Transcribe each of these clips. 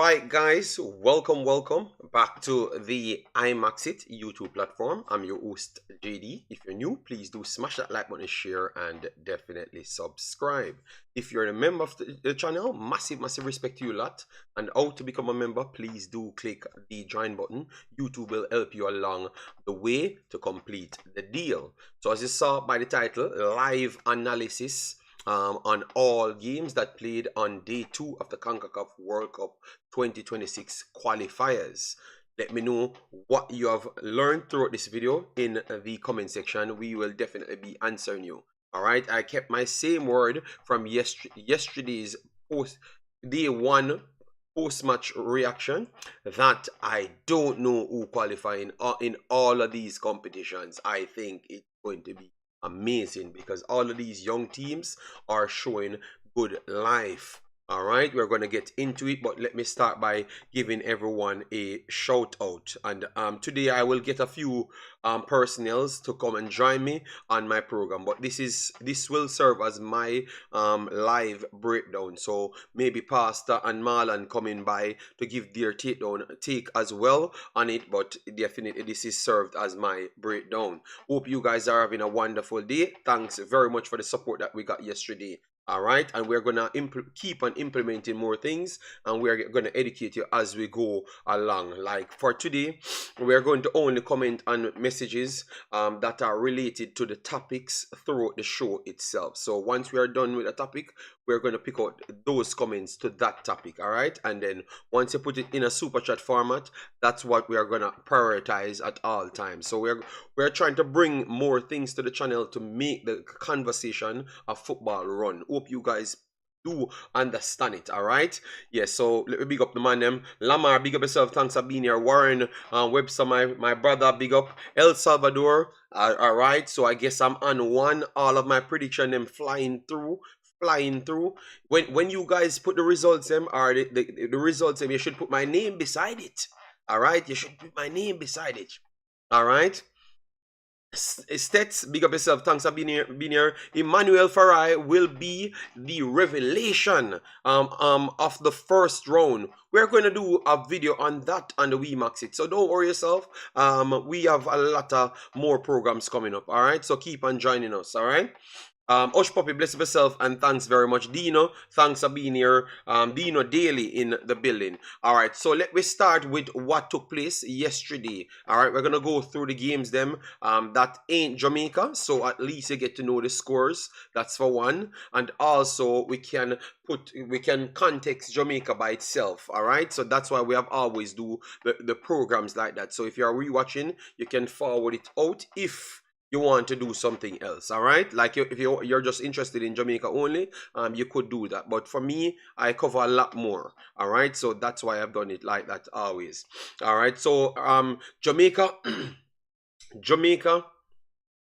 right, guys, welcome back to the Imaxit YouTube platform. I'm your host JD. If you're new, please do smash that like button, share, and definitely subscribe. If you're a member of the channel, massive respect to you lot. And how to become a member, please do click the join button. YouTube will help you along the way to complete the deal. So as you saw by the title, live analysis on all games that played on day 2 of the Concacaf World Cup 2026 qualifiers. Let me know what you have learned throughout this video in the comment section. We will definitely be answering you. All right, I kept my same word from yesterday's day 1 post-match reaction that I don't know who qualify in all of these competitions. I think it's going to be amazing because all of these young teams are showing good life. All right, we're going to get into it, but let me start by giving everyone a shout out. And today I will get a few personnels to come and join me on my program, but this will serve as my live breakdown. So maybe Pastor and Marlon coming by to give their take as well on it, but definitely this is served as my breakdown. Hope you guys are having a wonderful day. Thanks very much for the support that we got yesterday. All right, and we're gonna keep on implementing more things, and we're gonna educate you as we go along. Like for today, we're going to only comment on messages that are related to the topics throughout the show itself. So once we are done with a topic, we're going to pick out those comments to that topic. All right, and then once you put it in a super chat format, that's what we are going to prioritize at all times. So we're trying to bring more things to the channel to make the conversation of football run. Hope you guys do understand it. All right, yes. So let me big up the man them. Lamar, big up yourself. Thanks for being here. Warren, Whipser, my brother, big up. El Salvador. All right, so I guess I'm on one. All of my prediction them flying through. When you guys put the results them or the results them, you should put my name beside it. All right, you should put my name beside it. All right. Stets, big up yourself. Thanks for being here. Emmanuel Farai will be the revelation of the first round. We're going to do a video on that on the Wemaxit. So don't worry yourself. We have a lot of more programs coming up. All right. So keep on joining us. All right. Osh Poppy, bless yourself, and thanks very much. Dino, thanks for being here. Dino Daily in the building. All right, so let me start with what took place yesterday. All right, we're gonna go through the games them that ain't Jamaica, so at least you get to know the scores. That's for one, and also we can context Jamaica by itself. All right, so that's why we have always do the programs like that. So if you are rewatching, you can forward it out if you want to do something else. All right, like if you're just interested in Jamaica only, you could do that, but for me, I cover a lot more. All right, so that's why I've done it like that always. All right, so Jamaica Jamaica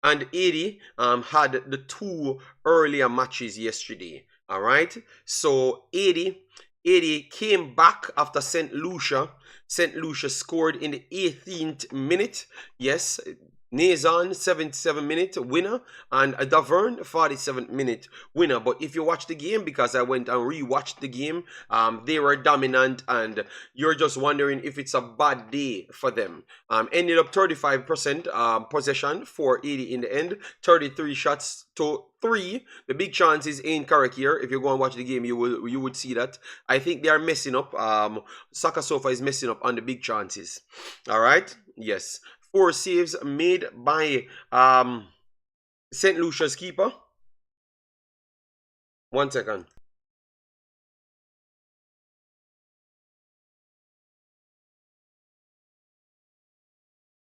and Haiti had the 2 earlier matches yesterday. All right, so Haiti came back after St Lucia. St Lucia scored in the 18th minute. Yes, Nazan, 77-minute winner, and Davern, 47th-minute winner. But if you watch the game, because I went and rewatched the game, they were dominant, and you're just wondering if it's a bad day for them. Ended up 35% possession for 80 in the end, 33 shots to 3. The big chances ain't correct here. If you go and watch the game, you would see that. I think they are messing up. Saka Sofa is messing up on the big chances. All right, yes. 4 saves made by St Lucia's keeper. 1 second.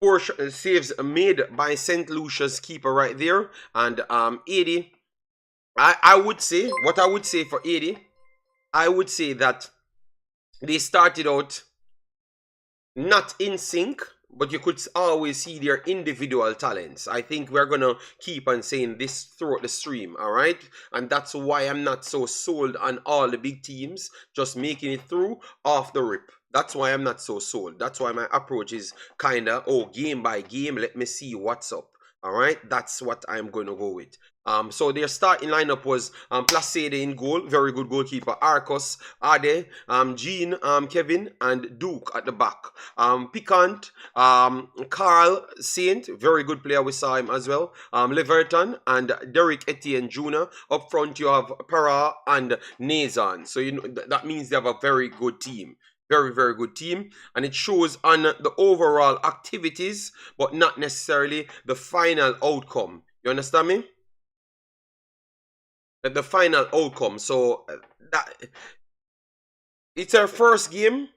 Four saves made by St Lucia's keeper right there. And 80. I would say, what I would say for 80, I would say that they started out not in sync, but you could always see their individual talents. I think we're going to keep on saying this throughout the stream, all right? And that's why I'm not so sold on all the big teams just making it through off the rip. That's why I'm not so sold. That's why my approach is kind of, game by game, let me see what's up. All right, that's what I'm going to go with. So their starting lineup was Placide in goal, very good goalkeeper. Arcos, Ade, Jean, Kevin, and Duke at the back. Piquant, Carl Saint, very good player. We saw him as well. Leverton and Derek Etienne Jr. Up front, you have Para and Nazan. So you know that means they have a very good team. Very, very good team. And it shows on the overall activities, but not necessarily the final outcome. You understand me? The final outcome. So that it's our first game.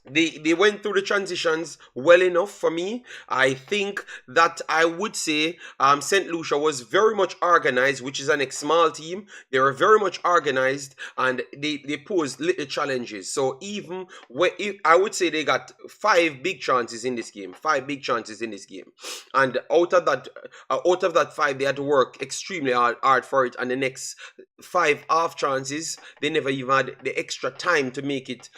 They went through the transitions well enough for me. I think that I would say St Lucia was very much organized, which is an small team. They were very much organized and they posed little challenges. So even when I would say they got 5 big chances in this game, 5 big chances in this game, and out of that 5, they had to work extremely hard for it. And the next 5 half chances, they never even had the extra time to make it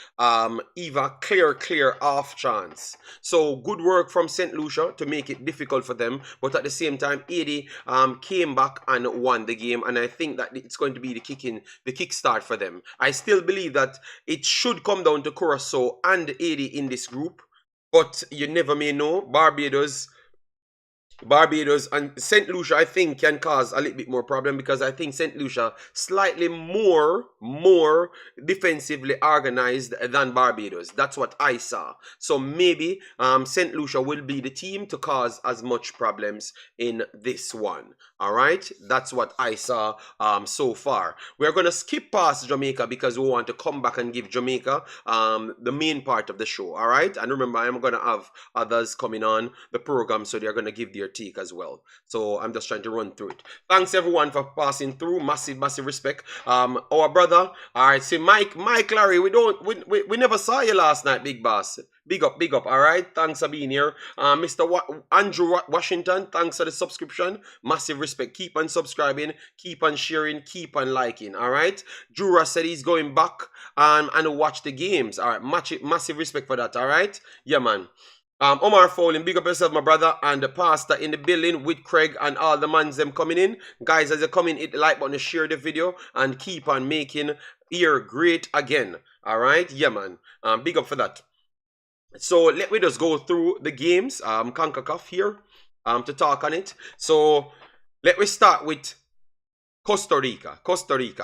even clear off chance. So good work from St Lucia to make it difficult for them, but at the same time Haiti came back and won the game, and I think that it's going to be the kickstart for them. I still believe that it should come down to Curacao and Haiti in this group, but you never may know. Barbados and St. Lucia, I think, can cause a little bit more problem because I think St. Lucia slightly more defensively organized than Barbados. That's what I saw. So maybe St. Lucia will be the team to cause as much problems in this one. All right, that's what I saw so far. We're going to skip past Jamaica because we want to come back and give Jamaica the main part of the show. All right, and remember, I'm going to have others coming on the program, so they're going to give their take as well. So I'm just trying to run through it. Thanks everyone for passing through. Massive respect. Our brother, all right, see Mike Larry, we never saw you last night, big boss. Big up, all right? Thanks for being here. Mr. Andrew Washington, thanks for the subscription. Massive respect. Keep on subscribing, keep on sharing, keep on liking, all right? Jura said he's going back and watch the games, all right? Massive respect for that, all right? Yeah, man. Omar Fowling, big up yourself, my brother, and the pastor in the building with Craig and all the mans them coming in. Guys, as you come in, hit the like button, share the video, and keep on making here great again, all right? Yeah, man. Big up for that. So let me just go through the games, Concacaf here, to talk on it. So let me start with Costa Rica,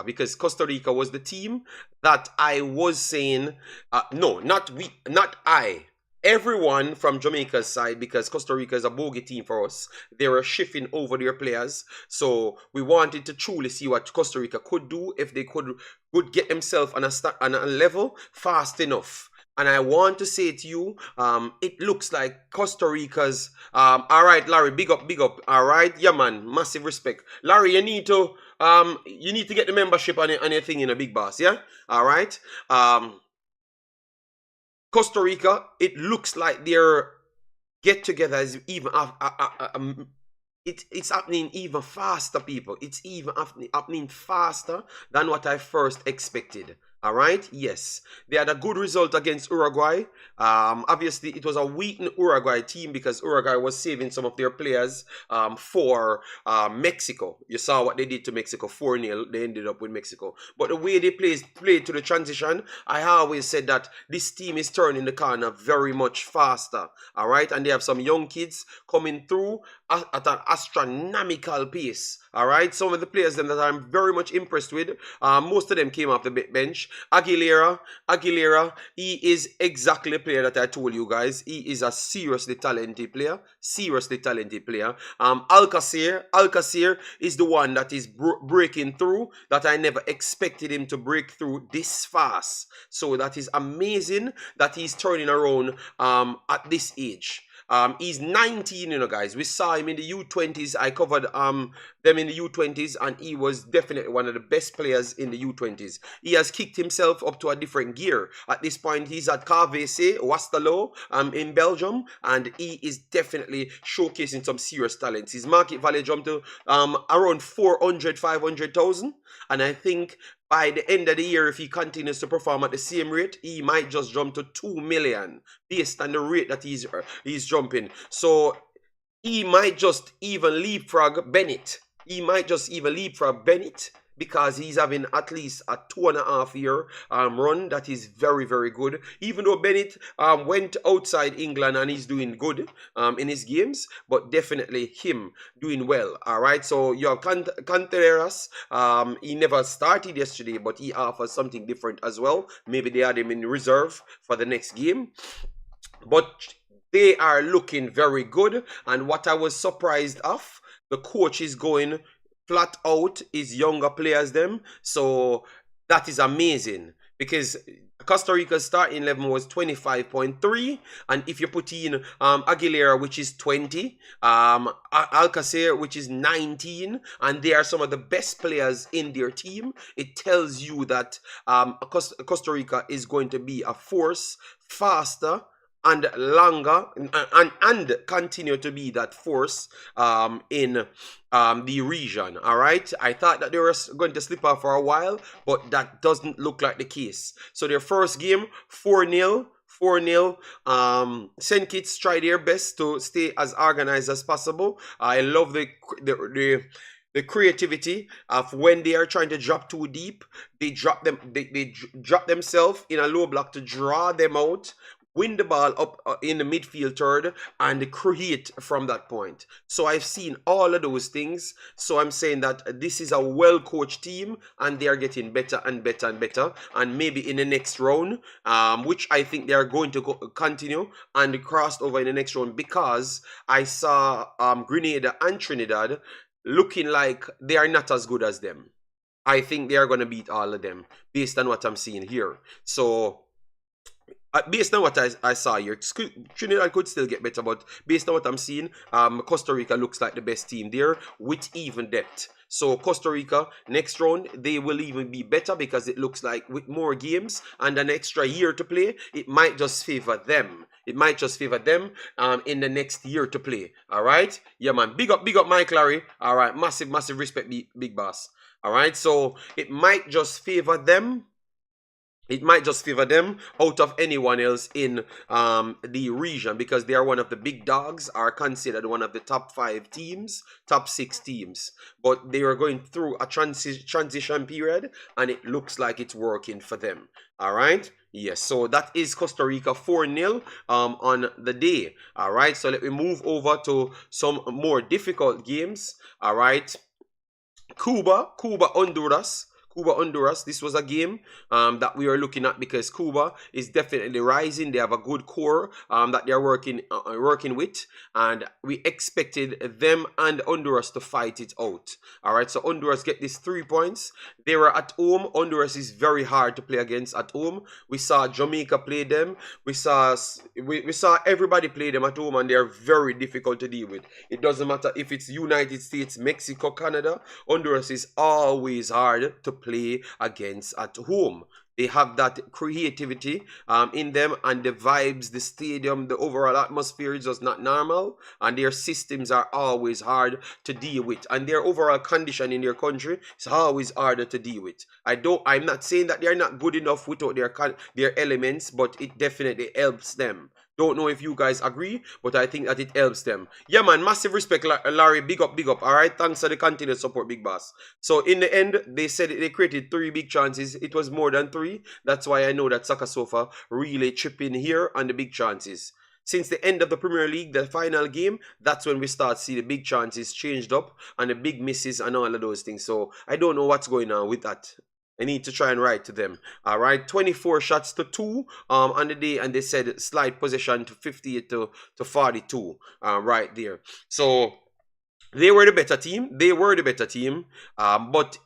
because Costa Rica was the team that I was saying, no, not I. Everyone from Jamaica's side, because Costa Rica is a bogey team for us. They were shifting over their players. So we wanted to truly see what Costa Rica could do if they could get themselves on a level fast enough. And I want to say to you, it looks like Costa Rica's, all right, Larry, big up, all right, yeah, man, massive respect. Larry, you need to get the membership on your thing in a big boss, yeah, all right. Costa Rica, it looks like their get-together is even it's happening even faster, people. It's even happening faster than what I first expected. All right, yes, they had a good result against Uruguay. Obviously, it was a weakened Uruguay team because Uruguay was saving some of their players for Mexico. You saw what they did to Mexico, 4-0. They ended up with Mexico. But the way they played to the transition, I always said that this team is turning the corner very much faster. All right, and they have some young kids coming through at an astronomical pace. All right, some of the players that I'm very much impressed with, most of them came off the bench. Aguilera, he is exactly the player that I told you guys. He is a seriously talented player. Alcacer is the one that is breaking through, that I never expected him to break through this fast. So that is amazing that he's turning around at this age. He's 19, you know, guys. We saw him in the U20s. I covered them in the U20s, and he was definitely one of the best players in the U20s. He has kicked himself up to a different gear. At this point, he's at KVC, Wastalo, in Belgium, and he is definitely showcasing some serious talents. His market value jumped to around 500,000, and I think by the end of the year, if he continues to perform at the same rate, he might just jump to 2 million based on the rate that he's jumping. So he might just even leapfrog Bennett. he might just even leapfrog Bennett because he's having at least a 2.5 year run that is very, very good. Even though Bennett went outside England and he's doing good in his games, but definitely him doing well. All right, so you have Canteras. He never started yesterday, but he offers something different as well. Maybe they had him in reserve for the next game, but they are looking very good. And what I was surprised of, the coach is going flat out his younger players them. So that is amazing because Costa Rica's starting 11 was 25.3, and if you put in Aguilera, which is 20, Alcacer, which is 19, and they are some of the best players in their team, it tells you that Costa Rica is going to be a force faster and longer and continue to be that force in the region. All right, I thought that they were going to slip off for a while, but that doesn't look like the case. So their first game 4-0. St Kitts try their best to stay as organized as possible. I love the creativity of when they are trying to drop too deep, they drop themselves in a low block to draw them out, win the ball up in the midfield third, and create from that point. So I've seen all of those things. So I'm saying that this is a well-coached team, and they are getting better and better and better. And maybe in the next round, which I think they are going to continue and cross over in the next round, because I saw Grenada and Trinidad looking like they are not as good as them. I think they are going to beat all of them based on what I'm seeing here. So based on what I saw here, Trinidad could still get better, but based on what I'm seeing, Costa Rica looks like the best team there with even depth. So Costa Rica, next round, they will even be better because it looks like with more games and an extra year to play, it might just favor them. It might just favor them in the next year to play. All right? Yeah, man. Big up Mike Larry. All right. Massive, massive respect, big boss. All right? So it might just favor them. It might just favor them out of anyone else in the region, because they are one of the big dogs, are considered one of the top 5 teams, top 6 teams. But they are going through a transition period, and it looks like it's working for them. All right? Yes, so that is Costa Rica 4-0 on the day. All right, so let me move over to some more difficult games. All right, Cuba, Honduras. This was a game that we are looking at because Cuba is definitely rising. They have a good core that they're working with, and we expected them and Honduras to fight it out. All right, so Honduras get these 3 points. They were at home. Honduras is very hard to play against at home. We saw Jamaica play them. We saw everybody play them at home, and they are very difficult to deal with. It doesn't matter if it's United States, Mexico, Canada. Honduras is always hard to play against at home. They have that creativity in them, and the vibes, the stadium, the overall atmosphere is just not normal, and their systems are always hard to deal with, and their overall condition in their country is always harder to deal with. I'm not saying that they're not good enough without their elements, but it definitely helps them. Don't know if you guys agree, but I think that it helps them. Yeah, man, massive respect, Larry. Big up. All right, thanks for the continued support, big boss. So in the end, they said they created 3 big chances. It was more than 3. That's why I know that Saka Sofa really chipping here on the big chances. Since the end of the Premier League, the final game, that's when we start see the big chances changed up and the big misses and all of those things. So I don't know what's going on with that. I need to try and write to them. All right, 24 shots to 2 on the day, and they said slight possession to 58 to 42 right there. So they were the better team. But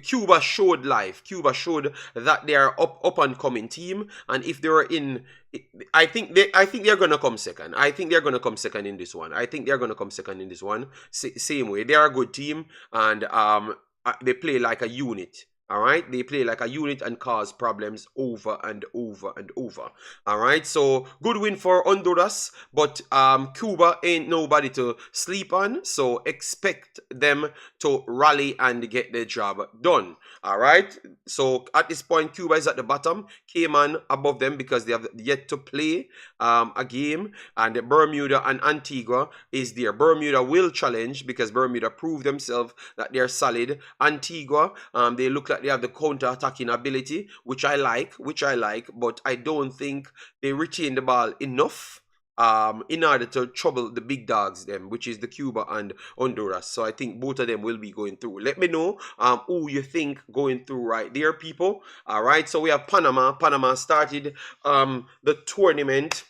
Cuba showed life. Cuba showed that they are up and coming team, and if they were in, I think they're gonna come second. I think they're gonna come second in this one. Same way, they are a good team, and they play like a unit. All right, they play like a unit and cause problems over and over and over. All right, so good win for Honduras, but Cuba ain't nobody to sleep on, so expect them to rally and get the job done. All right, so at this point, Cuba is at the bottom, Cayman above them because they have yet to play a game, and Bermuda and Antigua is there. Bermuda will challenge because Bermuda proved themselves that they're solid. Antigua, they look like they have the counter-attacking ability, which I like, but I don't think they retain the ball enough in order to trouble the big dogs, them, which is the Cuba and Honduras. So I think both of them will be going through. Let me know who you think going through right there, people. All right, so we have Panama. Panama started the tournament.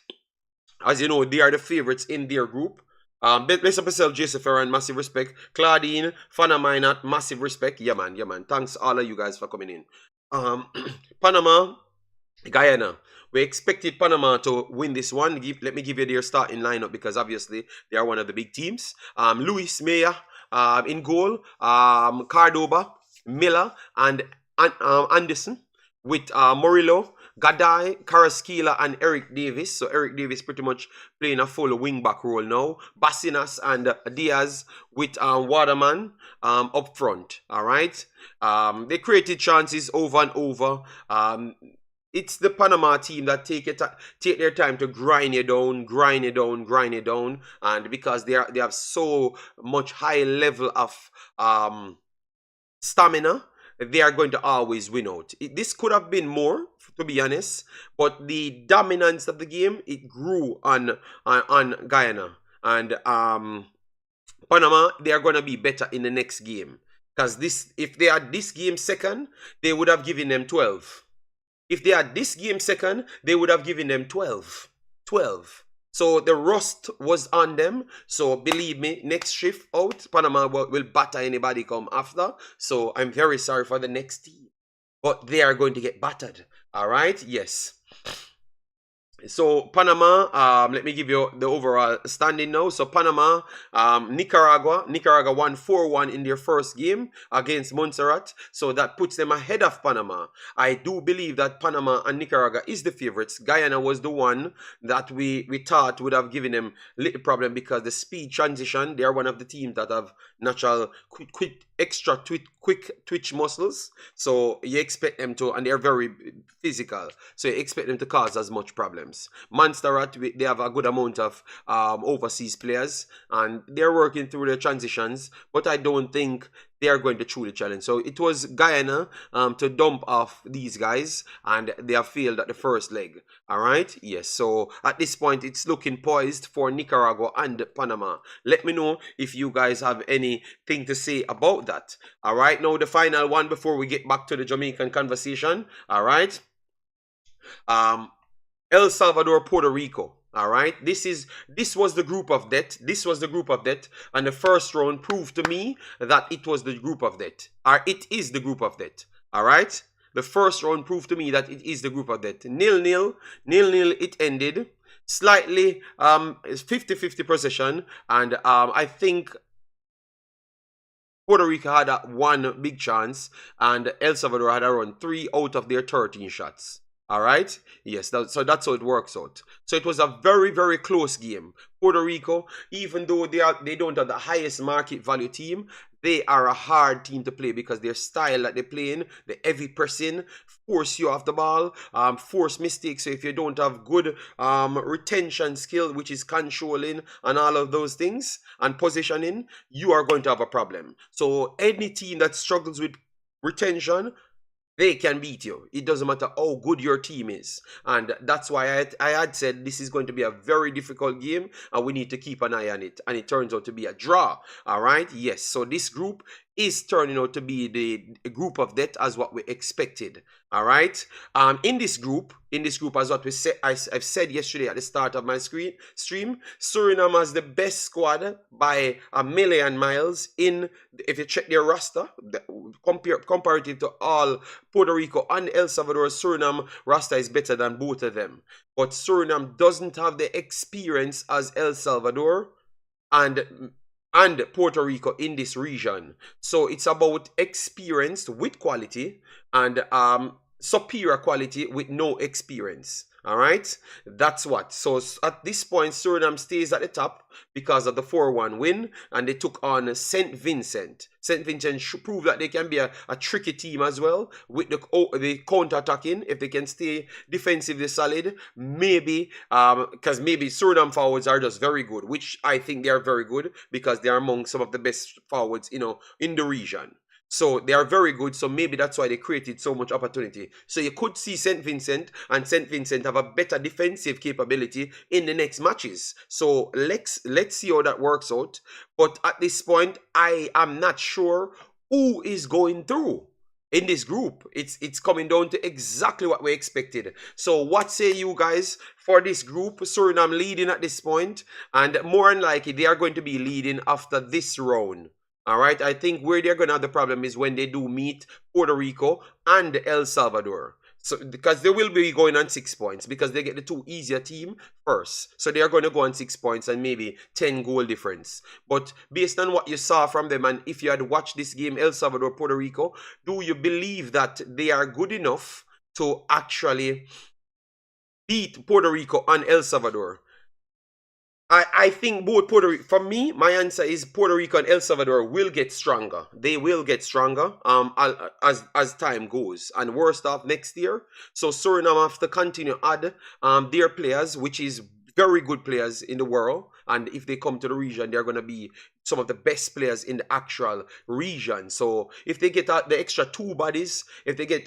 As you know, they are the favorites in their group. Bless up yourself, Joseph and massive respect. Claudine, Fana Minot, massive respect. Yeah, man, yeah, man. Thanks all of you guys for coming in. Panama, Guyana. We expected Panama to win this one. Let me give you their starting lineup because obviously they are one of the big teams. Luis Maya in goal. Cardova, Miller, and Anderson with Murillo, Gadai, Carrasquilla, and Eric Davis. So Eric Davis pretty much playing a full wing-back role now. Basinas and Diaz with Waterman up front. All right. They created chances over and over. It's the Panama team that take their time to grind you down, and because they have so much high level of stamina, they are going to always win out. This could have been more, to be honest, but the dominance of the game, it grew on Guyana. And Panama, they are going to be better in the next game. Because if they had this game second, they would have given them 12. If they had this game second, they would have given them 12. 12. So the rust was on them. So believe me, next shift out, Panama will batter anybody come after. So I'm very sorry for the next team. But they are going to get battered. All right? Yes. So Panama, let me give you the overall standing now. So Panama, Nicaragua won 4-1 in their first game against Montserrat. So that puts them ahead of Panama. I do believe that Panama and Nicaragua is the favorites. Guyana was the one that we thought would have given them little problem because the speed transition, they are one of the teams that have natural quick twitch muscles. So you expect them to, and they're very physical. So you expect them to cause as much problems. Montserrat, they have a good amount of overseas players and they're working through their transitions, but I don't think they are going to truly challenge. So it was Guyana to dump off these guys and they have failed at the first leg. All right, yes. So at this point it's looking poised for Nicaragua and Panama. Let me know if you guys have anything to say about that. All right, now the final one before we get back to the Jamaican conversation. All right, El Salvador, Puerto Rico. All right, this was the group of death. This was the group of death, and the first round proved to me that it was the group of death, or it is the group of death. All right, the first round proved to me that it is the group of death. 0-0, it ended. Slightly 50-50 possession, and I think Puerto Rico had one big chance, and El Salvador had around 3 out of their 13 shots. All right, yes, so that's how it works out. So it was a very, very close game. Puerto Rico, even though they don't have the highest market value team, they are a hard team to play because their style that they play in, the heavy pressing, force you off the ball, force mistakes. So if you don't have good retention skill, which is controlling and all of those things, and positioning, you are going to have a problem. So any team that struggles with retention, they can beat you. It doesn't matter how good your team is. And that's why I had said this is going to be a very difficult game and we need to keep an eye on it. And it turns out to be a draw. All right? Yes. So this group is turning out to be the group of death as what we expected. All right? In this group, as what I've said yesterday at the start of my stream, Suriname has the best squad by a million miles. If you check their roster, comparative to all Puerto Rico and El Salvador, Suriname roster is better than both of them. But Suriname doesn't have the experience as El Salvador, and and Puerto Rico in this region. So it's about experience with quality and superior quality with no experience. All right, that's what. So at this point, Suriname stays at the top because of the 4-1 win, and they took on St. Vincent. St. Vincent should prove that they can be a tricky team as well with the counter-attacking. If they can stay defensively solid, maybe because maybe Suriname forwards are just very good, which I think they are very good because they are among some of the best forwards, you know, in the region. So they are very good. So maybe that's why they created so much opportunity. So you could see St. Vincent and St. Vincent have a better defensive capability in the next matches. So let's see how that works out. But at this point, I am not sure who is going through in this group. It's coming down to exactly what we expected. So what say you guys for this group? Suriname leading at this point, and more than likely they are going to be leading after this round. All right, I think where they're going to have the problem is when they do meet Puerto Rico and El Salvador. So because they will be going on 6 points because they get the two easier team first. So they are going to go on 6 points and maybe 10 goal difference. But based on what you saw from them, and if you had watched this game, El Salvador, Puerto Rico, do you believe that they are good enough to actually beat Puerto Rico and El Salvador? I think both Puerto Rico, for me, my answer is Puerto Rico and El Salvador will get stronger. They will get stronger as time goes. And worst off next year. So Suriname have to continue add their players, which is very good players in the world. And if they come to the region, they're going to be some of the best players in the actual region. So if they get the extra 2 bodies, if they get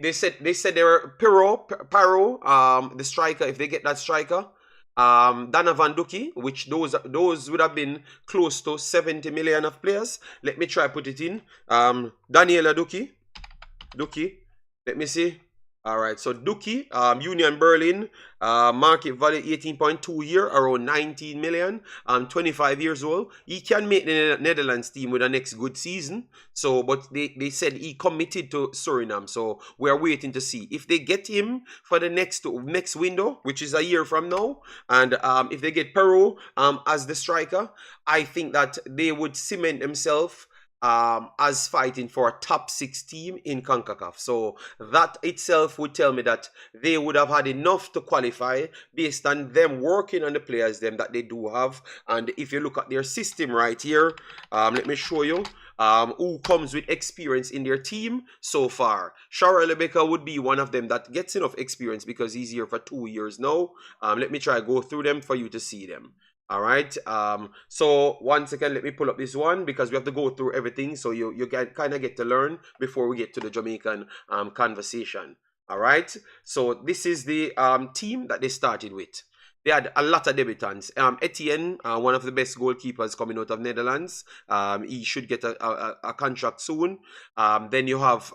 they said they were Paro, the striker. If they get that striker, Donovan Duki, which those would have been close to 70 million of players. Let me try put it in. Daniela Duki. Let me see. All right, so Duki, Union Berlin, market value 18.2 year, around 19 million, 25 years old. He can make the Netherlands team with the next good season. So, but they said he committed to Suriname. So we are waiting to see if they get him for the next window, which is a year from now. And if they get Peru as the striker, I think that they would cement themselves as fighting for a top 6 team in CONCACAF. So that itself would tell me that they would have had enough to qualify based on them working on the players them that they do have. And if you look at their system right here, let me show you who comes with experience in their team so far. Shara Lebeka would be one of them that gets enough experience because he's here for 2 years now. Let me try go through them for you to see them. All right, so 1 second, let me pull up this one because we have to go through everything so you can kind of get to learn before we get to the Jamaican conversation. All right, so this is the team that they started with. They had a lot of debutants. Etienne, one of the best goalkeepers coming out of Netherlands. He should get a contract soon. Then you have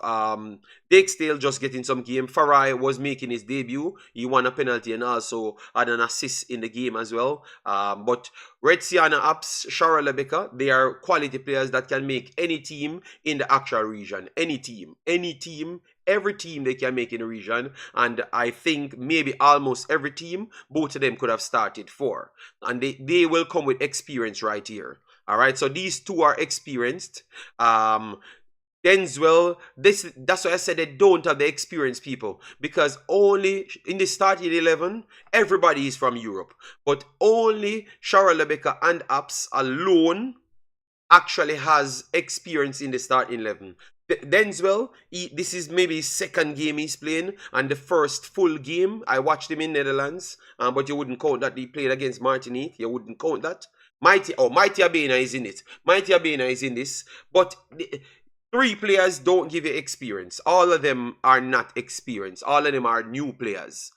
Dixdale just getting some game. Farai was making his debut. He won a penalty and also had an assist in the game as well. But Red Sienna Apps, Shara Lebeka, they are quality players that can make any team in the actual region. Any team. Every team they can make in the region, and I think maybe almost every team, both of them could have started for. And they will come with experience right here. All right, so these two are experienced. Denzwell, that's why I said they don't have the experienced people, because only in the starting 11, everybody is from Europe, but only Shara Lebeka and Apps alone actually has experience in the starting 11. Denzwell, this is maybe his second game he's playing, and the first full game. I watched him in Netherlands, but you wouldn't count that he played against Martinique. You wouldn't count that. Mighty Abena is in it. Mighty Abena is in this, but 3 players don't give you experience. All of them are not experienced. All of them are new players.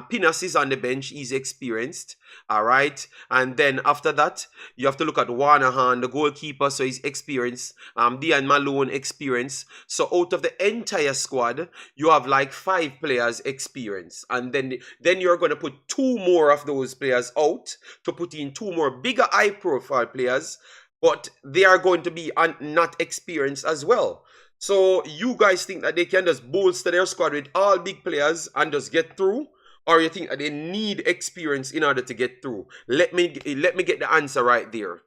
Pinas is on the bench. He's experienced. All right. And then after that, you have to look at Wanahan, the goalkeeper. So he's experienced. Dian Malone, experienced. So out of the entire squad, you have like 5 players experienced. And then you're going to put 2 more of those players out to put in 2 more bigger high-profile players. But they are going to be not experienced as well. So you guys think that they can just bolster their squad with all big players and just get through? or you think that they need experience in order to get through? Let me get the answer right there.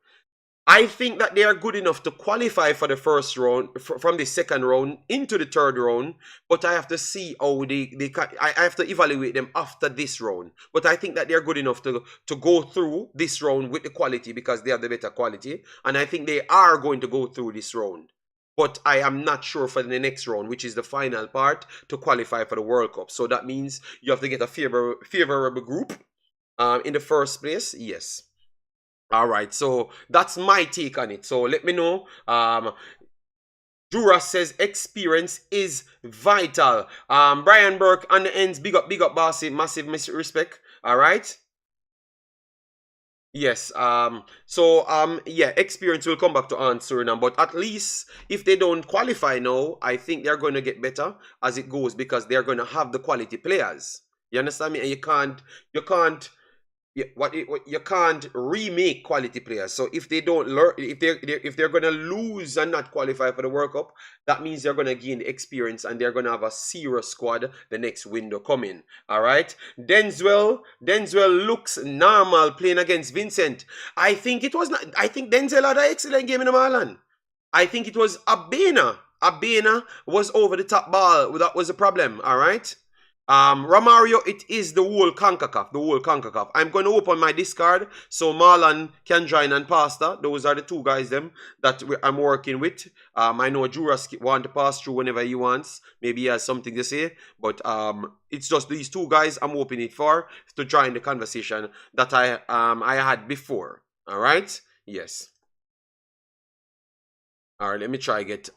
I think that they are good enough to qualify for the first round, from the second round into the third round. But I have to see how I have to evaluate them after this round. But I think that they are good enough to go through this round with the quality, because they have the better quality. And I think they are going to go through this round. But I am not sure for the next round, which is the final part, to qualify for the World Cup. So that means you have to get a favorable group in the first place. Yes. All right, so that's my take on it. So let me know. Jura says experience is vital. Brian Burke on the ends, big up, bossy, massive respect. All right. Yes. Yeah, experience will come back to Aunt Suriname, but at least if they don't qualify now, I think they're going to get better as it goes, because they're going to have the quality players. You understand me? And you can't remake quality players. So if they don't learn, if they're gonna lose and not qualify for the World Cup, that means they're gonna gain experience and they're gonna have a serious squad the next window coming. All right. Denzel looks normal playing against Vincent. I think it was not. I think Denzel had an excellent game in the Marlon. I think it was Abena. Abena was over the top ball. That was the problem. All right. Romario, it is the whole Concacaf. I'm going to open my Discord so Marlon can join and Pastor. Those are the two guys that I'm working with. I know Juras want to pass through whenever he wants. Maybe he has something to say. But it's just these two guys I'm opening it for to join the conversation that I had before. All right? Yes. All right, let me try get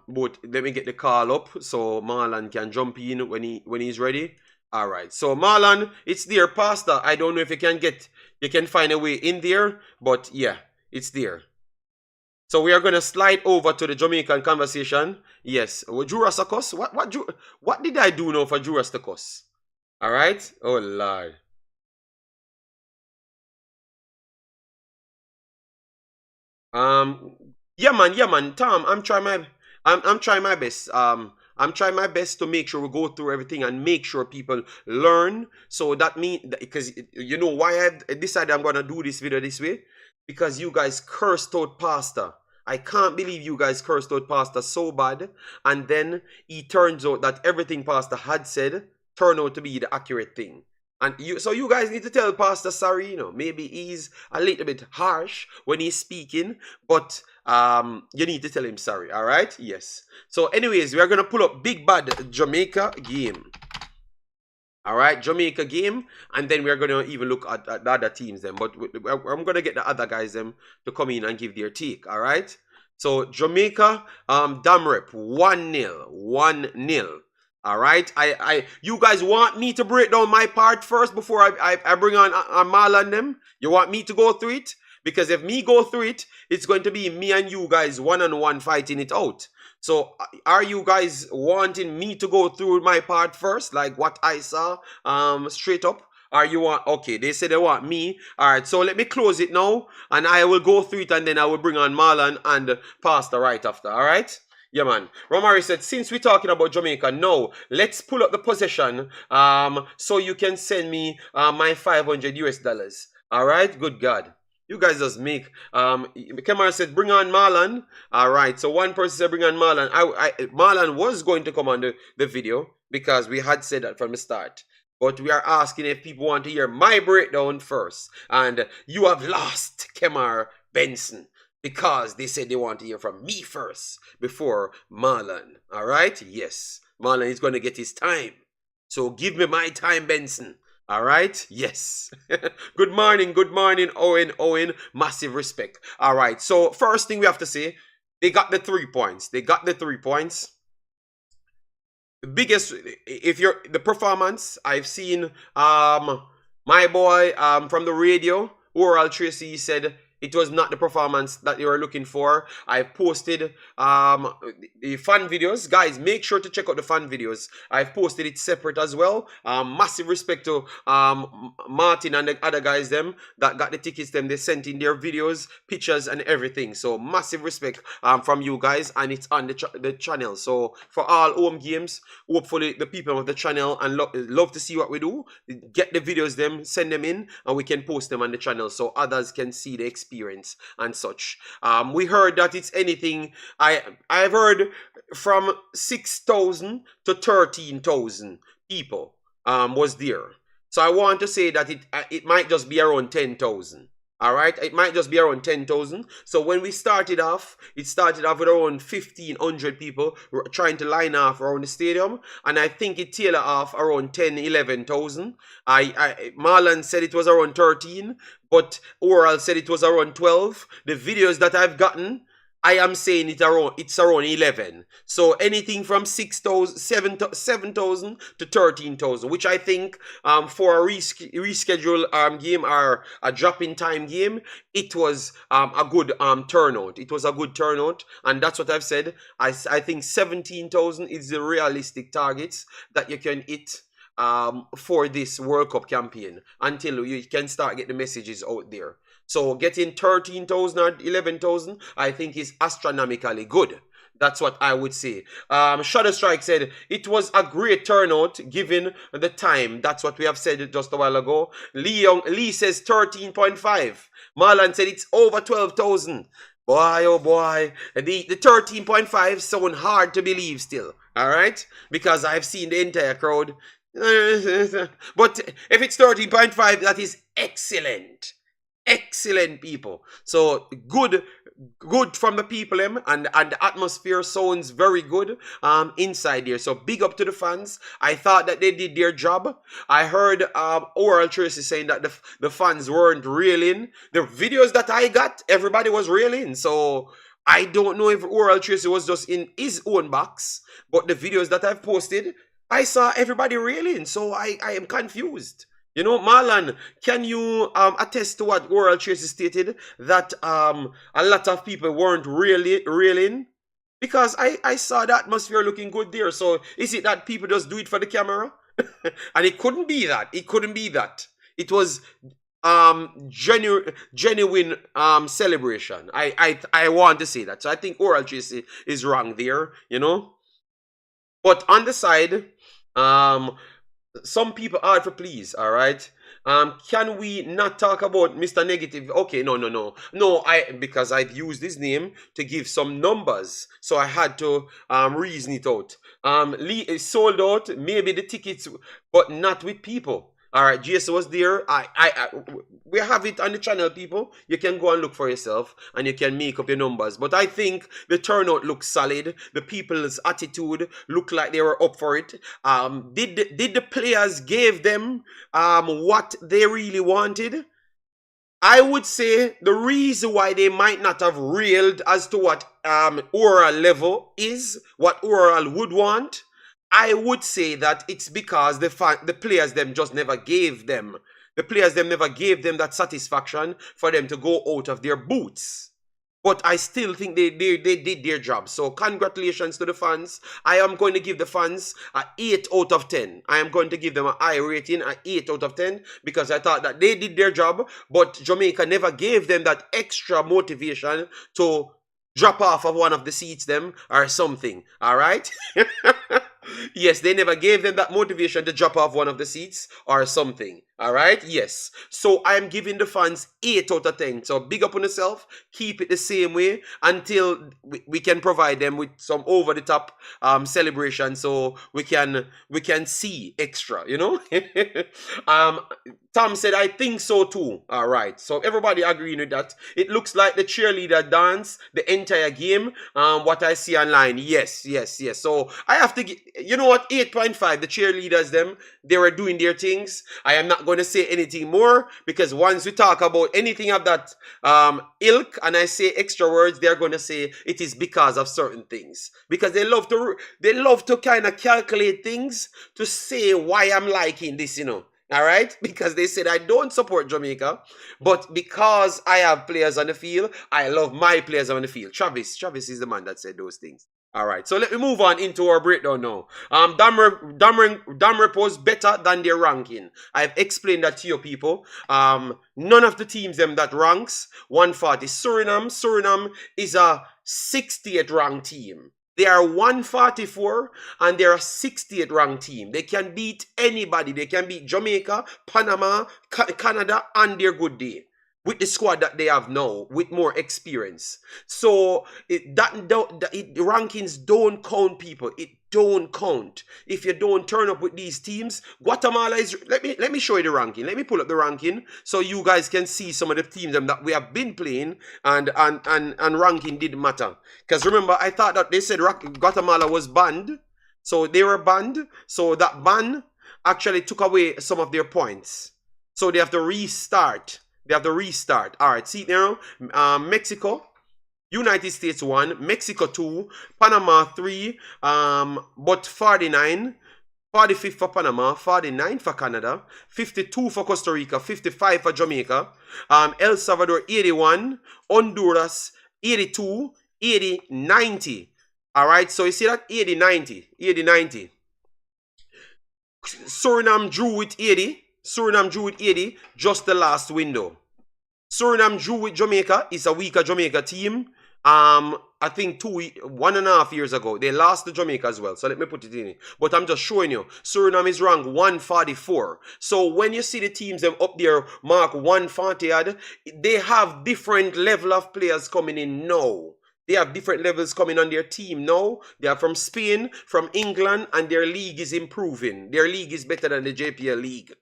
both. Let me get the call up so Marlon can jump in when he's ready. All right, so Marlon, it's there, Pastor. I don't know if you can find a way in there, but yeah, it's there. So we are gonna slide over to the Jamaican conversation. Yes, Jurasakos. What did I do now for Jurasakos? All right. Oh Lord. Yeah, man, Tom. I'm trying my best. I'm trying my best to make sure we go through everything and make sure people learn. So that means, because you know why I decided I'm gonna do this video this way, because you guys cursed out Pastor. I can't believe you guys cursed out Pastor so bad, and then it turns out that everything Pastor had said turned out to be the accurate thing. And so you guys need to tell Pastor sorry, maybe he's a little bit harsh when he's speaking, but you need to tell him sorry, all right? Yes. So anyways, we are going to pull up Big Bad Jamaica game. All right, Jamaica game, and then we're going to even look at the other teams then. But I'm going to get the other guys them to come in and give their take, all right? So Jamaica, Damrep, 1-0, 1-0. All right, you guys want me to break down my part first before I bring on Marlon them? You want me to go through it? Because if me go through it, it's going to be me and you guys one-on-one fighting it out. So are you guys wanting me to go through my part first, like what I saw straight up? Or you want, okay, they say they want me. All right, so let me close it now, and I will go through it, and then I will bring on Marlon and Pastor right after, all right? Yeah, man. Romari said, since we're talking about Jamaica, no, let's pull up the possession so you can send me my $500. All right? Good God. You guys just make. Kemar said, bring on Marlon. All right. So one person said, bring on Marlon. Marlon was going to come on the video because we had said that from the start. But we are asking if people want to hear my breakdown first. And you have lost, Kemar Benson, because they said they want to hear from me first before Marlon. All right? Yes. Marlon is going to get his time. So give me my time, Benson. All right? Yes. Good morning, Owen. Massive respect. All right. So first thing we have to say, they got the 3 points. The biggest, the performance, I've seen my boy from the radio, Oral Tracy, said It was not the performance that you were looking for. I've posted the fan videos. Guys, make sure to check out the fan videos. I've posted it separate as well. Massive respect to Martin and the other guys them that got the tickets. Them they sent in their videos, pictures, and everything. So massive respect from you guys, and it's on the channel. So for all home games, hopefully the people of the channel and love to see what we do. Get the videos them, send them in, and we can post them on the channel so others can see the experience and such. We heard that it's anything. I've heard from 6,000 to 13,000 people was there. So I want to say that it might just be around 10,000. All right, it might just be around 10,000. So when we started off, it started off with around 1,500 people trying to line off around the stadium, and I think it tailed off around 10, 11,000. Marlon said it was around 13, but Oral said it was around 12. The videos that I've gotten, I am saying it's around 11. So anything from 6,000, 7,000 to 13,000, which I think for a rescheduled game or a drop in time game, it was a good turnout. It was a good turnout, and that's what I've said. I think 17,000 is the realistic targets that you can hit for this World Cup campaign until you can start get the messages out there. So getting 13,000 or 11,000, I think is astronomically good. That's what I would say. Shadow Strike said it was a great turnout given the time. That's what we have said just a while ago. Lee says 13.5. Marlon said it's over 12,000. Boy, oh boy. The 13.5 sound hard to believe still. All right? Because I've seen the entire crowd. But if it's 13.5, that is excellent. Excellent, people. So good from the people and the atmosphere sounds very good inside there. So big up to the fans. I thought that they did their job. I heard Oral Tracy saying that the fans weren't reeling. The videos that I got, everybody was reeling. So I don't know if Oral Tracy was just in his own box, but the videos that I've posted, I saw everybody reeling. So I am confused. You know, Marlon, can you attest to what Oral Tracy stated, that a lot of people weren't really reeling? Because I saw the atmosphere looking good there. So is it that people just do it for the camera? And it couldn't be that. It couldn't be that. It was genuine celebration. I want to say that. So I think Oral Tracy is wrong there, you know. But on the side, some people are for please, all right? Can we not talk about Mr. Negative? Okay, no. Because I've used his name to give some numbers, so I had to reason it out. Lee is sold out, maybe the tickets, but not with people. All right, Jason was there. We have it on the channel, people. You can go and look for yourself, and you can make up your numbers. But I think the turnout looks solid. The people's attitude looked like they were up for it. Did the players give them what they really wanted? I would say the reason why they might not have reeled as to what Oral level is, what Oral would want, I would say that it's because the players them just never gave them. The players them never gave them that satisfaction for them to go out of their boots. But I still think they did their job. So congratulations to the fans. I am going to give the fans an 8 out of 10. I am going to give them an I rating, an 8 out of 10, because I thought that they did their job, but Jamaica never gave them that extra motivation to drop off of one of the seats them or something. All right? Yes, they never gave them that motivation to drop off one of the seats or something. All right? Yes. So I'm giving the fans 8 out of 10. So big up on yourself. Keep it the same way until we can provide them with some over-the-top celebration, so we can see extra, you know? Tom said, I think so too. All right. So everybody agreeing with that. It looks like the cheerleader dance the entire game. What I see online. Yes. So I have to, you know what? 8.5. The cheerleaders, them, they were doing their things. I am not going to say anything more, because once we talk about anything of that ilk and I say extra words, they're going to say it is because of certain things. Because they love to kind of calculate things to say why I'm liking this, you know. All right, because they said I don't support Jamaica, but because I have players on the field, I love my players on the field. Travis is the man that said those things. All right, so let me move on into our breakdown now. Damrep was better than their ranking. I've explained that to you people. None of the teams them that ranks 140. Suriname is a 60th ranked team. They are 144 and they're a 60th ranked team. They can beat anybody. They can beat Jamaica, Panama, Canada on their good day with the squad that they have now with more experience. So the rankings don't count, people. It don't count. If you don't turn up with these teams, Guatemala is, let me show you the ranking. Let me pull up the ranking so you guys can see some of the teams that we have been playing, and ranking didn't matter. Because remember, I thought that they said Guatemala was banned. So they were banned. So that ban actually took away some of their points. So they have to restart. All right, see now, Mexico, United States 1, Mexico 2, Panama 3, but 49, 45 for Panama, 49 for Canada, 52 for Costa Rica, 55 for Jamaica, El Salvador 81, Honduras 82, 80, 90. All right, so you see that 80, 90, 80, 90. Suriname drew with 80. Suriname drew with 80, just the last window. Suriname drew with Jamaica. It's a weaker Jamaica team. I think 1.5 years ago, they lost to Jamaica as well. So let me put it in. But I'm just showing you, Suriname is ranked 144. So when you see the teams them up there, mark 140, they have different level of players coming in now. They have different levels coming on their team now. They are from Spain, from England, and their league is improving. Their league is better than the JPL league.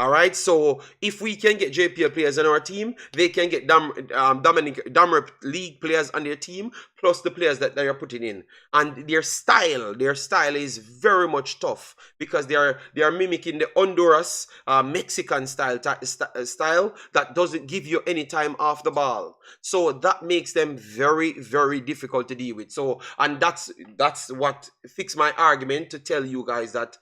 All right, so if we can get JPL players on our team, they can get Damrep League players on their team, plus the players that they are putting in. And their style is very much tough because they are mimicking the Honduras Mexican style that doesn't give you any time off the ball. So that makes them very, very difficult to deal with. So, and that's what fixed my argument to tell you guys that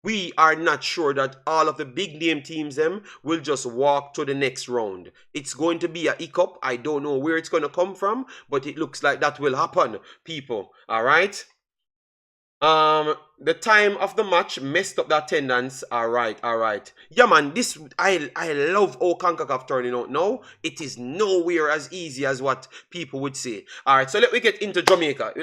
we are not sure that all of the big name teams them will just walk to the next round. It's going to be a hiccup. I don't know where it's going to come from, but it looks like that will happen, people. All right. The time of the match messed up the attendance. All right. Yeah, man. This I love how Concacaf turning out now. It is nowhere as easy as what people would say. All right. So let me get into Jamaica.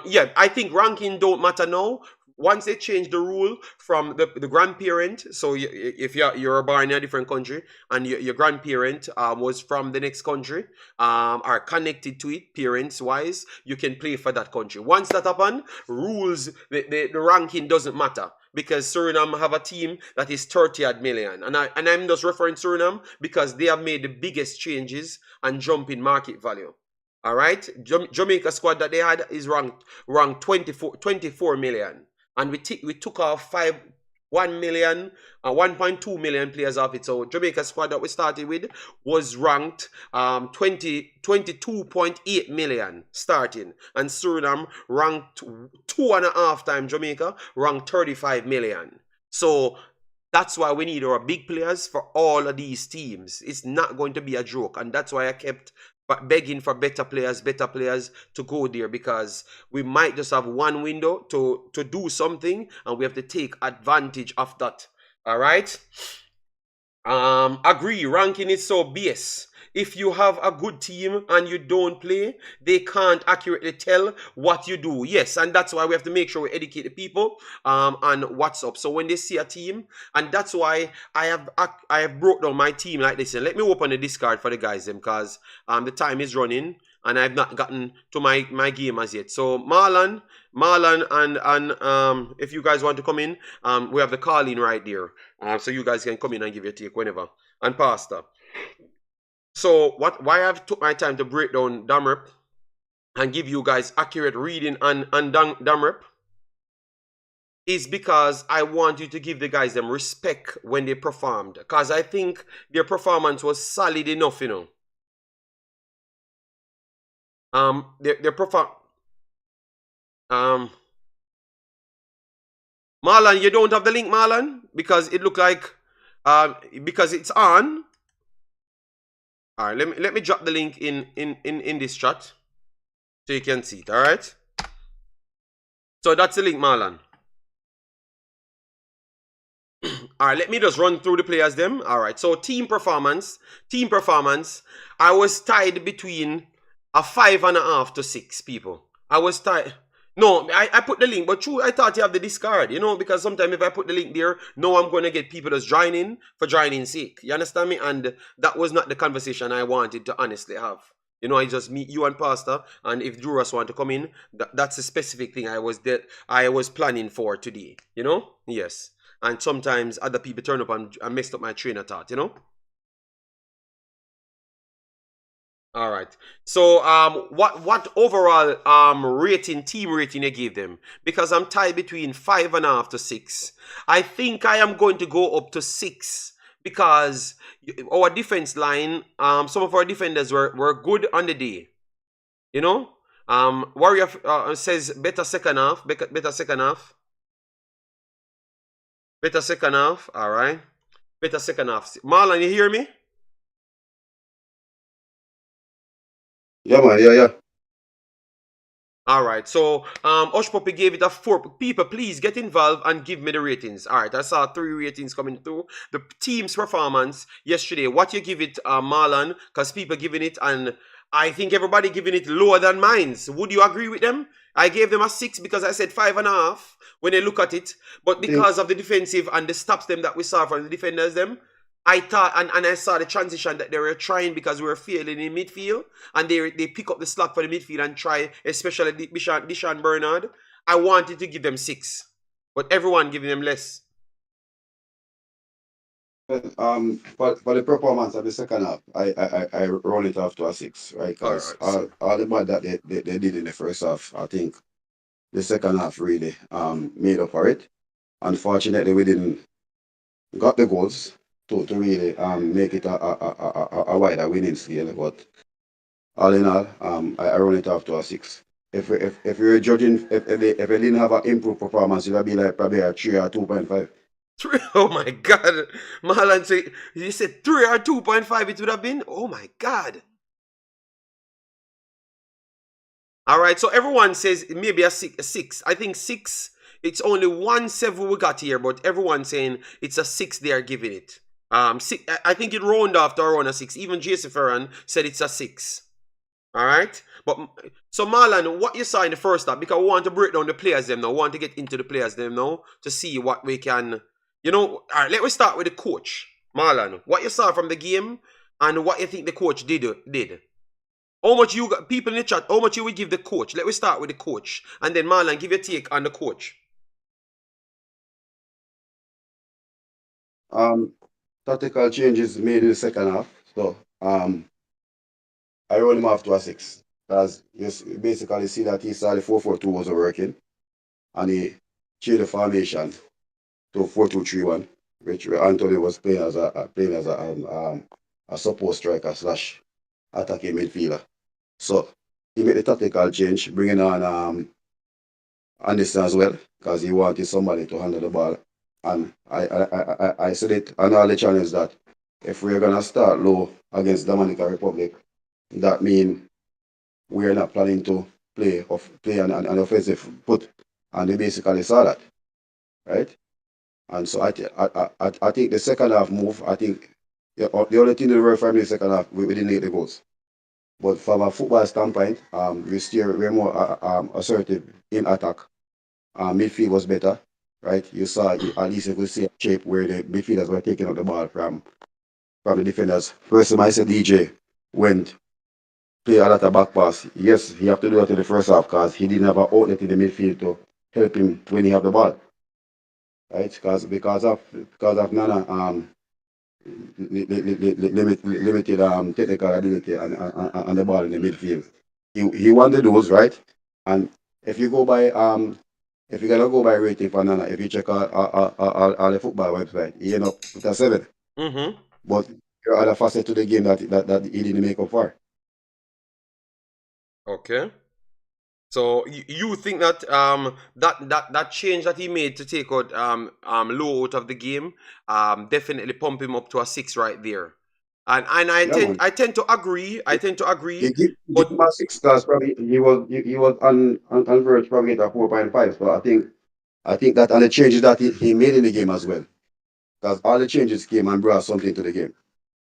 Yeah, I think ranking don't matter now. Once they change the rule from the grandparent, so if you're born in a different country and your grandparent was from the next country, are connected to it parents wise, you can play for that country. Once that happens, rules, the ranking doesn't matter, because Suriname have a team that is 30 million, and I'm just referring to Suriname because they have made the biggest changes and jump in market value. All right, Jamaica squad that they had is ranked 24 million. And we took off 1.2 million players off it. So Jamaica squad that we started with was ranked 22.8 million starting. And Suriname ranked 2.5 times Jamaica, ranked 35 million. So that's why we need our big players for all of these teams. It's not going to be a joke. And that's why I kept begging for better players to go there, because we might just have one window to do something, and we have to take advantage of that. All right. Agree, ranking is so BS. If you have a good team and you don't play, they can't accurately tell what you do. Yes, and that's why we have to make sure we educate the people on what's up. So when they see a team, and that's why I have broke down my team like this. And let me open the Discord for the guys them, because the time is running and I've not gotten to my game as yet. So Marlon, and if you guys want to come in, we have the call-in right there. So you guys can come in and give your take whenever. And Pastor. So why I've took my time to break down Damrep and give you guys accurate reading on Damrep is because I want you to give the guys them respect when they performed. Because I think their performance was solid enough, you know. Their Marlon, you don't have the link, Marlon? Because it looked like Because it's on. All right, let me drop the link in this chat so you can see it. All right. So that's the link, Marlon. All right, let me just run through the players them. All right, so team performance. Team performance. I was tied between a 5.5 to 6 people. I was tied. No, I put the link, but true, I thought you have the discard, because sometimes if I put the link there, no, I'm going to get people just joining for joining's sake. You understand me? And that was not the conversation I wanted to honestly have. I just meet you and Pastor, and if jurors want to come in, that's a specific thing I was planning for today. Yes. And sometimes other people turn up and messed up my train of thought. All right. So what overall team rating you give them? Because I'm tied between 5.5 to 6. I think I am going to go up to 6 because our defense line, some of our defenders were good on the day. Warrior says better second half, better second half. Better second half, all right. Better second half. Marlon, you hear me? Yeah, man. Yeah, yeah. All right. So, Osh Puppy gave it a 4. People, please get involved and give me the ratings. All right. I saw 3 ratings coming through. The team's performance yesterday. What you give it, Marlon? Because people giving it, and I think everybody giving it lower than mine. So would you agree with them? I gave them a 6 because I said 5.5 when they look at it. But I think because of the defensive and the stops them that we saw from the defenders, them, I thought, and I saw the transition that they were trying because we were failing in midfield, and they pick up the slack for the midfield and try, especially Dishan Bernard. I wanted to give them 6, but everyone giving them less. for the performance of the second half, I roll it off to a 6, right? All Because right, so all the bad that they did in the first half, I think the second half really made up for it. Unfortunately, we didn't got the goals to really make it a wider winning scale. But all in all, I roll it off to a 6. If we were judging, if they didn't have an improved performance, it would be like probably a 3 or 2.5. 3. Oh my God, Marlon said you said 3 or 2.5. It would have been. Oh my God. All right, so everyone says maybe a 6. A 6. I think 6. It's only 1-7 we got here, but everyone's saying it's a 6. They are giving it. 6. I think it rounded after around a 6. Even Jason Ferran said it's a 6. All right, but so Marlon, what you saw in the first half, because we want to break down the players them now, we want to get into the players them now to see what we can, All right, let me start with the coach, Marlon. What you saw from the game and what you think the coach did. How much you got people in the chat? How much you would give the coach? Let me start with the coach, and then Marlon, give your take on the coach. Um, Tactical changes made in the second half. So I roll him off to a 6. Because you basically see that he saw the 4-4-2 wasn't working, and he changed the formation to 4-2-3-1, which Anthony was playing as a support striker slash attacking midfielder. So he made the tactical change, bringing on Anderson as well, because he wanted somebody to handle the ball. And I said it on all the channels that if we're gonna start low against Dominica Republic, that means we're not planning to play an offensive foot. And they basically saw that, right? And so I think the second half move, I think the only thing that worked for me in the second half, we didn't get the goals. But from a football standpoint, we're more assertive in attack. Midfield was better, right? You saw at least you could see a shape where the midfielders were taking up the ball from the defenders. First time I said DJ went play a lot of back pass. Yes, he have to do that in the first half because he didn't have an outlet in the midfield to help him when he have the ball, right? Because of Nana limited technical ability and the ball in the midfield. He wanted those, right? And if you go by if you're gonna go by rating for Nana, if you check all the football website, he end up with a 7. Mm-hmm. But there are other facets to the game that he didn't make up for. Okay. So you think that that change that he made to take out Low out of the game definitely pump him up to a 6 right there. And Yeah, man. I tend to agree. I tend to agree. Give But him a 6 stars. Probably he was on verge probably at a 4.5. So I think that and the changes that he made in the game as well. Because all the changes came and brought something to the game.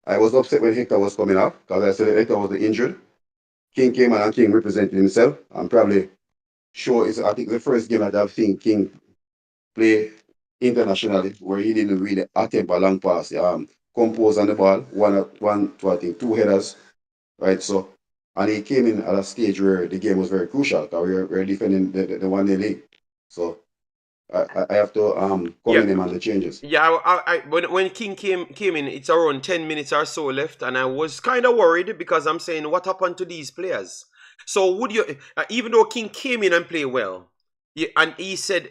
I was upset when Hector was coming off because I said Hector was the injured. King came and King represented himself and probably I think the first game that I've seen King play internationally where he didn't really attempt a long pass. Compose on the ball, I think 2 headers, right? So, and he came in at a stage where the game was very crucial because we were defending the 1-0 lead. So, I have to yeah, commend him on the changes. yeah. When King came in, it's around 10 minutes or so left, and I was kind of worried because I'm saying, what happened to these players? So would you, even though King came in and played well, and he said,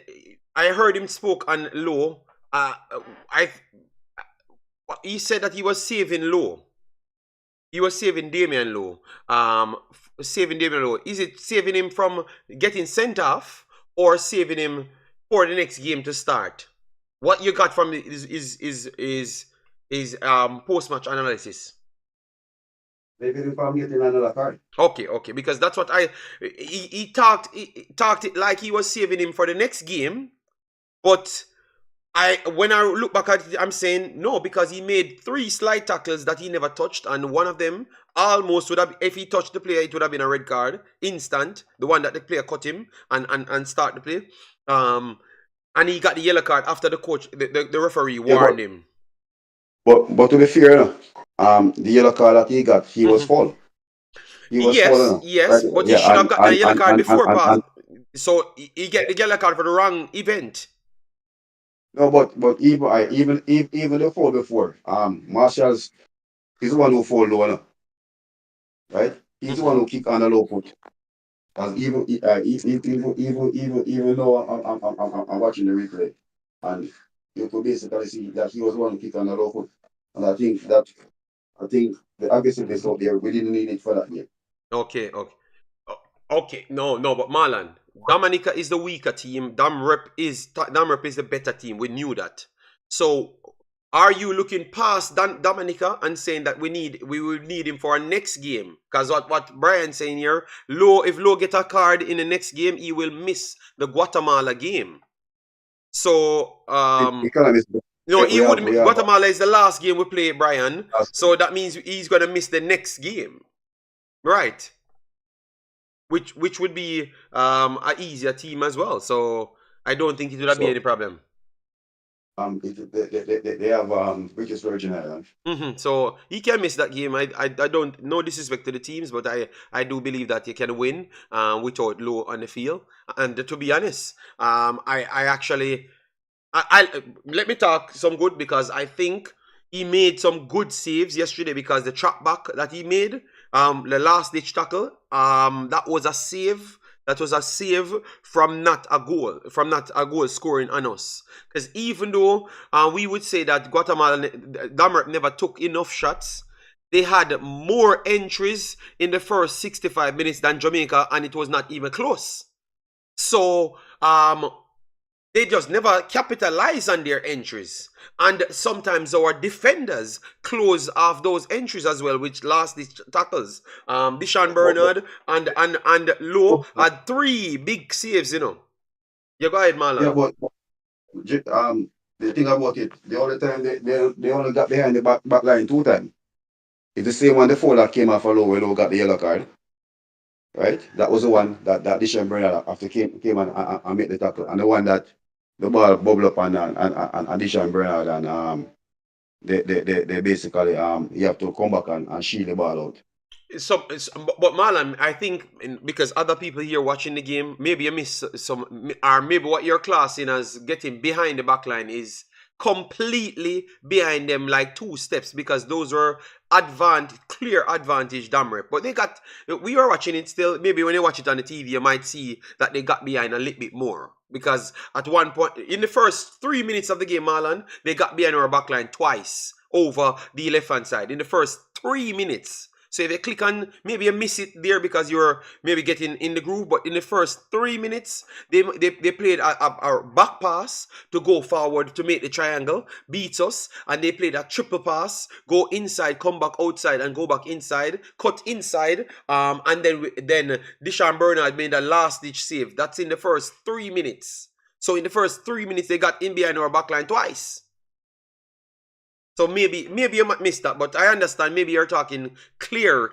I heard him spoke on Low. I he said that he was saving Low. He was saving Damian Low. Saving Damian Low. Is it saving him from getting sent off or saving him for the next game to start? What you got from is post match analysis. Maybe if I'm getting another card. Okay, because that's what he talked it like he was saving him for the next game, but when I look back at it, I'm saying no, because he made 3 slide tackles that he never touched, and one of them almost would have, if he touched the player, it would have been a red card, instant. The one that the player cut him and start the play. And he got the yellow card after the referee warned him. But to be fair, the yellow card that he got, he was foul. He was foul. Yes, Right? but he Yeah, should have gotten a yellow card before pass. and So he get the yellow card for the wrong event. no, but even the foul before, Marshall's he's the one who fouled low, no? Right? He's the one who kicked on the low foot. Because even though I'm watching the replay, and you could basically see that he was the one who kicked on the low foot, and I think the aggressiveness out there we didn't need it for that game. Okay. No, but Marlon, Dominica is the weaker team. Damrep is the better team. We knew that. So, are you looking past Dominica and saying that we will need him for our next game? Because what Brian's saying here, if Low get a card in the next game, he will miss the Guatemala game. So, He cannot miss. no, he wouldn't. Guatemala is the last game we play, Brian. So that means he's gonna miss the next game, right? Which would be an easier team as well. So I don't think it would be any problem. They have British Virgin Islands. So he can miss that game. I don't, no disrespect to the teams, but I do believe that he can win without Low on the field. And to be honest, I actually let me talk some good, because I think he made some good saves yesterday, because the trap back that he made, the last ditch tackle, that was a save. That was a save from not a goal scoring on us. Because even though we would say that Guatemala, Damrep never took enough shots, they had more entries in the first 65 minutes than Jamaica, and it was not even close. So, they just never capitalize on their entries. And sometimes our defenders close off those entries as well, which last these tackles. Deshaun Bernard and Low had 3 big saves, you know. You go ahead, Marlon. Yeah, but the thing about it, the only time they only got behind the back line 2 times. It's the same one, the foul that came off for Low, where Low got the yellow card. Right? That was the one that Deshaun Bernard after came and made the tackle. And the one that the ball bubble up and Deshaun Bernard, and they basically you have to come back and shield the ball out. But Marlon, I think because other people here watching the game, maybe you miss some, or maybe what you're classing as getting behind the back line is completely behind them, like 2 steps, because those were clear advantage Damrep. But we are watching it still. Maybe when you watch it on the TV, you might see that they got behind a little bit more. Because at one point, in the first 3 minutes of the game, Marlon, they got behind our backline twice over the left-hand side. In the first 3 minutes. So if you click on, maybe you miss it there because you're maybe getting in the groove. But in the first 3 minutes, they played a back pass to go forward to make the triangle, beats us, and they played a triple pass, go inside, come back outside, and go back inside, cut inside, and then Deshaun Bernard made a last ditch save. That's in the first 3 minutes. So in the first 3 minutes, they got in behind our backline twice. So maybe you might miss that, but I understand. Maybe you're talking clear,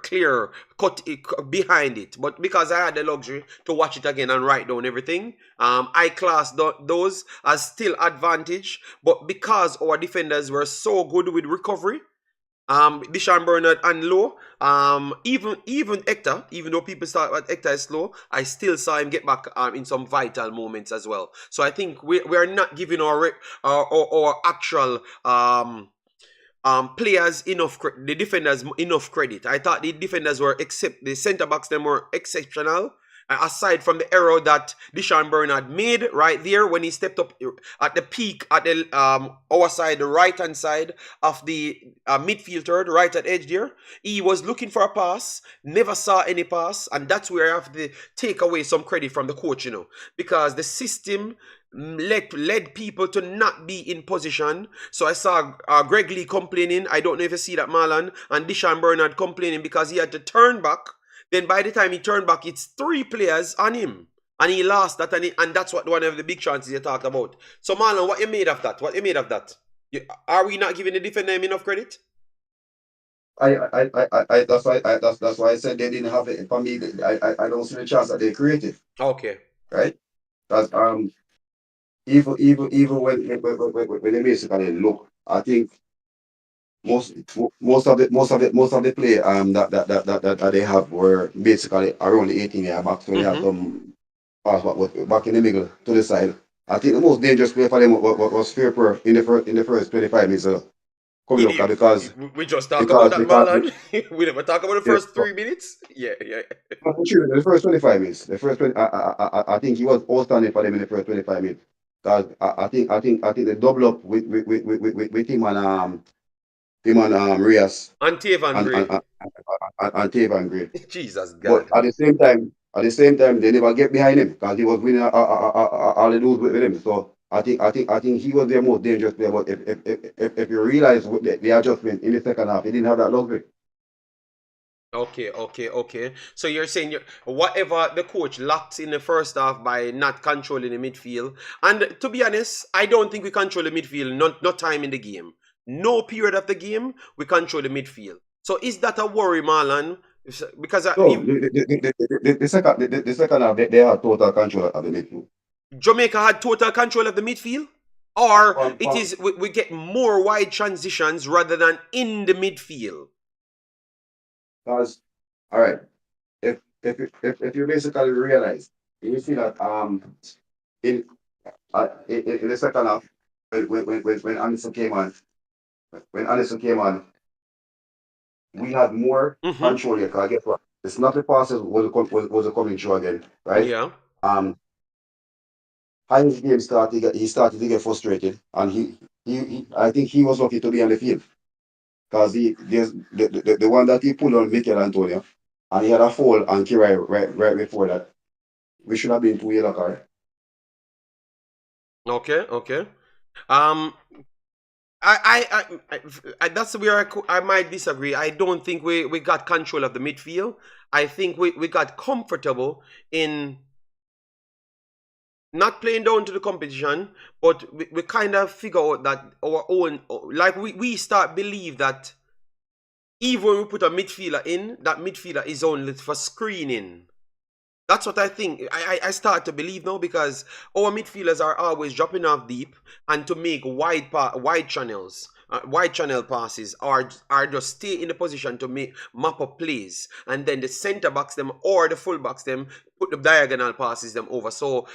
cut behind it. But because I had the luxury to watch it again and write down everything, I classed those as still advantage. But because our defenders were so good with recovery, Deshaun Bernard and Low, even Hector, even though people thought that Hector is slow, I still saw him get back in some vital moments as well. So I think we are not giving our actual players enough, the defenders enough credit. I thought the defenders were, except the centre backs, them were exceptional. Aside from the error that Deshaun Bernard made right there when he stepped up at the peak at the our side, the right hand side of the midfield third, right at edge there, he was looking for a pass, never saw any pass, and that's where I have to take away some credit from the coach, because the system led people to not be in position. So I saw Greg Lee complaining. I don't know if you see that, Marlon, and Deshaun Bernard complaining because he had to turn back. Then by the time he turned back, it's 3 players on him. And he lost that, and that's what one of the big chances you talked about. So Marlon, what you made of that? Are we not giving the defender enough credit? That's why I said they didn't have it. For me, I don't see the chance that they created. Okay. Right? Because even when they basically look, I think most of the play that they have were basically around the 18-yard box. So they have some pass back in the middle to the side. I think the most dangerous play for them was Fairpur in the first 25 minutes coming up because we just talked about that, Marlon. We never talk about the first 3 minutes. Yeah. The first 25 minutes. I think he was outstanding for them in the first 25 minutes. Because I think they double up with him and Reyes. And Tavan Gray. And Tavan Gray. Jesus God. But at the same time, they never get behind him because he was winning all the dudes with him. So I think he was their most dangerous player. But if you realize the adjustment in the second half, he didn't have that luxury. Okay. So you're saying whatever the coach lacked in the first half by not controlling the midfield, and to be honest, I don't think we control the midfield. Not time in the game. No period of the game we control the midfield. So is that a worry, Marlon? Because the second half they had total control of the midfield. Jamaica had total control of the midfield, or it is we get more wide transitions rather than in the midfield. Because all right, if you basically realize, you see that in the second half when Anderson came on, we had more control here. Cause guess what? The snappy passes was coming through again, right? Yeah. Heinz game started to get frustrated, and I think he was lucky to be on the field. Because the one that he pulled on Mikel Antonio, and he had a foul on Kirai right before that. We should have been 2 yellow card. Okay. I that's where I might disagree. I don't think we got control of the midfield. I think we got comfortable in not playing down to the competition, but we kind of figure out that our own, like we start believe that even when we put a midfielder in, that midfielder is only for screening. That's what I think. I start to believe now because our midfielders are always dropping off deep and to make wide channels. Wide channel passes are just stay in the position to map up plays, and then the center backs them or the full backs them put the diagonal passes them over. So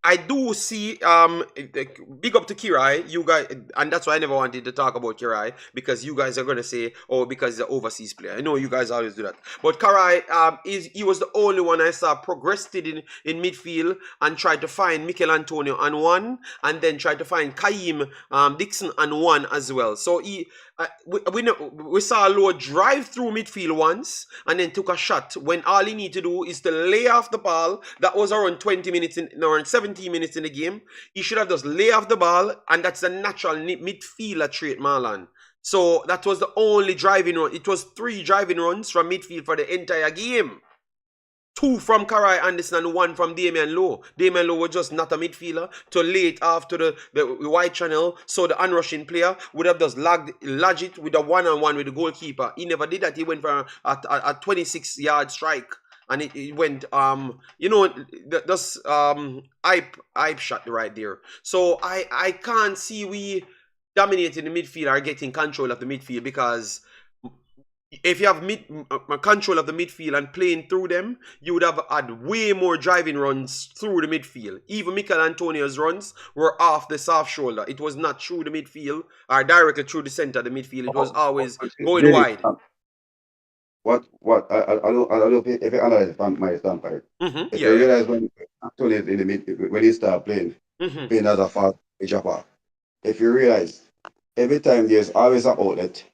I do see big up to Kirai, you guys, and that's why I never wanted to talk about Kirai, because you guys are gonna say, oh, because he's an overseas player. I know you guys always do that, but Kirai he was the only one I saw progressed in midfield and tried to find Mikel Antonio on one, and then tried to find Kaheim Dixon on one as well. So we saw a low drive through midfield once and then took a shot when all he needed to do is to lay off the ball. That was around 20 minutes around 17 minutes in the game. He should have just lay off the ball, and that's the natural midfielder trait, Marlon. So that was the only driving run. It was 3 driving runs from midfield for the entire game. 2 from Karai Anderson and 1 from Damian Lowe. Damian Lowe was just not a midfielder to lay it after the wide channel, so the unrushing player would have just lodged it with a one-on-one with the goalkeeper. He never did that. He went for a 26-yard strike. And it went, that's hype shot right there. So I can't see we dominating the midfield or getting control of the midfield, because if you have control of the midfield and playing through them, you would have had way more driving runs through the midfield. Even Mikel Antonio's runs were off the soft shoulder. It was not through the midfield or directly through the center of the midfield. It was always going wide. I don't think if you analyze from my standpoint, if you realize when Antonio is in the mid, when he start playing as a fast jumper, if you realize every time there's always an outlet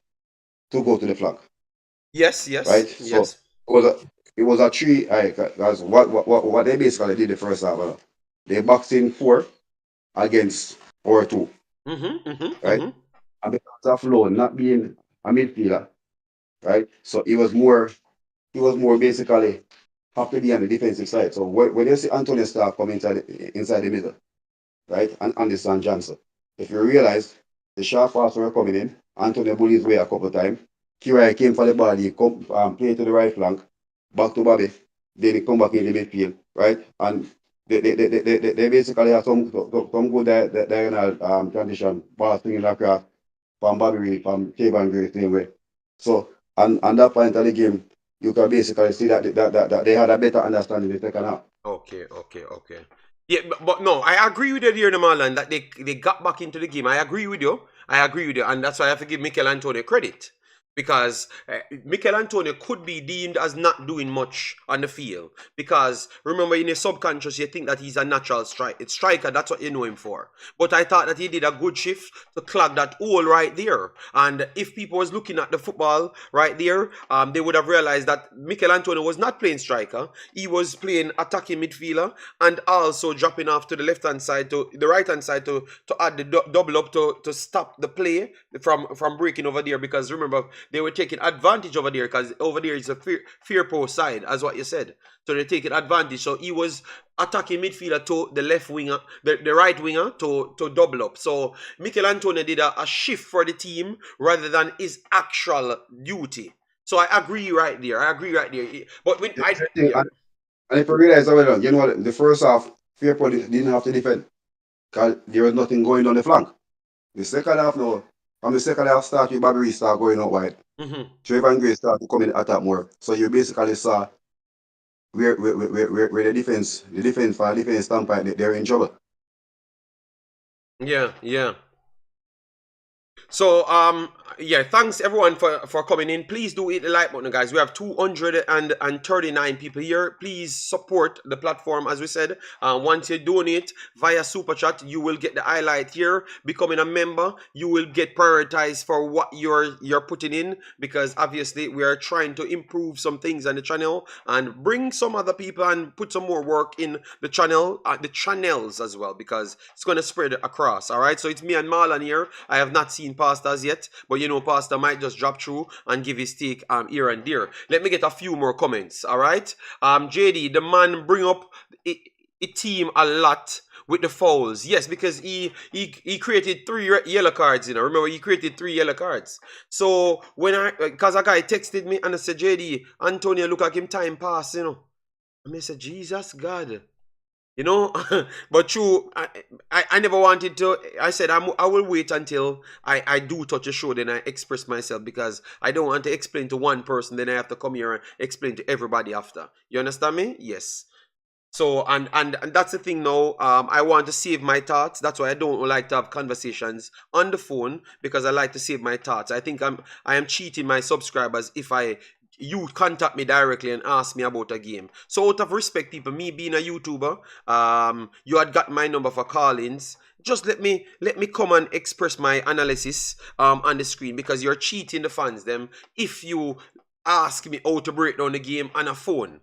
to go to the flank. Yes. Right. Yes. So it was a 3. That's what they basically did the first half. They boxed in 4 against 4-2. Right. And because of Lowe not being a midfielder, right? So he was more basically have to be on the defensive side. So when you see Antonio start come inside the middle, right, and Anderson Johnson, if you realize the sharp passes were coming in, Antonio bullied his way a couple of times. Kirai came for the ball, he played to the right flank, back to Bobby, then he come back in the midfield, right? And they basically have some good diagonal transition, ball swinging across from Bobby, from Kevin Gray, same way. So, and that point of the game, you can basically see that they had a better understanding in the second half. Okay. Yeah, but no, I agree with you here, Marlon, that they got back into the game. I agree with you, and that's why I have to give Mikel Antonio credit. Because Mikel Antonio could be deemed as not doing much on the field. Because remember, in your subconscious, you think that he's a natural striker. That's what you know him for. But I thought that he did a good shift to clog that hole right there. And if people was looking at the football right there, they would have realized that Mikel Antonio was not playing striker. He was playing attacking midfielder and also dropping off to the left-hand side, to the right-hand side to add the double up to stop the play from breaking over there. Because remember, they were taking advantage over there, because over there is a fear post side, as what you said. So they're taking advantage. So he was attacking midfielder to the left winger, the right winger to double up. So Mikel Antonio did a shift for the team rather than his actual duty. So I agree right there. But when and if you realize, you know what, the first half, Fairport didn't have to defend because there was nothing going on the flank. The second half, no. From the second half start, with Bobby start going out wide. Trevor Gray start to come in attack more. So you basically saw where the defense for defense standpoint, they're in trouble. Yeah. So thanks everyone for coming in. Please do hit the like button, guys. We have 239 people here. Please support the platform, as we said. Once you donate via super chat, you will get the highlight here. Becoming a member, you will get prioritized for what you're putting in, because obviously we are trying to improve some things on the channel and bring some other people and put some more work in the channel, the channels as well, because it's going to spread across. All right, so it's me and Marlon here. I have not seen Pastas yet, but you know, Pastor might just drop through and give his take here and there. Let me get a few more comments. All right, JD, the man bring up a team a lot with the fouls. Yes, because he created 3 yellow cards, you know. Remember, he created 3 yellow cards. So because a guy texted me and I said, JD, Antonio look like him time pass, you know. And I said, Jesus God. You know, but true, I never wanted to. I said I will wait until I do touch a show, then I express myself, because I don't want to explain to one person, then I have to come here and explain to everybody after. You understand me? Yes. So and that's the thing now. I want to save my thoughts. That's why I don't like to have conversations on the phone, because I like to save my thoughts. I think I am cheating my subscribers if you contact me directly and ask me about a game. So out of respect, people, me being a YouTuber, you had got my number for call-ins. Just let me come and express my analysis on the screen, because you're cheating the fans them if you ask me how to break down the game on a phone.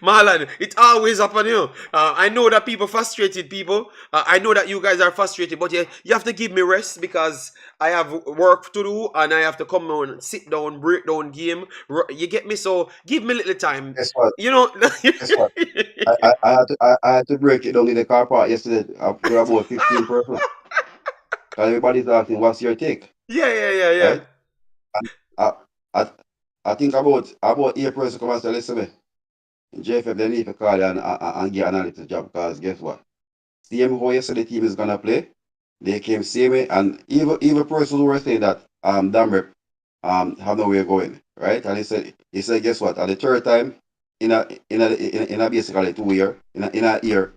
Marlon, it's always up on you. I know that people frustrated, people. I know that you guys are frustrated, but you have to give me rest, because I have work to do and I have to come on, sit down, break down game. You get me? So give me a little time. Guess what? You know. Guess what? I had to break it down in the car park yesterday. There were about 15 persons. Everybody's asking, what's your take? Yeah. Right? And I, I, I think about 8 persons come and say, listen me, JFF, they need to call you and get an analytics job, because guess what? Same how yesterday the team is gonna play, they came same way, and even person who were saying that Damrep have no way going, right? And he said guess what? At the third time in a basically 2 year in a year,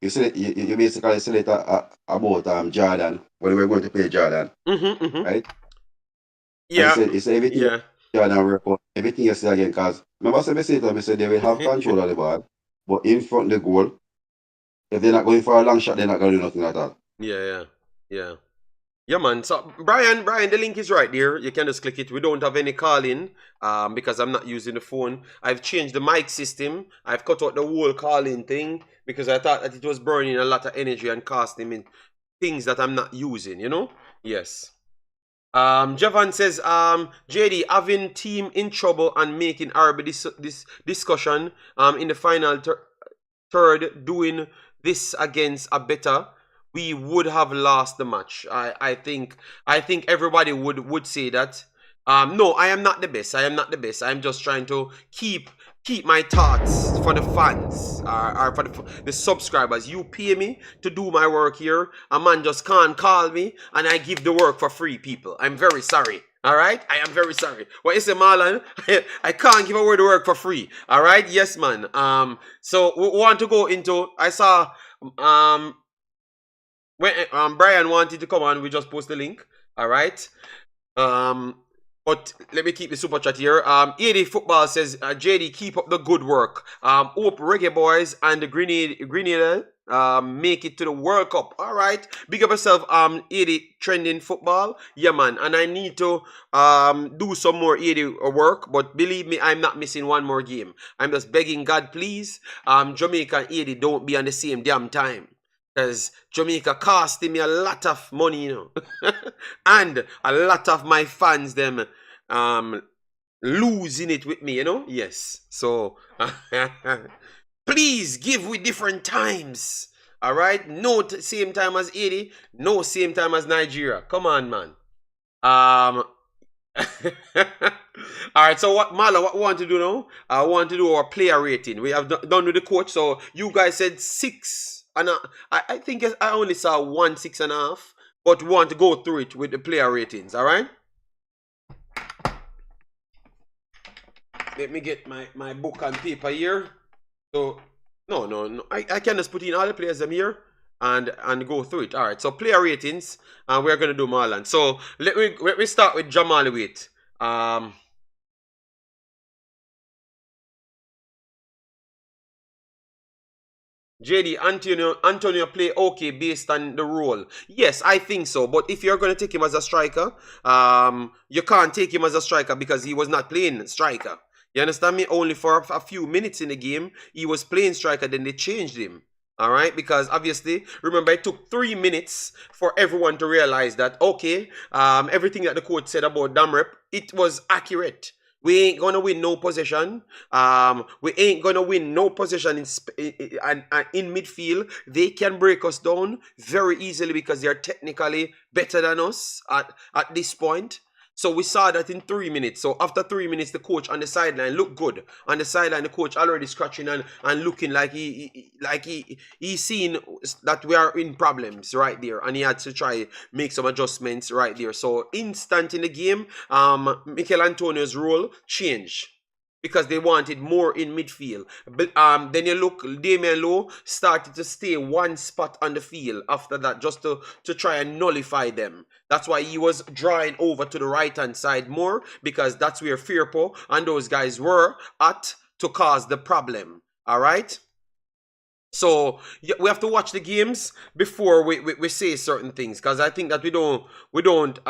you basically said it about Jordan when we were going to play Jordan, right? And Yeah. he said everything Yeah. Jordan report, everything you say again, because remember I said to me, said they will have control of the ball, but in front of the goal, if they're not going for a long shot, they're not going to do nothing at all. Yeah. Yeah, man. So Brian, the link is right there. You can just click it. We don't have any calling because I'm not using the phone. I've changed the mic system. I've cut out the whole calling thing because I thought that it was burning a lot of energy and costing me things that I'm not using, you know? Yes. Javan says, JD, having team in trouble and making RB this discussion in the final third, doing this against a better, we would have lost the match. I think everybody would say that. No, I am not the best. I'm just trying to keep my thoughts for the fans, or for the subscribers. You pay me to do my work here. A man just can't call me and I give the work for free, people. I'm very sorry. All right, I am very sorry. What you say, Marlon? I can't give away the work for free. All right, yes, man. So we want to go into. I saw when Brian wanted to come on, we just post the link. All right. But let me keep the super chat here. AD Football says, JD, keep up the good work. Hope Reggae Boyz and the Grenada make it to the World Cup. All right. Big up yourself, AD Trending Football. Yeah, man. And I need to do some more AD work. But believe me, I'm not missing one more game. I'm just begging God, please. Jamaica and AD don't be on the same damn time. Because Jamaica costing me a lot of money, you know. And a lot of my fans, them losing it with me, you know. Yes. So, please give with different times. All right. No same time as 80. No same time as Nigeria. Come on, man. All right, so what we want to do now? I want to do our player rating. We have done with the coach. So you guys said 6. And I think I only saw 1 6.5, but we want to go through it with the player ratings. All right. Let me get my book and paper here. So no. I can just put in all the players them here and go through it. All right. So player ratings, and we're gonna do Marlon. So let me start with Jamal Wait. JD, Antonio play okay based on the role. Yes, I think so. But if you're going to take him as a striker, you can't take him as a striker because he was not playing striker. You understand me? Only for a few minutes in the game, he was playing striker, then they changed him. All right? Because obviously, remember, it took 3 minutes for everyone to realize that, okay, everything that the coach said about Damrep, it was accurate. We ain't gonna win no possession. We ain't gonna win no possession in midfield. They can break us down very easily because they're technically better than us at this point. So we saw that in 3 minutes. So after 3 minutes, the coach on the sideline looked good. On the sideline, the coach already scratching and looking like he's seen that we are in problems right there, and he had to try make some adjustments right there. So instant in the game, Mikel Antonio's role changed. because they wanted more in midfield. But then you look, Damian Lowe started to stay one spot on the field after that, just to try and nullify them. That's why he was drawing over to the right-hand side more, because that's where Firpo and those guys were at to cause the problem. All right? So we have to watch the games before we say certain things, because I think that we don't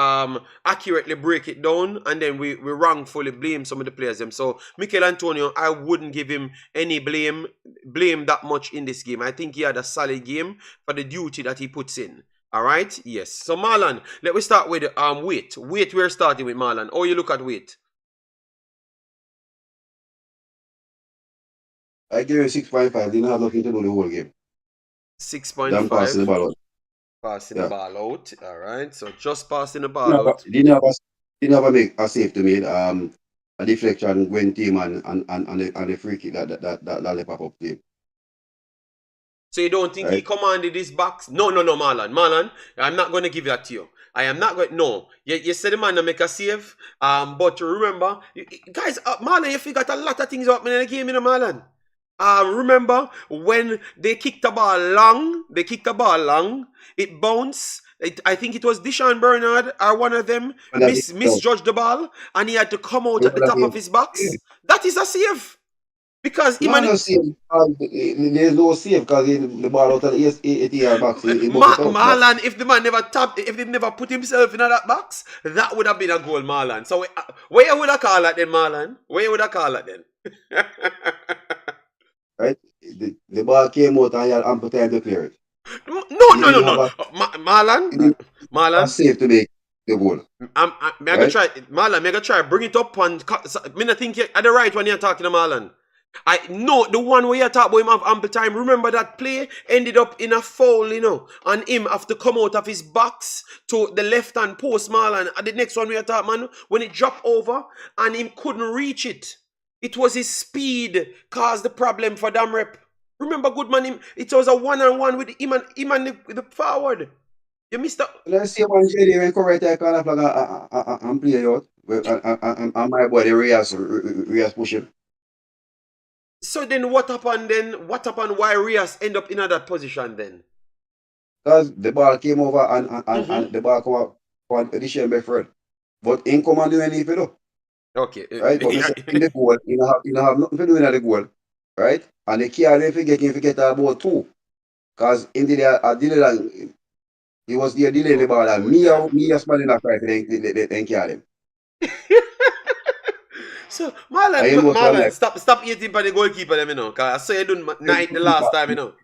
accurately break it down, and then we wrongfully blame some of the players them. So Mikel Antonio, I wouldn't give him any blame that much in this game. I think he had a solid game for the duty that he puts in. All right, yes. So Marlon, let me start with weight. Weight, we're starting with Marlon. Oh, you look at weight. I give him 6.5. Didn't have nothing to do the whole game. 6.5. Passing the ball out. Passing the ball out. All right. So just passing the ball out. Didn't have a make a save to made. A deflection when team and the free kick that pop up team. So you don't think he commanded his box? No, Marlon. Marlon, I'm not going to give that to you. I am not going. No, you said the man to make a save. But remember, guys, Marlon, you forgot a lot of things happening in the game, Marlon. Remember when they kicked the ball long? It bounced. I think it was Deshaun Bernard or one of them misjudged the ball, and he had to come out at the top of his box. That is a save. Because there's no save because the ball out of the 8 box. Marlon, if the man never tapped, if he never put himself in that box, that would have been a goal, Marlon. So where would I call that then, Marlon? Where would I call that then? Right? The ball came out and he had ample time to clear it. No. Marlon. Safe to make the goal. I'm gonna try, Marlon. Try bring it up and I think at the right when you're talking to Marlon. I know the one where you talk about him have ample time. Remember that play ended up in a foul, and him have to come out of his box to the left-hand post, Marlon. And the next one we talk, man, when it dropped over and him couldn't reach it. It was his speed caused the problem for Damrep. Remember, good man, it was a one-on-one with him and the forward. You missed that. Let's see one JD when correct I kind of like and play out. And my body Rias pushing. So then what happened then? What happened why Rias end up in that position then? Because the ball came over and the ball come up on addition by Fred. But in command do anything though. Okay. Right? But in the goal, you have nothing to do in the goal. Right? And the key I don't forget about two. Because in the he was there dealing the ball and me as man in a cry then carry him. So, Marlon, stop eating for the goalkeeper, because I saw you doing night the last time, No,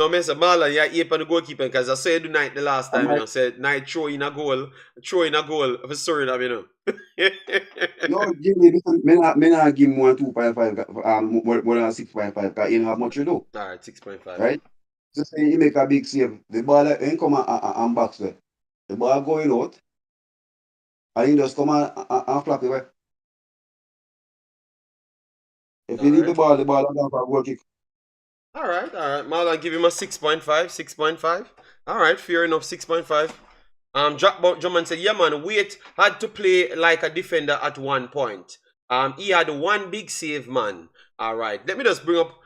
Mr. Marlon, you eat for the goalkeeper, because I saw you do night the last time, Said night throw in a goal for Suriname, No, Jimmy, me not give him 2.5, more than 6.5, because he don't have much to do. Alright, 6.5. Right? So say he make a big save. The ball ain't come and box there. The ball going out. And he just come and flap it away. If you need the ball down for a goal kick. Alright. Marlon, give him a 6.5. Alright, fair enough, 6.5. Drummond said, yeah man, Wait had to play like a defender at one point. He had one big save, man. Alright, let me just bring up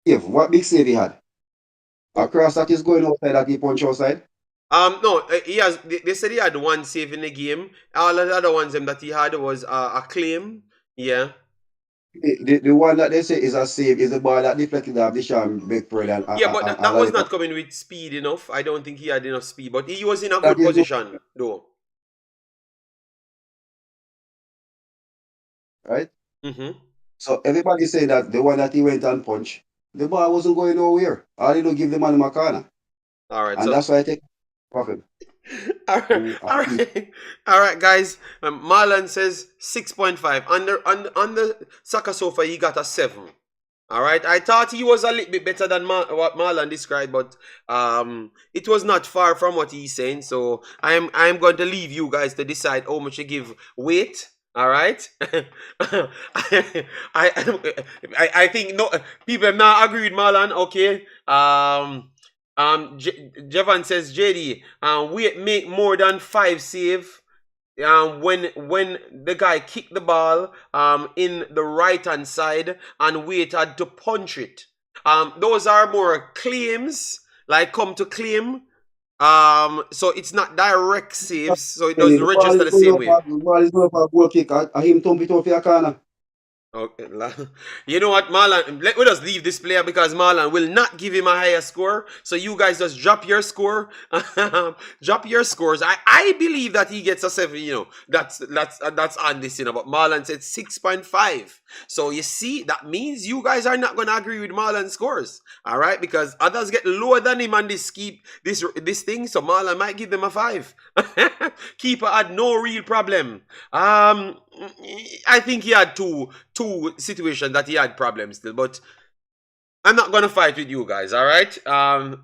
What big save he had? A cross that is going outside that he punch outside? No, he has. They said he had one save in the game. All of the other ones that he had was a claim. Yeah. The one that they say is a save is the ball that deflected off the sham big Fred and yeah, but that was not coming with speed enough. I don't think he had enough speed, but he was in a good position though. Right. So everybody say that the one that he went and punched, the ball wasn't going nowhere. All he do give the man a corner. All right, and that's why I take profit. All right, guys. Marlon says 6.5. On the soccer sofa, he got a 7. All right. I thought he was a little bit better than what Marlon described, but it was not far from what he's saying. So I am going to leave you guys to decide how much you give Weight. All right. I think no people have not agreed with Marlon. Okay. Jevan says, JD, we make more than 5 save. When the guy kicked the ball in the right hand side and waited to punch it. Those are more claims, like come to claim. So it's not direct saves, so it doesn't The ball register is the going same up, way. the ball is going up a goal kick, and him thump it off your corner. Okay, you know what, Marlon? Let us leave this player because Marlon will not give him a higher score. So you guys just drop your score, drop your scores. I believe that he gets a 7. You know, that's on this. You know, but Marlon said 6.5. So you see, that means you guys are not gonna agree with Marlon's scores, all right? Because others get lower than him on this this thing. So Marlon might give them a 5. Keeper had no real problem. I think he had two situations that he had problems still, but I'm not gonna fight with you guys, all right? All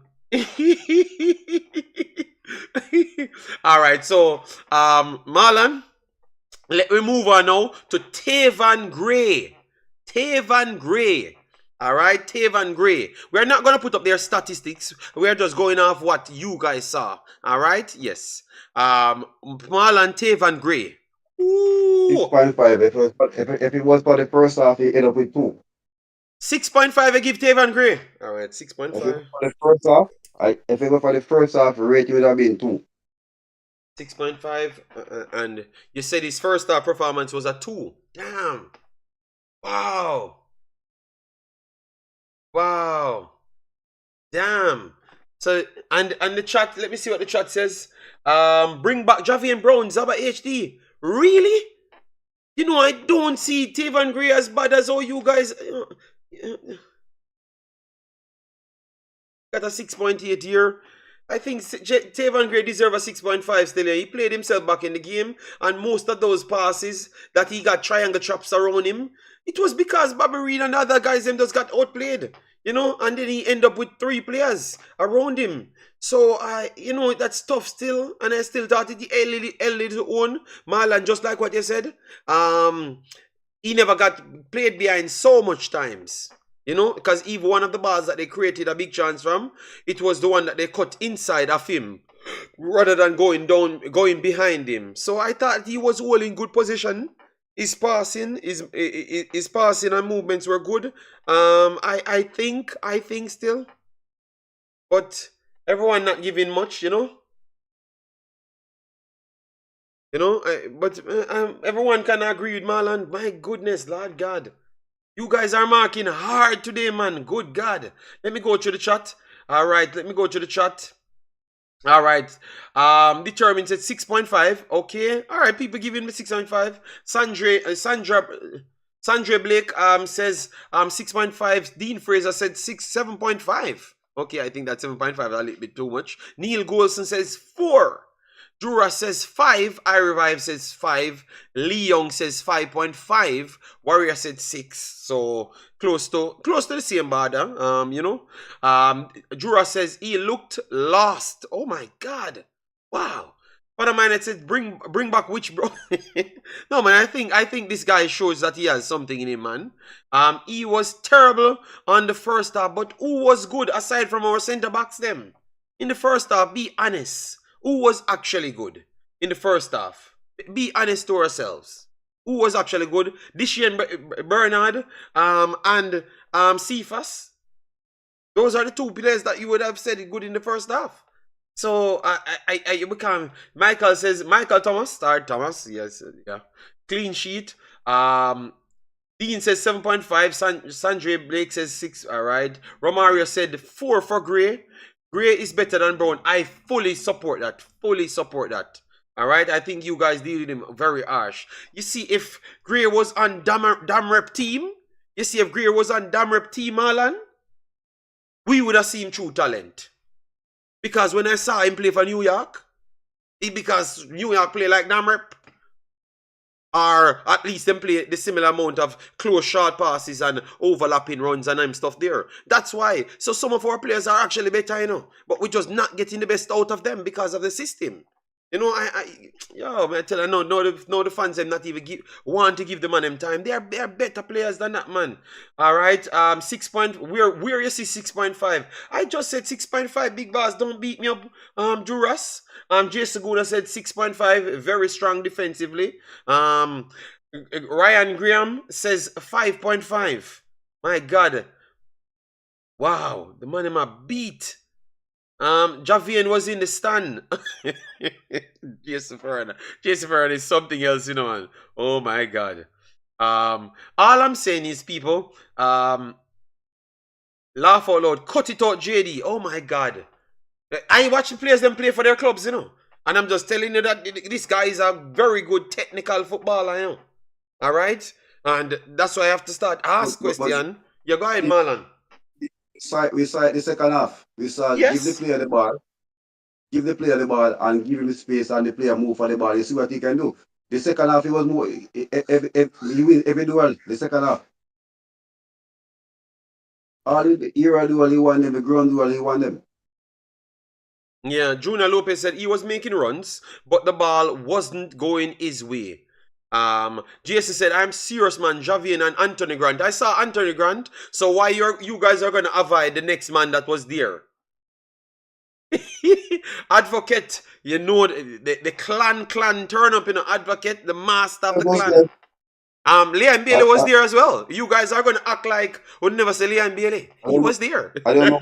right, so Marlon, let me move on now to Tavan Gray. Tavan Gray. All right, Tavan Gray. We're not going to put up their statistics. We're just going off what you guys saw. All right, yes. Marlon Tavan Gray. 6.5. If it was for the first half, he ended up with 2. 6.5, I give Tavan Gray. All right, If it was 6.5. for the first half, if it was for the first half, rate would have been 2. 6.5. And you said his first half performance was a 2. Damn. Wow. Wow. Damn. So and the chat, let me see what the chat says. Bring back Javian Brown, Zaba HD. Really? You know, I don't see Tavan Gray as bad as all you guys. Got a 6.8 here. I think Tavan Gray deserves a 6.5 still. He played himself back in the game, and most of those passes that he got triangle traps around him, it was because Bobby Reed and the other guys them just got outplayed, you know, and then he ended up with 3 players around him. So you know, that's tough still, and I still thought it early to own Marlon, just like what you said. He never got played behind so much times. You know, because even one of the balls that they created a big chance from, it was the one that they cut inside of him rather than going behind him. So I thought he was all in good position. His passing, his passing and movements were good. I think still, but everyone not giving much, you know. You know, but everyone can agree with Marlon. My goodness, Lord God. You guys are marking hard today, man. Good God. Let me go to the chat. All right, let me go to the chat. All right. Determined at 6.5. Okay. All right, people giving me 6.5. Sandra Blake says 6.5. Dean Fraser said 7.5. Okay, I think that's 7.5 a little bit too much. Neil Golson says 4. Jura says 5. I Revive says 5. Lee Young says 5.5. Warrior said 6. So close to the same border. You know. Jura says he looked lost. Oh my God. Wow. Panama said bring back which bro. No man, I think this guy shows that he has something in him, man. He was terrible on the first half, but who was good aside from our centre backs them? In the first half, be honest. Who was actually good in the first half? Be honest to ourselves. Who was actually good? Dishy and Bernard and Cephas. Those are the 2 players that you would have said good in the first half. So I become Michael says Michael Thomas, Thomas, yes, yeah. Clean sheet. Dean says 7.5. Sandre Blake says 6. All right. Romario said 4 for Gray. Gray is better than Brown. I fully support that. Fully support that. All right. I think you guys deal with him very harsh. You see, if Gray was on Damrep team, Marlon, we would have seen true talent. Because when I saw him play for New York, because New York play like Damrep, or at least them play the similar amount of close short passes and overlapping runs and stuff there. That's why. So some of our players are actually better, you know. But we're just not getting the best out of them because of the system. You know, yo, man, I tell you, no, the fans them not even want to give the man them time. They are better players than that man. All right, 6 point. Where you see 6.5? I just said 6.5. Big boss, don't beat me up. Duras. Jason Gouda said 6.5. Very strong defensively. Ryan Graham says 5.5. My God, wow, the man in my beat. Javian was in the stand. Jason Ferran is something else, you know, man. Oh my God. All I'm saying is, people, laugh out loud. Cut it out, JD. Oh my God. I watch the players them play for their clubs, you know. And I'm just telling you that this guy is a very good technical footballer, you know. All right? And that's why I have to start ask question. You go ahead, Marlon. We saw it the second half. We saw Yes. give the player the ball and give him the space and the player move for the ball. You see what he can do. The second half he was more he win every duel. The second half. All the era duel he won them, the ground duel he won them. Yeah, Junior Lopez said he was making runs, but the ball wasn't going his way. Jason said, I'm serious, man. Javian and Anthony Grant. I saw Anthony Grant, so why you guys are gonna avoid the next man that was there? Advocate, you know the clan turn up in an advocate, the master of the clan. Liam Bailey was there as well. You guys are gonna act like we'll never say Liam Bailey. He was there. I don't know.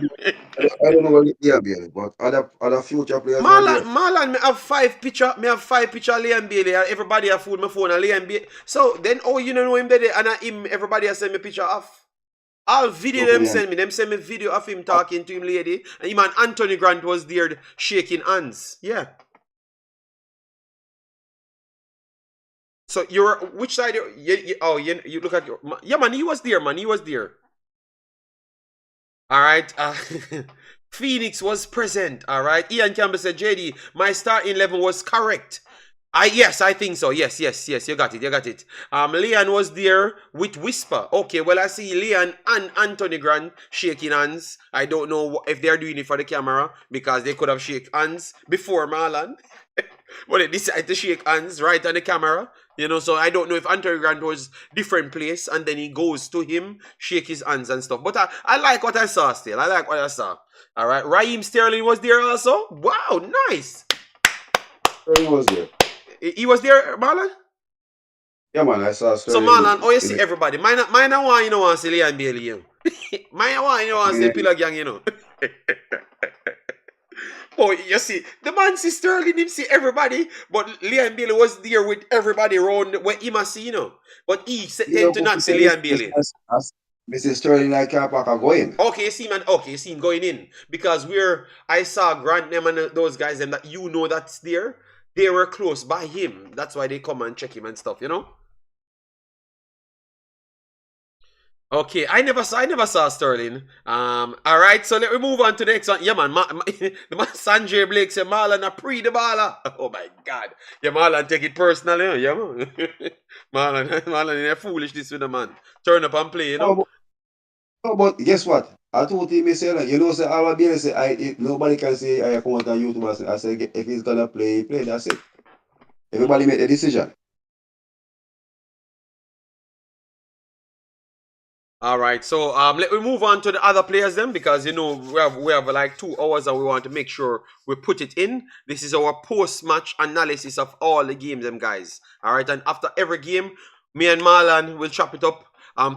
I don't know what Liam Bailey, but other future players are there. Marlon, me have five picture of Liam Bailey, and everybody have fooled my phone and Liam Bailey. So then, oh, you don't know him better, and everybody has sent me picture of. All video them send me. Them send me video of him talking to him lady. And him and Anthony Grant was there shaking hands. Yeah. So you're which side? You look at your. Yeah, man, he was there, man. He was there. All right. Phoenix was present. All right. Ian Campbell said, JD, my starting 11 was correct. Yes, I think so. Yes. You got it. Leon was there with Whisper. Okay, well, I see Leon and Anthony Grant shaking hands. I don't know if they're doing it for the camera because they could have shaken hands before Marlon. But they decided to shake hands right on the camera. You know, so I don't know if Anthony Grant was different place and then he goes to him, shake his hands and stuff. But I like what I saw still. I like what I saw. All right. Raheem Sterling was there also. Wow, nice. He was there. He was there, Marlon? Yeah, man, I saw Sterling. So, Marlon, you see everybody. Mine want, you know, want to see Liam Bailey, you know. Mine want, you know, want to see Pillar Gang, you know. Oh, you see, the man see Sterling, him see everybody, but Liam Bailey was there with everybody around where he must see, you know. But he tend to not see Liam Bailey. Mrs. Sterling like car park are going. Okay, you see, man. Okay, you see him going in. Because I saw Grant them and those guys them that you know that's there. They were close by him. That's why they come and check him and stuff, you know? Okay, I never saw Sterling. All right, so let me move on to the next one. Yeah, man, the man Sanjay Blake said Marlon a pre the baller. Oh my God, yeah, Marlon take it personally. Yeah, man. Marlon, foolishness with the man. Turn up and play, you know. No, but guess what? I told him, you know, say Alabama say nobody can say I come out on YouTube. I say if he's gonna play, play. That's it. Everybody made the decision. All right, so let me move on to the other players then, because you know we have like 2 hours and we want to make sure we put it in. This is our post-match analysis of all the games, them guys. All right, and after every game, me and Marlon will chop it up.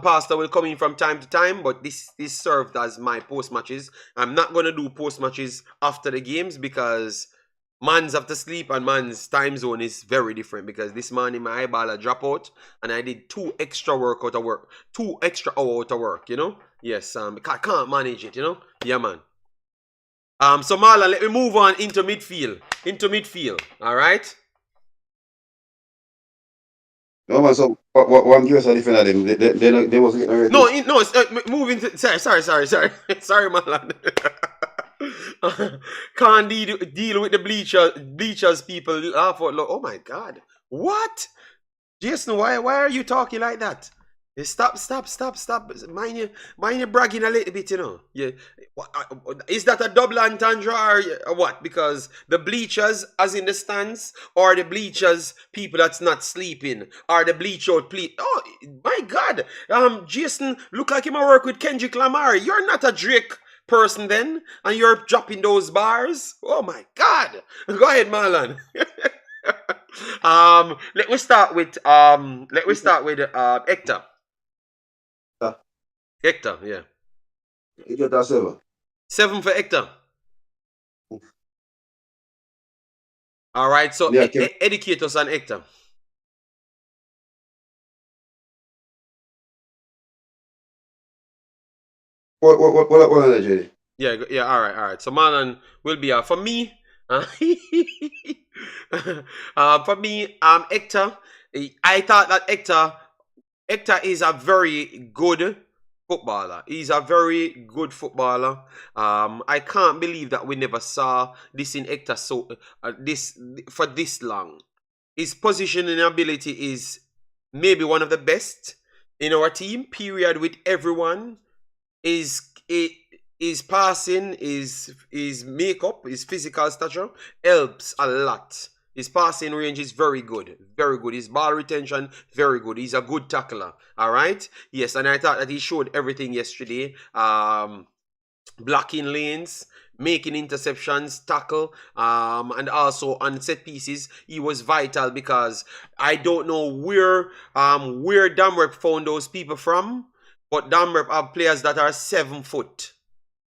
Pastor will come in from time to time, but this served as my post-matches. I'm not gonna do post-matches after the games because man's have to sleep and man's time zone is very different because this morning my eyeball drop out and I did 2 extra hours of work, you know? Yes, I can't manage it, you know? Yeah, man. So Marlon, let me move on into midfield. All right? No, man, so what I'm curious different of them. They wasn't getting ready. No, it's moving to sorry, Marlon. Can't deal with the bleachers people laugh out loud. Oh my God, what? Jason, why are you talking like that? Stop. Mind you bragging a little bit, you know. Yeah. Is that a double entendre or what? Because the bleachers, as in the stands, or the bleachers, people that's not sleeping, or the bleach out, please. Oh, my God. Jason, look like him a work with Kendrick Lamar. You're not a Drake person then, and you're dropping those bars. Oh, my God. Go ahead, Marlon. Hector. Uh, Hector, yeah. You get that 7. 7 for Hector. All right, so Yeah, Kevin. educate us on Hector. What on that, JD? Yeah, all right. So Marlon will be for me. For me, Hector. I thought that Hector is a very good footballer. He's a very good footballer. I can't believe that we never saw this in Hector this for this long. His positioning ability is maybe one of the best in our team. Period. With everyone, his passing, his makeup, his physical stature helps a lot. His passing range is very good, very good. His ball retention, very good. He's a good tackler. All right, yes, and I thought that he showed everything yesterday. Blocking lanes, making interceptions, tackle, and also on set pieces, he was vital because I don't know where Damrep found those people from, but Damrep have players that are 7 foot.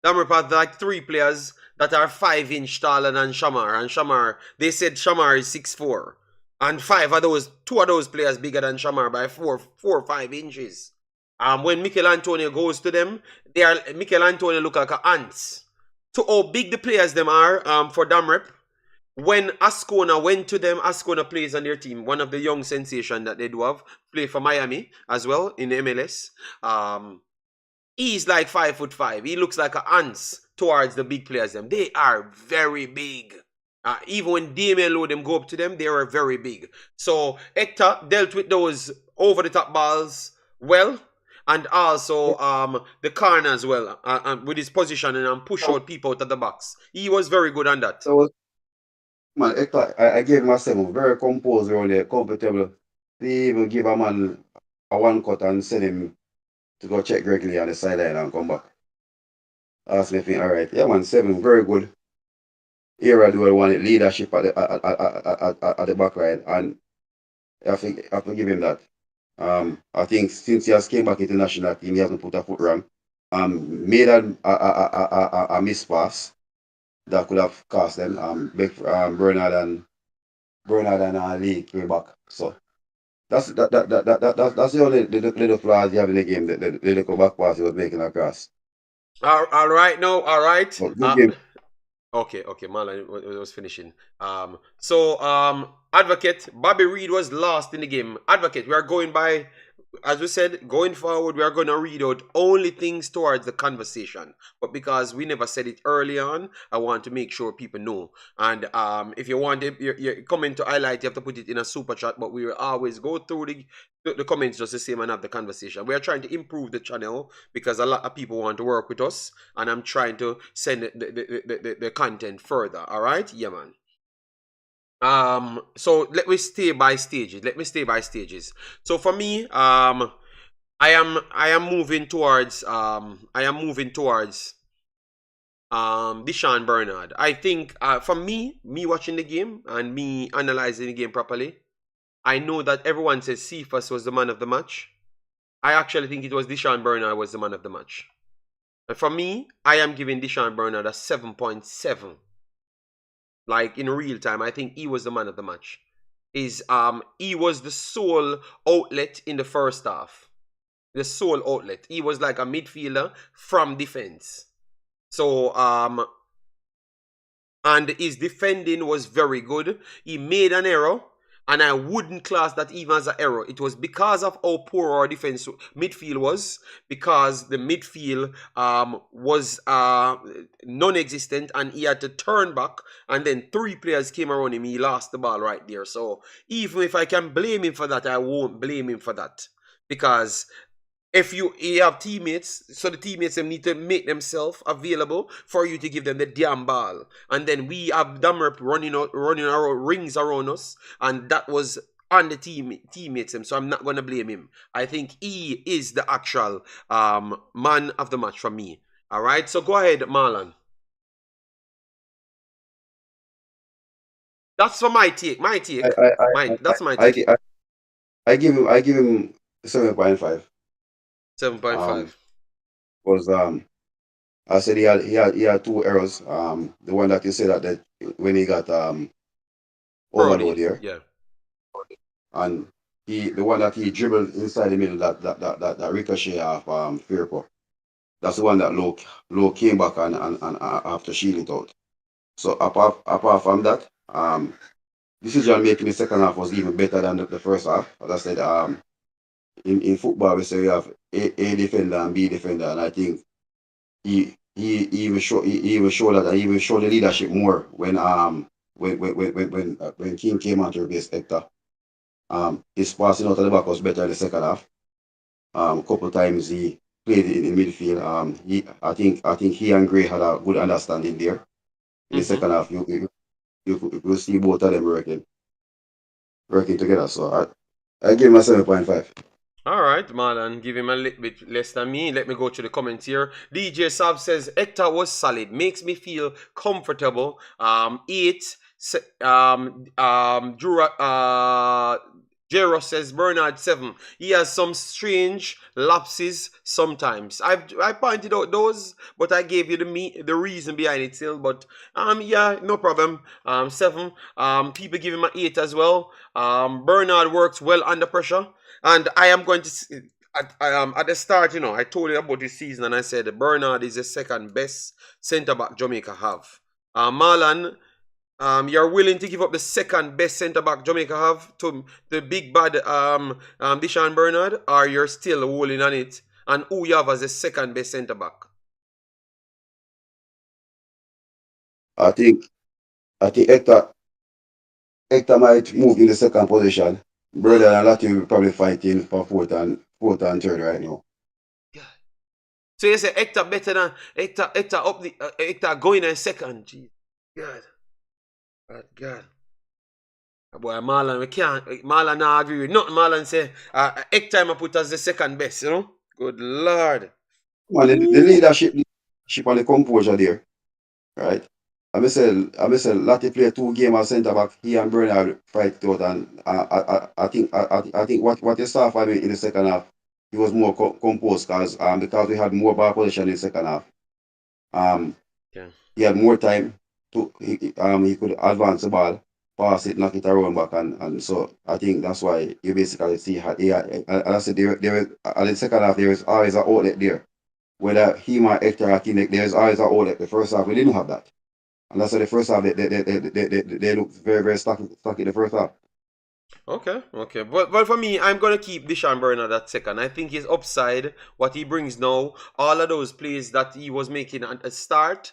Damrep have like 3 players that are 5-inch taller than Shamar, and Shamar, they said Shamar is 6'4", and 2 of those players bigger than Shamar by 4 or 5 inches. When Mikel Antonio goes to them, Mikel Antonio look like ants. To how big the players them are for Damrep. When Ascona went to them, Ascona plays on their team. One of the young sensation that they do have play for Miami as well in the MLS. He's like 5'5". He looks like ants towards the big players. Them they are very big. Even when Damian Lowe them go up to them, they are very big. So Hector dealt with those over the top balls well. And also the corner as well, with his positioning and push out people out of the box. He was very good on that. So, man, Hector, I gave him a 7. Very composed around there, comfortable. They even give a man a 1 cut and send him to go check Gregory on the sideline and come back. Ask me, think, all right, yeah, man, 7, very good. Era do I wanted leadership at the back line, and I have to give him that. I think since he has came back into national team, he hasn't put a foot wrong. Made a miss pass that could have cost them. Bernard and Lee came back. So that's the only little flaws you have in the game. The little back pass he was making across. All right, no, all right. But good game. Okay, Marlon was finishing. Advocate, Bobby Reed was lost in the game. Advocate, we are going by, as we said, going forward, we are going to read out only things towards the conversation. But because we never said it early on, I want to make sure people know. And if you want your comment to highlight, you have to put it in a super chat. But we will always go through the comments just the same and have the conversation. We are trying to improve the channel because a lot of people want to work with us. And I'm trying to send the content further. All right? Yeah, man. So let me stay by stages. So for me, I am moving towards Deshaun Bernard. I think for me watching the game and me analyzing the game properly, I know that everyone says Cephas was the man of the match. I actually think it was Deshaun Bernard was the man of the match. And for me, I am giving Deshaun Bernard a 7.7. Like in real time, I think he was the man of the match. He was the sole outlet in the first half. The sole outlet. He was like a midfielder from defense. So and his defending was very good. He made an error, and I wouldn't class that even as an error. It was because of how poor our defense midfield was, because the midfield was non-existent, and he had to turn back, and then 3 players came around him. He lost the ball right there. So even if I can blame him for that, I won't blame him for that, because if you have teammates, so the teammates them need to make themselves available for you to give them the damn ball. And then we have Damerp running our rings around us, and that was on the teammates him. So I'm not gonna blame him. I think he is the actual man of the match for me. All right, so go ahead, Marlon. That's for my take. My I take. I I That's my I, take. I, I give him 7.5. 7.5. Was I said he had two errors. The one that you said that when he got overload Brody. here, Yeah. and the one that he dribbled inside the middle that ricochet off Firpo. That's the one that low came back and after shield it out. So apart from that, decision making in the second half was even better than the first half. As I said, in football we say we have A defender and B defender, and I think he even show that, and he even show the leadership more when King came on to replace Hector. His passing out of the back was better in the second half. A couple times he played in midfield. I think he and Gray had a good understanding there. In the second half, you could see both of them working together. So I give him a 7.5. All right, Marlon, give him a little bit less than me. Let me go to the comments here. DJ Sab says Hector was solid, makes me feel comfortable. 8. Jero says Bernard 7. He has some strange lapses sometimes. I pointed out those, but I gave you the reason behind it still. But yeah, no problem. 7. People give him an 8 as well. Bernard works well under pressure. And I am going to at the start, I told you about this season, and I said Bernard is the second best centre back Jamaica have. Marlon, you're willing to give up the second best centre back Jamaica have to the big bad Deshaun Bernard, or you're still holding on it? And who you have as the second best centre back? I think Hector might move in the second position. Brother and Latin will probably fighting for fourth and third right now. So you say Hector better than Hector up the Hector going in second. Jeez. God. Boy, Marlon, we can't. Marlon not agree with nothing. Marlon say Hector I put as the second best, Good Lord. Man, the leadership and the composure there, right? I say Lati play 2 games as centre back. He and Bernard fight out, and I think what you saw from him in the second half, he was more composed because we had more ball position in the second half. Yeah. He had more time he could advance the ball, pass it, knock it around back, and so I think that's why you basically see I said there at the second half there is always an outlet there. Whether he or Hector or Kinect, there's always an outlet. The first half we didn't have that. And that's why the first half they look very, very stuck in the first half. Okay. But for me, I'm gonna keep Deshaun Bernard at second. I think his upside, what he brings now, all of those plays that he was making at the start,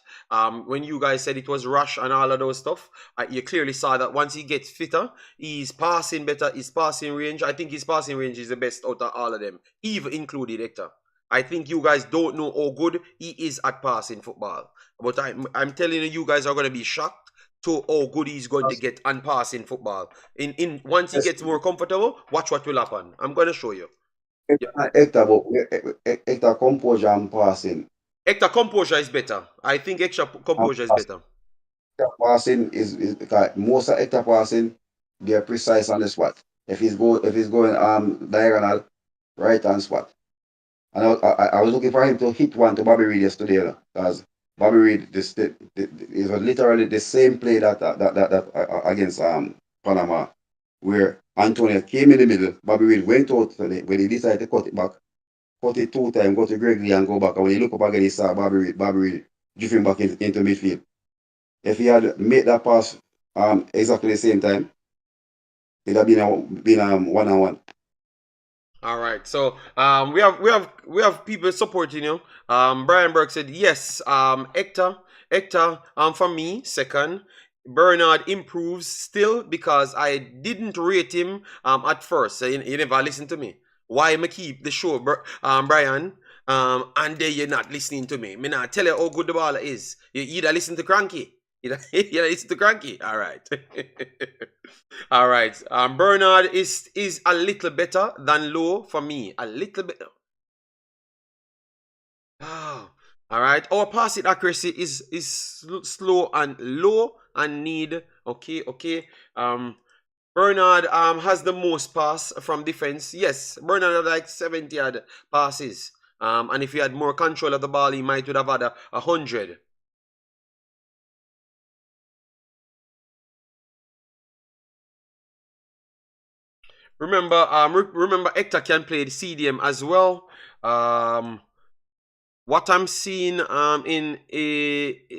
when you guys said it was rush and all of those stuff, you clearly saw that once he gets fitter, he's passing better. His passing range, I think his passing range is the best out of all of them, even included Hector. I think you guys don't know how good he is at passing football. But I'm telling you guys are gonna be shocked to how good he's going to get and pass in football. In once he gets more comfortable, watch what will happen. I'm gonna show you. Hector composure and passing. Hector composure is better. I think Hector composure is better. Passing is because most of Hector passing, they're precise on the spot. If he's going diagonal, right hand spot. And I was looking for him to hit one to Bobby Reed yesterday, because Bobby Reed it was literally the same play that against Panama, where Antonio came in the middle. Bobby Reed went out when he decided to cut it back, cut it 2 times, go to Gregory and go back. And when he look up again, he saw Bobby Reed drifting back into midfield. If he had made that pass exactly the same time, it'd have been 1-on-1. All right, so we have people supporting you. Brian Burke said yes. Hector, for me second. Bernard improves still because I didn't rate him at first. So you never listened to me. why me keep the show, Brian? And then you're not listening to me. Me not tell you how good the ball is. You either listen to Cranky. You listen to Cranky. All right. All right. Bernard is a little better than Low for me. A little bit. Oh, all right. Our passing accuracy is slow and low and need. Okay, okay. Bernard has the most pass from defense. Yes, Bernard had like 70 odd passes. And if he had more control of the ball, he might would have had 100. Remember Hector can play the CDM as well. What I'm seeing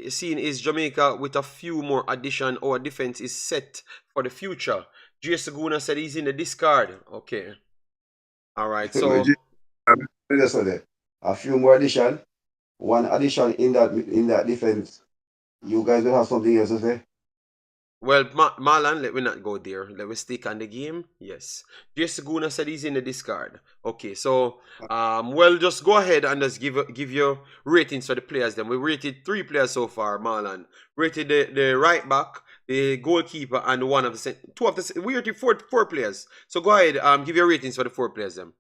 seeing is Jamaica with a few more addition. Our defense is set for the future. J. Saguna said he's in the discard. Okay. All right. So a few more addition, one addition in that defense. You guys will have something else to say? well, Marlon, let me not go there. Let me stick on the game. Yes. J. Saguna said he's in the discard. Okay, so well, just go ahead and just give your ratings for the players. Then we rated 3 players so far. Marlon rated the right back, the goalkeeper, and one of the two of the we rated four players. So go ahead, give your ratings for the 4 players. Then.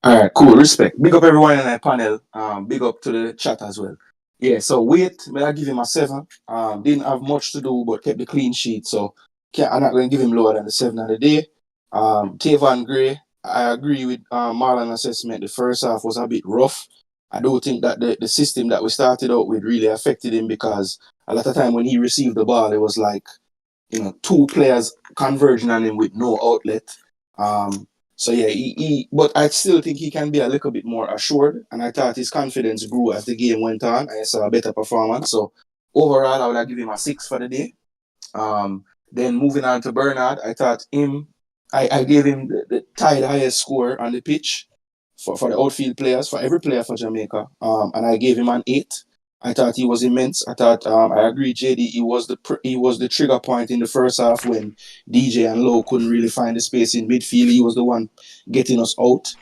All right, cool. Respect. Big up everyone in the panel. Big up to the chat as well. Yeah, so Wait, may I give him a 7. Didn't have much to do, but kept the clean sheet. So I'm not going to give him lower than the 7 of the day. Tavon Gray, I agree with Marlon assessment. The first half was a bit rough. I don't think that the system that we started out with really affected him, because a lot of time when he received the ball, it was like, 2 players converging on him with no outlet. So yeah, but I still think he can be a little bit more assured, and I thought his confidence grew as the game went on. I saw a better performance. So overall, I would give him a 6 for the day. Then moving on to Bernard, I thought I gave him the tied highest score on the pitch for the outfield players, for every player for Jamaica. And I gave him an 8. I thought he was immense. I thought I agree, JD. He was the trigger point in the first half when DJ and Lowe couldn't really find the space in midfield. He was the one getting us out.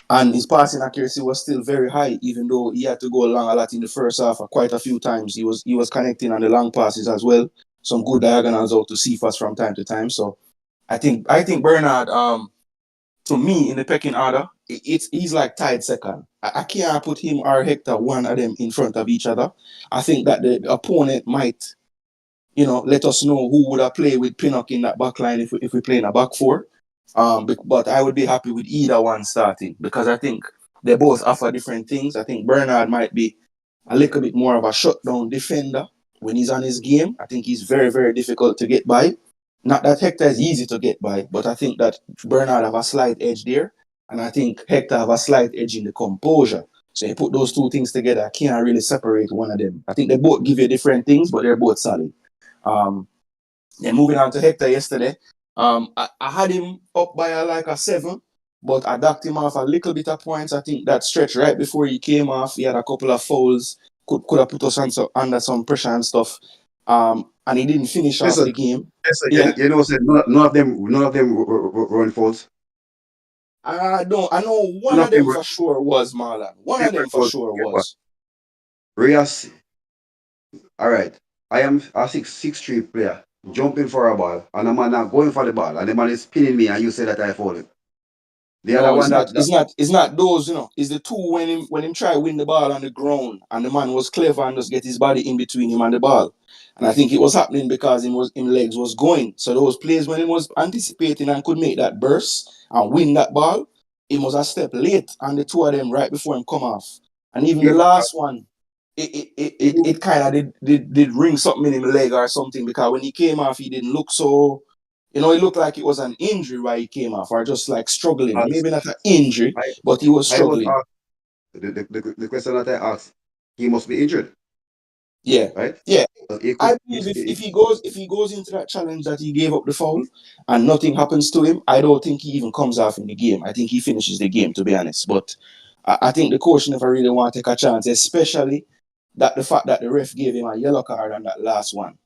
And his passing accuracy was still very high, even though he had to go along a lot in the first half. Quite a few times he was connecting on the long passes as well. Some good diagonals out to Cephas from time to time. So I think Bernard, to me, in the pecking order, he's like tied second. I can't put him or Hector, one of them, in front of each other. I think that the opponent might, let us know who would have played with Pinnock in that back line if we play in a back 4. But I would be happy with either one starting, because I think they both offer different things. I think Bernard might be a little bit more of a shutdown defender when he's on his game. I think he's very, very difficult to get by. Not that Hector is easy to get by, but I think that Bernard have a slight edge there, and I think Hector have a slight edge in the composure. So you put those 2 things together, I can't really separate one of them. I think they both give you different things, but they're both solid. Then moving on to Hector yesterday, I had him up by like a 7, but I docked him off a little bit of points. I think that stretch right before he came off, he had a couple of fouls, could have put us under some pressure and stuff. And he didn't finish off the game. Yeah. Said none of them run fouls. I know one of them for sure was Marlon. One of them for sure was. Rias. All right. I am a 6'3" player jumping for a ball, and a man not going for the ball, and the man is pinning me, and you say that I fouled him. The other one it's not those, it's the 2 when him try win the ball on the ground, and the man was clever and just get his body in between him and the ball. And I think it was happening because him legs was going. So those plays when he was anticipating and could make that burst and win that ball, he was a step late on the 2 of them right before him come off. And even the last one, it kind of did ring something in his leg or something, because when he came off, he didn't look so, it looked like it was an injury why he came off, or just like struggling. Maybe not an injury, but he was struggling. The question that I asked, he must be injured. Yeah. Right? Yeah. I believe if he goes into that challenge that he gave up the foul and nothing happens to him, I don't think he even comes off in the game. I think he finishes the game, to be honest. But I think the coach never really want to take a chance, especially that the fact that the ref gave him a yellow card on that last one.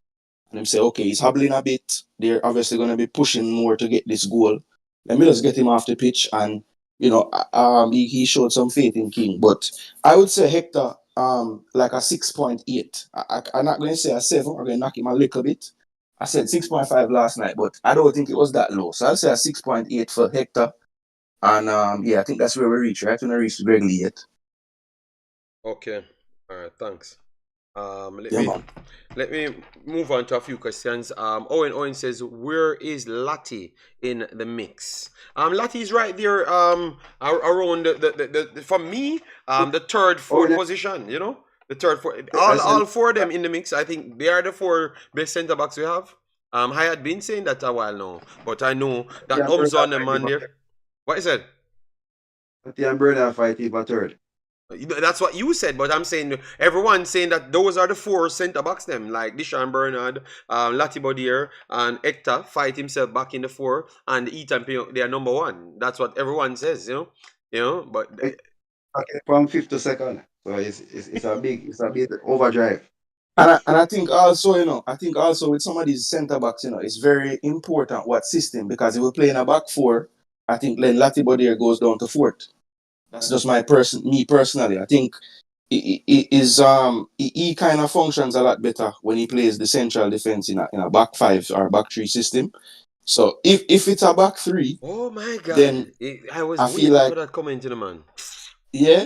And him say, okay, he's hobbling a bit. They're obviously going to be pushing more to get this goal. let me just get him off the pitch, and he showed some faith in King. But I would say Hector, like a 6.8. I'm not going to say a 7. I'm going to knock him a little bit. I said 6.5 last night, but I don't think it was that low. So I'll say a 6.8 for Hector. And I think that's where we reach, right? When I reach Greg Lee yet. Okay. All right. Thanks. Man. Let me move on to a few questions. Owen says, where is Lati in the mix? Lati is right there. Around the for me, the third, fourth position. You know, the third, fourth. All four of them in the mix. I think they are the 4 best centre backs we have. I had been saying that a while now, but I know that Dubs on them man there. What is it? Lati and Bernard fighting for third. That's what you said, but I'm saying everyone's saying that those are the 4 centre backs. Them like Deshaun Bernard, Lati Bodier, and Hector fight himself back in the 4, and Ethan they are number 1. That's what everyone says, you know. But from 5th to 2nd, so it's a big overdrive. And I think also, with some of these centre backs, it's very important what system, because if we play in a back 4, I think then Lati Bodier goes down to 4th. That's just me personally. I think he kind of functions a lot better when he plays the central defense in a back 5 or back 3 system. So if it's a back 3, oh my God, then I was I waiting feel like for that comment, man. Yeah.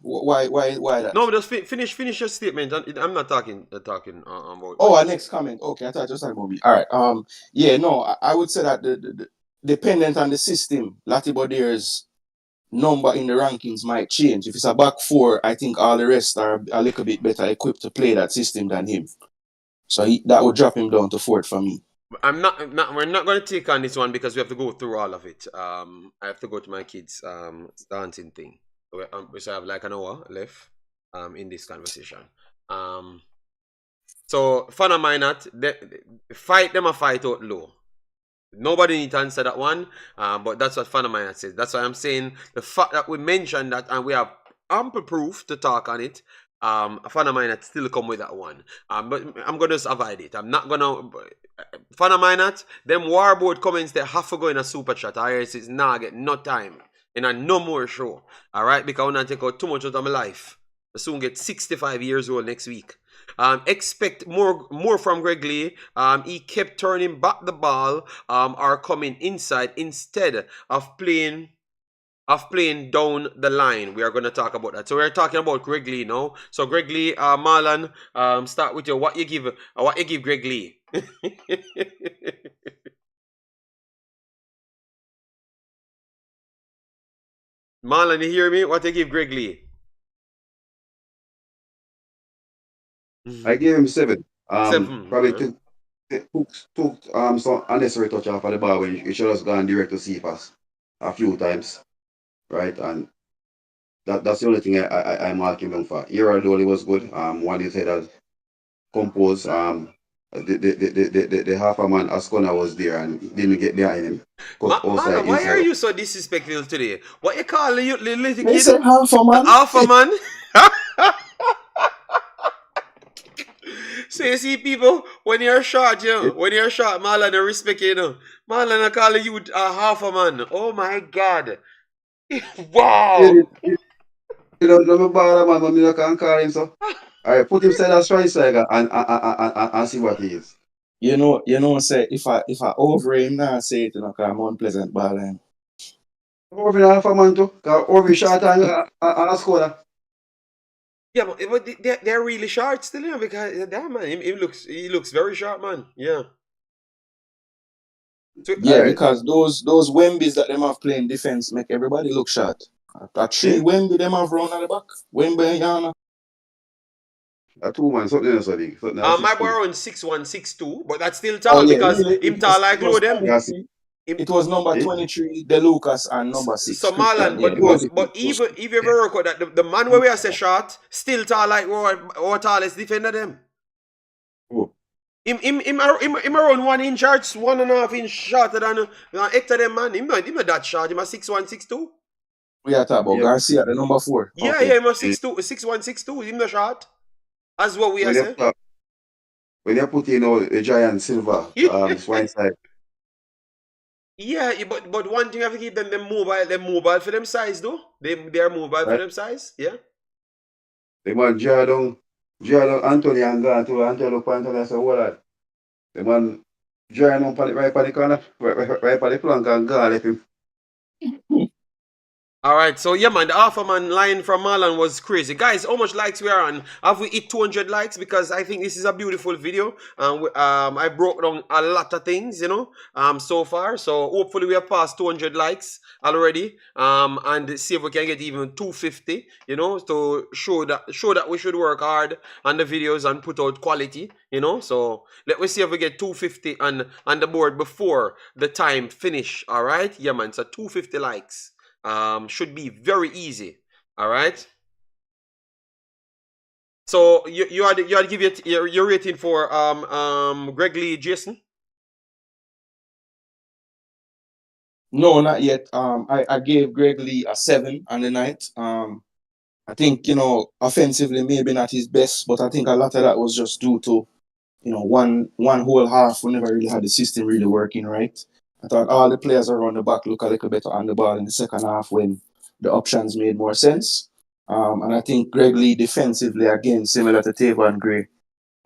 Why that? No, just finish your statement. I'm not talking about. Oh, our next comment. Okay, I thought you were talking about me. All right. I would say that the dependent on the system, Lati Bodier's number in the rankings might change. If it's a back 4, I think all the rest are a little bit better equipped to play that system than him. So that would drop him down to 4th for me. We're not going to take on this one because we have to go through all of it. I have to go to my kids' dancing thing. So I have like an hour left in this conversation. So fun of mine not fight them a fight out low. Nobody need to answer that one, but that's what fan of mine says. That's why I'm saying the fact that we mentioned that and we have ample proof to talk on it. A fan of mine that still come with that one. But I'm gonna just avoid it. I'm not gonna fan of mine that them warboard comments they have to go in a super chat. I it's nah get no time in a no more show. Alright, because I want to take out too much out of my life. I soon get 65 years old next week. Expect more from Greg Lee. He kept turning back the ball or coming inside instead of playing down the line. We are going to talk about that. So we're talking about Greg Lee now. So Greg Lee, Marlon, start with you. What you give Greg Lee? Marlon, you hear me? What you give Greg Lee? I gave him 7. 7. Probably took some unnecessary touch off of the ball when he should have gone direct to CFAS a few times, right? And that's the only thing I mark him down for. Dolly was good. One his head has composed. The half a man Ascona was there and didn't get behind him. Man, why are you so disrespectful today? What you call you little kid? Half a man. Half a man. So you see people, when you're short, Marlon, they respect you, Marlon, I call you half a man. Oh my God. Wow. You don't know about man, but I can't call him so. Alright, put him side as strike striker and see what he is. Say if I over him now, say it, because I'm unpleasant ball him. Over half a man too, because over short and score. Yeah, but they're really short still, because damn man, he looks very sharp, man. Yeah. So, yeah, because those Wembys that them have playing defense make everybody look short. At 3 Wemby them have run at the back. Wemby and Guyana. A 2 man, something else I think. My boy around 6'1", 6'2", but that's still tall because him tall like low them. It was number 23, De Lucas, and number 6. So Marlon, but even if you ever record that the man where we are say short, still tall like our tallest defender them. Oh. Him around 1 inch short, 1.5 inch shorter than Hector them man. Him not that short. Him a 6'1", 6'2". We are talking about Garcia, the number 4. Yeah, okay. Him a 6'1", 6'2". Him not short. As what we are saying. When you put in the giant silver swine side. Yeah, but one thing you have to keep them mobile for them size though. They are mobile for Right? them size. Yeah. The man Jordan Anthony and gone to Anthony look Anthony and say, what that? The man Jordan on right on the corner, right on the flank and gone left him. All right, so yeah, man, the Alpha Man line from Marlon was crazy, guys. How much likes we are on? Have we hit 200 likes? Because I think this is a beautiful video. I broke down a lot of things, so far. So hopefully we have passed 200 likes already. And see if we can get even 250, to show that we should work hard on the videos and put out quality, So let me see if we get 250 on the board before the time finish. All right, yeah, man. So 250 likes. Should be very easy. All right. So you had to give your rating for Greg Lee Jason. No, not yet. I gave Greg Lee a 7 on the night. I think, offensively maybe not his best, but I think a lot of that was just due to, one whole half we never really had the system really working right. I thought all the players around the back look a little better on the ball in the second half when the options made more sense. And I think Greg Lee defensively, again, similar to Tavon Gray,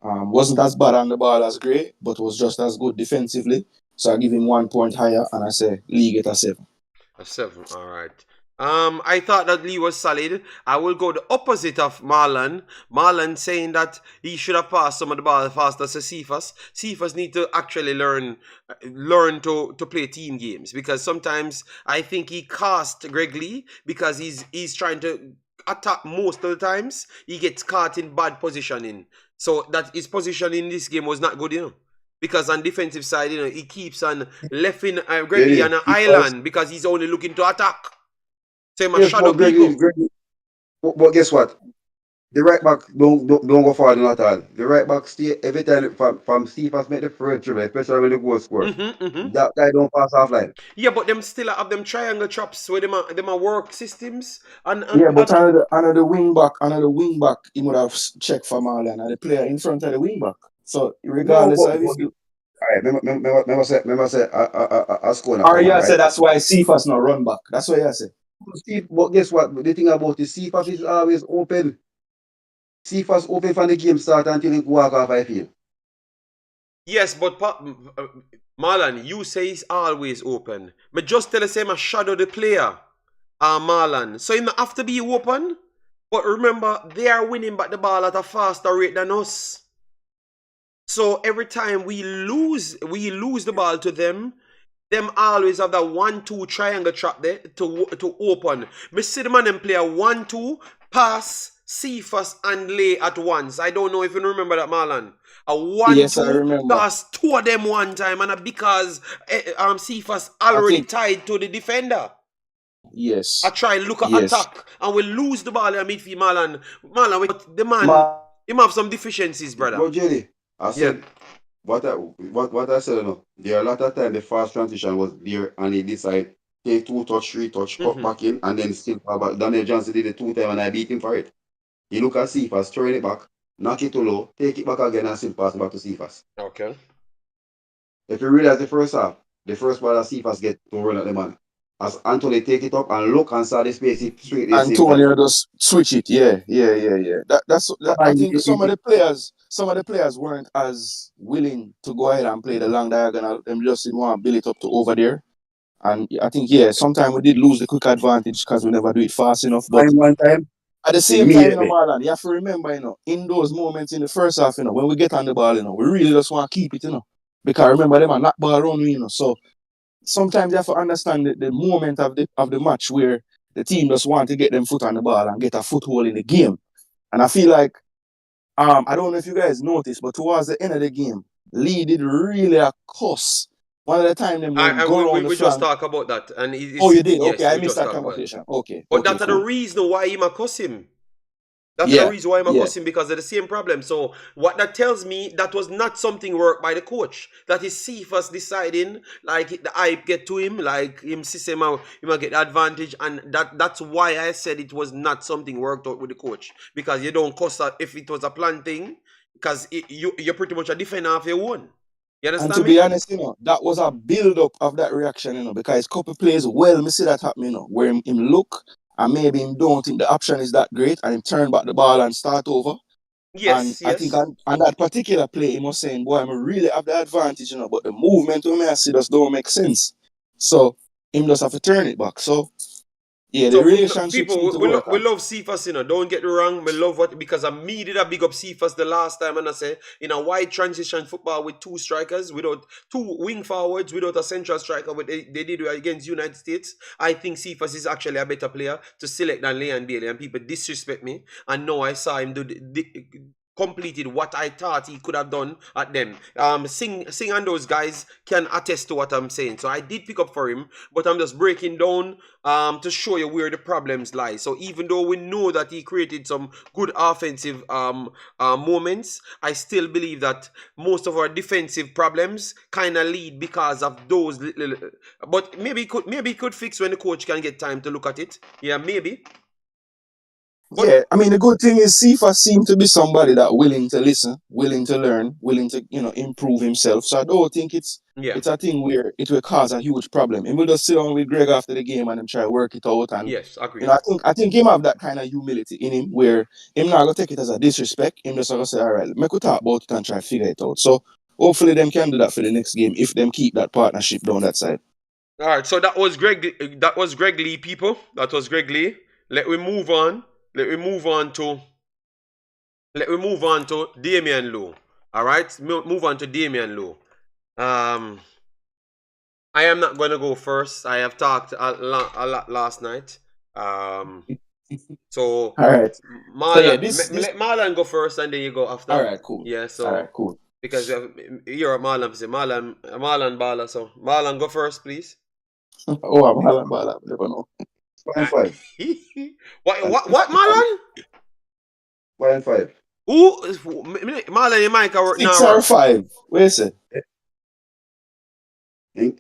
wasn't as bad on the ball as Gray, but was just as good defensively. So I give him 1 point higher, and I say Lee get a 7. A 7. All right. I thought that Lee was solid. I will go the opposite of Marlon. Marlon saying that he should have passed some of the ball faster to Cephas. Cephas need to actually learn to play team games, because sometimes I think he cost Greg Lee because he's trying to attack most of the times. He gets caught in bad positioning. So that his positioning in this game was not good, Because on defensive side, he keeps on left in Greg Lee on an island because he's only looking to attack. So he must Yes, shadow but people. But guess what? The right back don't go forward at all. The right back stay every time from Cephas make the first dribble, especially when the goal score. That guy don't pass off line. Yeah, but them still have them triangle chops where them are work systems Yeah, but another wing back, he would have checked for Marlon, and the player in front of the wing back. So No, regardless of if you, all right, remember say I score or come on, yeah, right? say that's why Cephas not run back. That's what I say. But guess what? The thing about the Cephas is always open. Cephas open from the game start until he walk off I feel. Yes, but Marlon, you say he's always open. But just tell us him a shadow the player. Marlon. So he not have to be open. But remember, they are winning back the ball at a faster rate than us. So every time we lose the ball to them always have that 1-2 triangle trap there to open. Me see the man them play a 1-2 pass, Cephas and lay at once. I don't know if you remember that, Marlon. A 1-2 Yes, I remember. pass two of them one time, and because Cephas already tied to the defender. Yes. I try and look at attack, and we lose the ball in midfield, Marlon. Marlon, the man, he have some deficiencies, brother. But Jelly, I said what I said, there are a lot of time the fast transition was there and he decided take 2 touch, 3 touch, cut back in and then still fall back. Daniel Johnson did it 2 times and I beat him for it. He look at Cephas, throwing it back, knock it too low, take it back again and still pass it back to Cephas. Okay. If you realize the first half, the first ball that Cephas get to run at the man. As Anthony take it up and look and saw the space, he straight the Antonio just switch it. Yeah. I think some of the players weren't as willing to go ahead and play the long diagonal. Them just didn't want to build it up to over there. And I think sometimes we did lose the quick advantage because we never do it fast enough. But one time, at the same time, Marlon, you have to remember, in those moments in the first half, when we get on the ball, we really just want to keep it, because remember them are knock ball around, So sometimes you have to understand the moment of the match where the team just want to get them foot on the ball and get a foothold in the game. And I feel like, I don't know if you guys noticed, but towards the end of the game, Lee did really a cuss. One of the time we just talk about that. And you did? Yes, okay, I missed that conversation. Okay. But that's the reason why he might cuss him. That's the reason why I'm cussing, because of the same problem. So what that tells me, that was not something worked by the coach. That is Cephas deciding, like the hype get to him, like him see him might get the advantage, and that's why I said it was not something worked out with the coach. Because you don't cuss if it was a planned thing, because you're pretty much a defender of your own. You And to understand be me? honest, that was a build up of that reaction, because couple plays well, me see that happen, where him look and maybe him don't think the option is that great and him turn back the ball and start over. And Yes, I think yes. on that particular play, he was saying, boy, I'm really have the advantage, but the movement when I see just don't make sense. So him just have to turn it back. So yeah, the So relationship seem people, to we, work we on. love Cephas, Don't get me wrong. We love what because I me did a big up Cephas the last time, and I say in a wide transition football with two strikers, without two wing forwards, without a central striker, what they did against United States. I think Cephas is actually a better player to select than Leon Bailey, and people disrespect me. And now I saw him do completed what I thought he could have done at them. Sing and those guys can attest to what I'm saying. So I did pick up for him, but I'm just breaking down to show you where the problems lie. So even though we know that he created some good offensive moments, I still believe that most of our defensive problems kind of lead because of those little. But maybe it could fix when the coach can get time to look at it. Yeah, maybe. But Yeah, I mean the good thing is Sifa seemed to be somebody that willing to listen, willing to learn, willing to improve himself. So I don't think yeah, it's a thing where it will cause a huge problem. And we'll just sit down with Greg after the game and him try to work it out. And yes, agreed. I think him have that kind of humility in him where him not gonna take it as a disrespect. Him just gonna say, all right, make we talk about it and try to figure it out. So hopefully them can do that for the next game if them keep that partnership down that side. All right, so that was Greg. That was Greg Lee, people. That was Greg Lee. Let we move on. Let we move on to. Let we move on to Damian Lowe. All right, move on to Damian Lowe. I am not gonna go first. I have talked a lot last night. So All right. So yeah, this let Marlon go first, and then you go all after. right, cool. Yeah. All right, So cool. because you're a Marlon, say Marlon Bala. So Marlon, go first, please. Oh, I'm Halabala, never know. 5 what and what Marlon? 5. Who Marlon? Your mic Six now or work. five. Where is it? You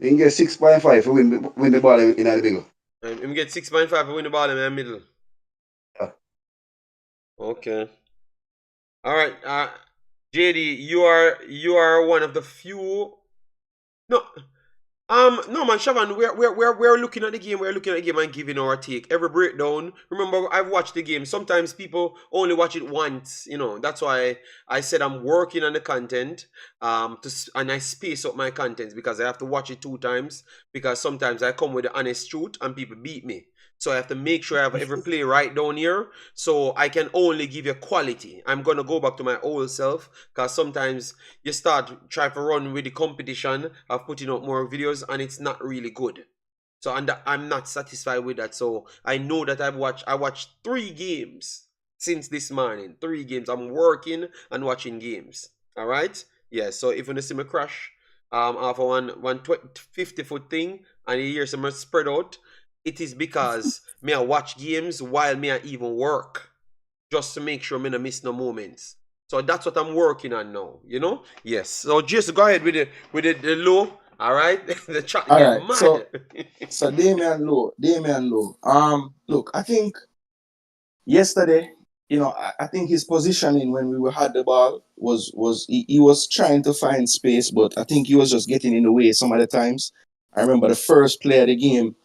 get 6.5 to win the ball in the bigger. Him get 6.5 to win the ball in the middle. Yeah. Okay. All right. JD, you are one of the few. No, no man, Shavan, we're looking at the game. We're looking at the game and giving our take. Every breakdown. Remember, I've watched the game. Sometimes people only watch it once. That's why I said I'm working on the content. And I space up my contents because I have to watch it 2 times. Because sometimes I come with the honest truth and people beat me. So I have to make sure I have every play right down here. So I can only give you quality. I'm gonna go back to my old self because sometimes you start try to run with the competition of putting out more videos and it's not really good. So I'm not satisfied with that. So I know that I watched 3 games since this morning. 3 games. I'm working and watching games. All right. Yeah. So if you see me crash, off of one 50-foot thing and you hear some spread out, it is because me I watch games while me I even work just to make sure me no miss no moments. So that's what I'm working on now. Yes. So just go ahead with the low. All right. The chat All get right. So mad. Damian Lowe. Look, I think yesterday, I think his positioning when we had the ball was he was trying to find space, but I think he was just getting in the way some of the times. I remember the first play of the game.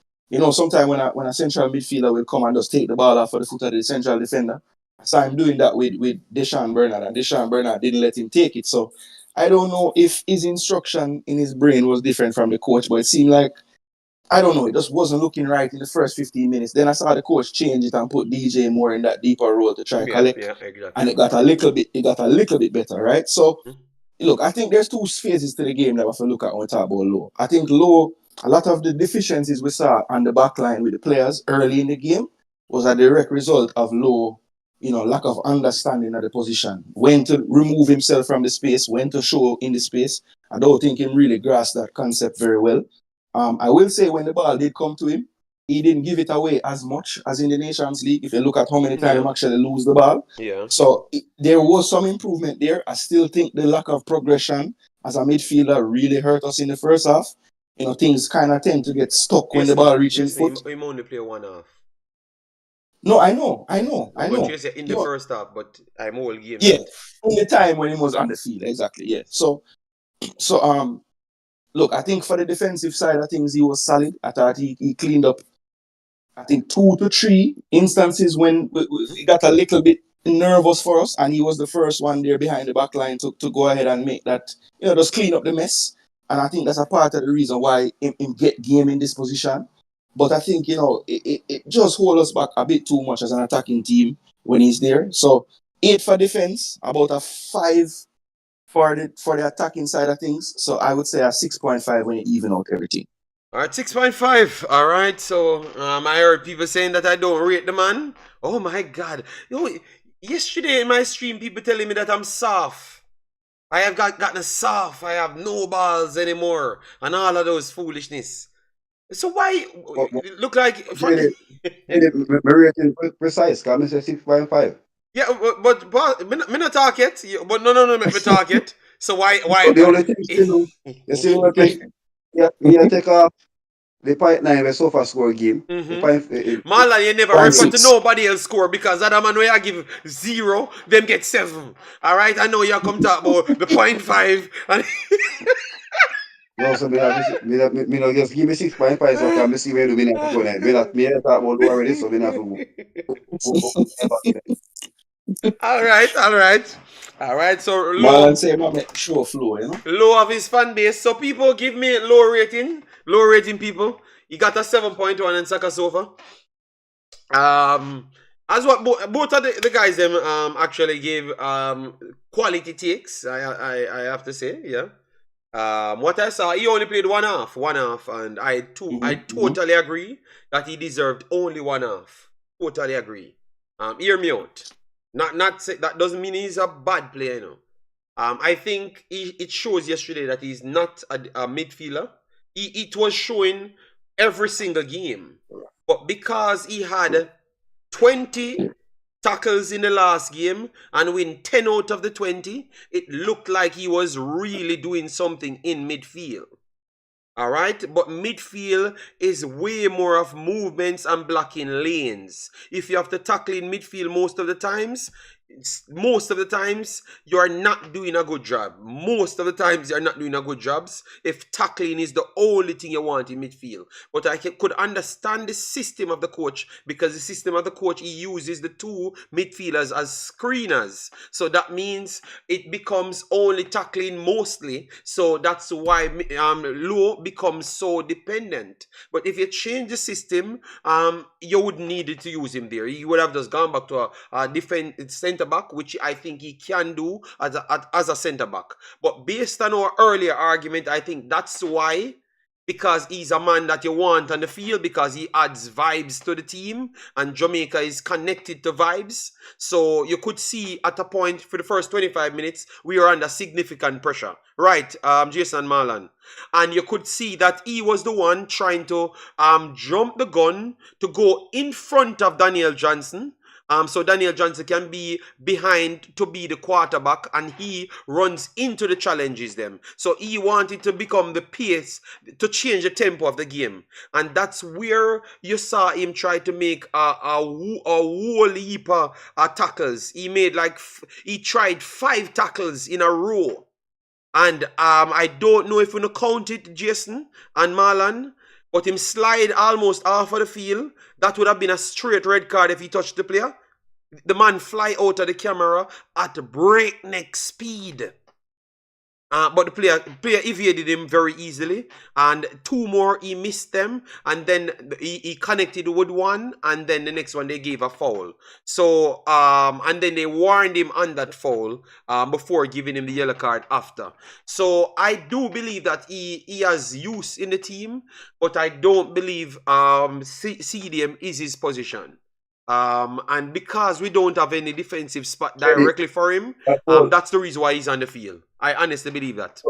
Sometimes when a central midfielder will come and just take the ball off of the foot of the central defender, I saw him doing that with Deshaun Bernard, and Deshaun Bernard didn't let him take it. So I don't know if his instruction in his brain was different from the coach, but it seemed like I don't know. It just wasn't looking right in the first 15 minutes. Then I saw the coach change it and put DJ more in that deeper role to try and Yeah, collect, yeah, and exactly. it got a little bit better, right? So look, I think there's 2 phases to the game that we have to look at when we talk about Low. I think Low, a lot of the deficiencies we saw on the back line with the players early in the game was a direct result of Low, lack of understanding of the position, when to remove himself from the space, when to show in the space. I don't think him really grasped that concept very well. I will say when the ball did come to him, he didn't give it away as much as in the Nations League. If you look at how many times Yeah, he actually lose the ball, yeah. so there was some improvement there. I still think the lack of progression as a midfielder really hurt us in the first half. Things kind of tend to get stuck when the Yes, ball reaches yes. foot. Him only play one half. No, I know, I know, No, I but know. you say in the You know, first half, but I'm all game yeah, yet. in the time when he was on the field, exactly, yeah. So So look, I think for the defensive side of things, he was solid. I thought he cleaned up, I think, 2 to 3 instances when we got a little bit nervous for us, and he was the first one there behind the back line to go ahead and make that, just clean up the mess. And I think that's a part of the reason why him get game in this position. But I think, it just hold us back a bit too much as an attacking team when he's there. So 8 for defense, about a 5 for the attacking side of things. So I would say a 6.5 when you even out everything. All right, 6.5. All right, so I heard people saying that I don't rate the man. Oh my God! Yesterday in my stream, people telling me that I'm soft. I have gotten soft. I have no balls anymore, and all of those foolishness. So why look like? My rating precise, because I say 6.5. Yeah, but me not talk yet. But no, me talk yet. So why? So the only thing, you see what I think? Yeah, take off the point 9 where so far score game. Marlon, you never refer to nobody else score because that man where I give 0, them get 7. All right, I know you come talk about the 0.5. And no, so me not just give me 6.5 so I can see where do me not go there. Me not talk about already, so me not go. All right. So Marlon say show flow, low of his fan base. So people give me low rating people. He got a 7.1 in Saka Sofa. As what both of the guys them actually gave quality takes. I have to say, yeah. What I saw, he only played one half, and I totally agree that he deserved only one half. Totally agree. Hear me out. Not say, that doesn't mean he's a bad player, I think it shows yesterday that he's not a midfielder. It was showing every single game, but because he had 20 tackles in the last game and win 10 out of the 20, it looked like he was really doing something in midfield. All right, but midfield is way more of movements and blocking lanes. If you have to tackle in midfield most of the times, you are not doing a good job. Most of the times you are not doing a good job if tackling is the only thing you want in midfield. But I could understand the system of the coach, because the system of the coach, he uses the 2 midfielders as screeners. So that means it becomes only tackling mostly. So that's why Low becomes so dependent. But if you change the system, you would need to use him there. You would have just gone back to a defense center back, which I think he can do as a center back. But based on our earlier argument, I think that's why, because he's a man that you want on the field, because he adds vibes to the team, and Jamaica is connected to vibes. So you could see at a point for the first 25 minutes, we were under significant pressure. Right, Jason Marlon. And you could see that he was the one trying to jump the gun to go in front of Daniel Johnson. So Daniel Johnson can be behind to be the quarterback, and he runs into the challenges them. So he wanted to become the pace to change the tempo of the game, and that's where you saw him try to make a whole heap of tackles. He tried 5 tackles in a row, and I don't know if we count it, Jason and Marlon, but him slide almost half of the field. That would have been a straight red card if he touched the player. The man fly out of the camera at breakneck speed. But the player evaded him very easily. And 2 more, he missed them. And then he connected with 1. And then the next one, they gave a foul. So, and then they warned him on that foul before giving him the yellow card after. So, I do believe that he has use in the team. But I don't believe CDM is his position. And because we don't have any defensive spot directly for him, that's the reason why he's on the field. I honestly believe that.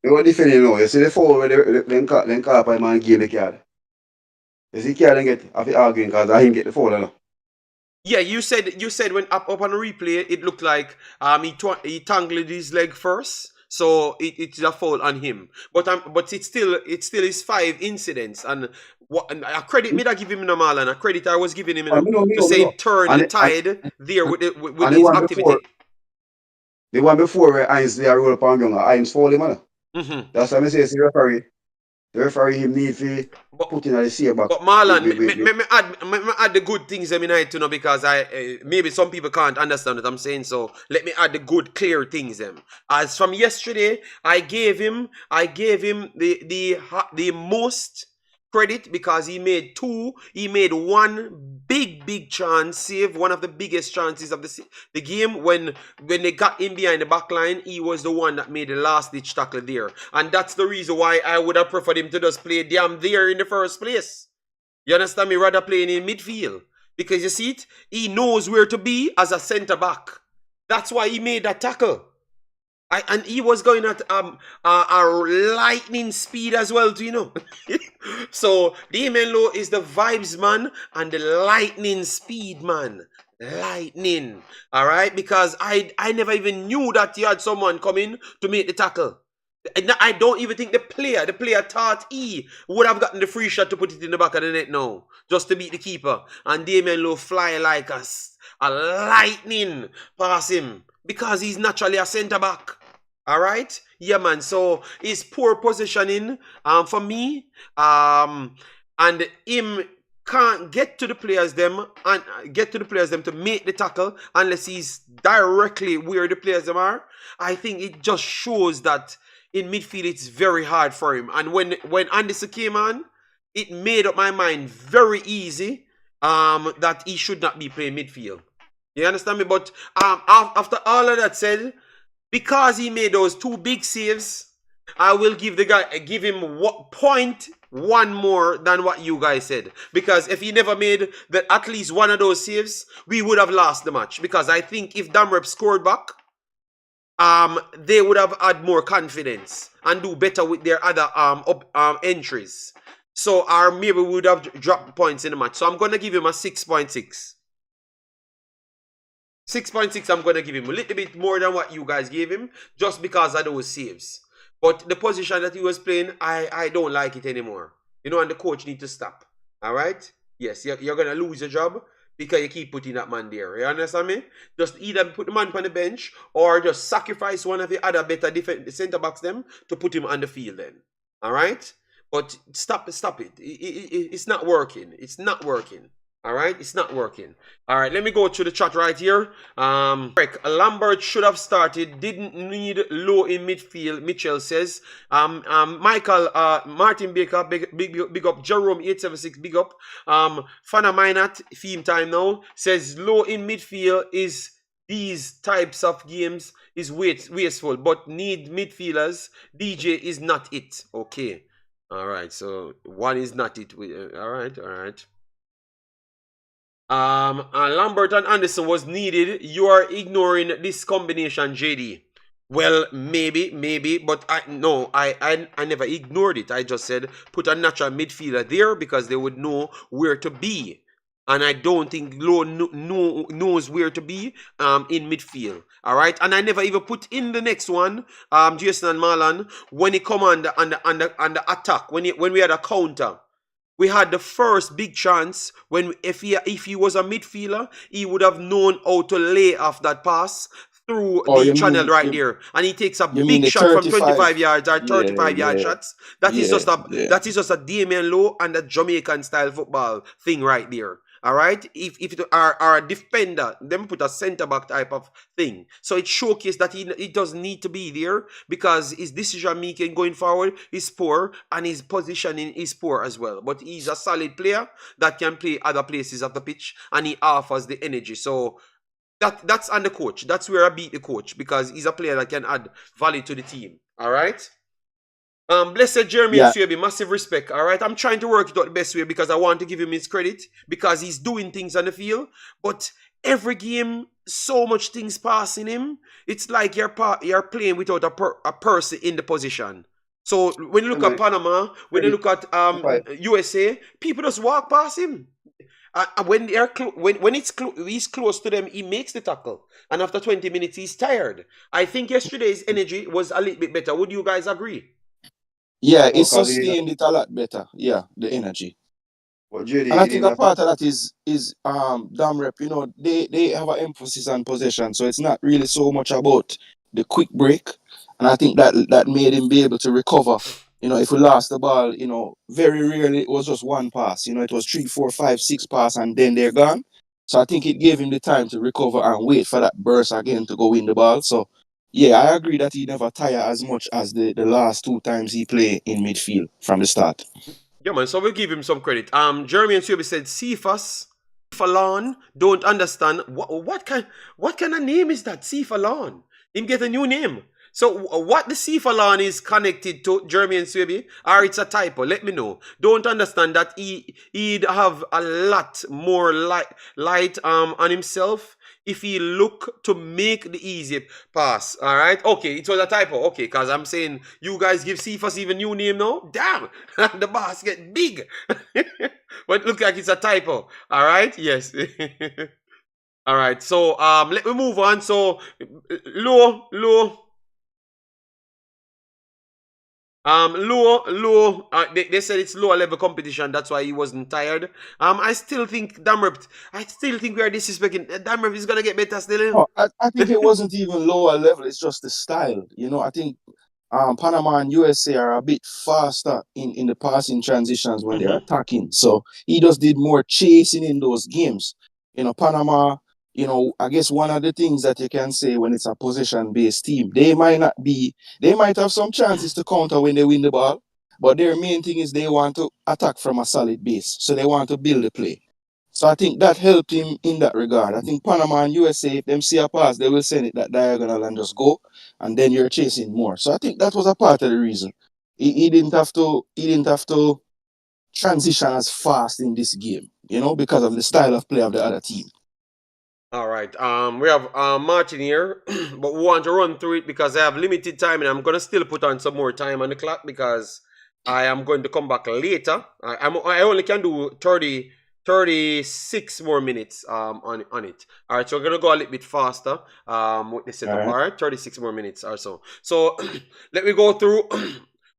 They were defending now. You see the foul where they call up a man game the card. You see card get after arguing because I didn't get the foul now. Yeah, you said when up on the replay, it looked like he tangled his leg first. So it's a foul on him, but it's still is 5 incidents, and a credit me that give him normal, and a credit I was giving him to say turn the tide there with his activity. The one before where Heinz they roll up on young, Heinz foul him, man. Mm-hmm. That's why I say the referee him need to But put in the same back But Marlon, with me add the good things I mean I to know because maybe some people can't understand what I'm saying. So let me add the good, clear things them. As from yesterday, I gave him the most credit because he made one big chance save, one of the biggest chances of the game when they got him behind the back line. He was the one that made the last ditch tackle there, and that's the reason why I would have preferred him to just play damn there in the first place. You understand me? Rather playing in midfield. Because you see it, he knows where to be as a centre back. That's why he made that tackle. And he was going at a lightning speed as well, do you know? So Damien Lowe is the vibes man and the lightning speed man. Lightning. Alright? Because I never even knew that you had someone coming to make the tackle. I don't even think the player thought he would have gotten the free shot to put it in the back of the net now, just to beat the keeper. And Damien Lowe fly like a lightning past him because he's naturally a centre back. All right, yeah, man. So his poor positioning, for me, and him can't get to the players them to make the tackle unless he's directly where the players them are. I think it just shows that in midfield it's very hard for him. And when Anderson came on, it made up my mind very easy that he should not be playing midfield. You understand me? But after all of that said, because he made those two big saves, I will give him point one more than what you guys said. Because if he never made at least one of those saves, we would have lost the match. Because I think if Damrep scored back, they would have had more confidence and do better with their other entries. So maybe we would have dropped points in the match. So I'm gonna give him a 6.6. 6.6, I'm going to give him a little bit more than what you guys gave him, just because of those saves. But the position that he was playing, I don't like it anymore. You know, and the coach need to stop. All right? Yes, you're going to lose your job because you keep putting that man there. You understand me? Just either put the man on the bench or just sacrifice one of the other better centre backs them to put him on the field then. All right? But stop it. It's not working. It's not working. All right, it's not working. All right, let me go to the chat right here. Lambert should have started. Didn't need Low in midfield. Mitchell says. Michael, Martin Baker, big up. Jerome 876, big up. Fana Minat, theme time now, says Low in midfield is these types of games is wasteful, but need midfielders. DJ is not it. Okay. All right, so one is not it. All right. Lambert and Anderson was needed. You are ignoring this combination, JD. Well, maybe, but I never ignored it. I just said put a natural midfielder there because they would know where to be. And I don't think Low knows where to be in midfield. All right, and I never even put in the next one, Jason and Marlon, when he come on the attack, when we had a counter. We had the first big chance when if he was a midfielder, he would have known how to lay off that pass through the channel right there, and he takes a big shot from 25 yards or 35-yard shots. That is just a Damien Lowe and a Jamaican style football thing right there. All right, if it are a defender, then put a centre back type of thing. So it showcases that he doesn't need to be there because his decision making going forward is poor and his positioning is poor as well. But he's a solid player that can play other places of the pitch and he offers the energy. So that's on the coach. That's where I beat the coach because he's a player that can add value to the team. All right. Blessed Jeremy Suebi, massive respect. All right, I'm trying to work it out the best way because I want to give him his credit because he's doing things on the field. But every game, so much things passing him. It's like you're playing without a person in the position. So when you look at Panama, when you look at USA, people just walk past him. When he's close to them, he makes the tackle, and after 20 minutes, he's tired. I think yesterday's energy was a little bit better. Would you guys agree? Yeah, it sustained it a lot better. Yeah, the energy. And I think a part of that is Damrep, you know, they have an emphasis on possession, so it's not really so much about the quick break And I think that made him be able to recover. If we lost the ball, very rarely it was just one pass. It was 3, 4, 5, 6 pass and then they're gone. So I think it gave him the time to recover and wait for that burst again to go win the ball. So yeah, I agree that he never tire as much as the last 2 times he played in midfield from the start. Yeah, man. So we'll give him some credit. Jeremy and Subi said Cephas Falon don't understand what kind of name is that? Falon. Him get a new name. So what the Falon is connected to Jeremy and Subi, or it's a typo? Let me know. Don't understand that he'd have a lot more light on himself if he look to make the easy pass. All right. Okay, it was a typo. Okay, because I'm saying you guys give Cephas even new name now. Damn, the boss get big. But it looks like it's a typo. All right. Yes. All right. So let me move on. So low. They said it's lower level competition. That's why he wasn't tired. I still think we are disrespecting. Damrep is gonna get better still. No, I think it wasn't even lower level. It's just the style. I think Panama and USA are a bit faster in the passing transitions when they're attacking. So he just did more chasing in those games. Panama, I guess one of the things that you can say when it's a possession-based team, they might have some chances to counter when they win the ball, but their main thing is they want to attack from a solid base. So they want to build the play. So I think that helped him in that regard. I think Panama and USA, if them see a pass, they will send it that diagonal and just go, and then you're chasing more. So I think that was a part of the reason. He didn't have to transition as fast in this game, because of the style of play of the other team. All right. We have Martin here, but we want to run through it because I have limited time, and I'm gonna still put on some more time on the clock because I am going to come back later. I only can do 36 more minutes on it. All right, so we're gonna go a little bit faster with the setup. All right, 36 more minutes or so. So let me go through.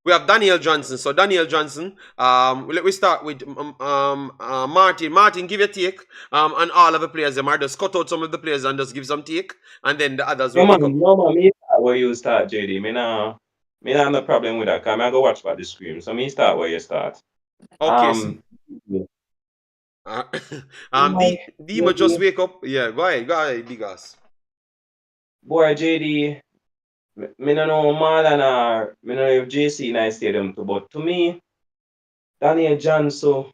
We have Daniel Johnson. So Daniel Johnson, let me start with Martin. Martin, give your take on all of the players. Them are just cut out some of the players and just give some take, and then the others will pick up. No, me start where you start, JD. Me nah have no problem with that. Cause I go watch by the screen. So me start where you start. Okay. Dima just wake up. Yeah, go ahead, big ass. Boy, JD, me no know Marlon or me no know if JC in the stadium too, but to me, Daniel Johnson,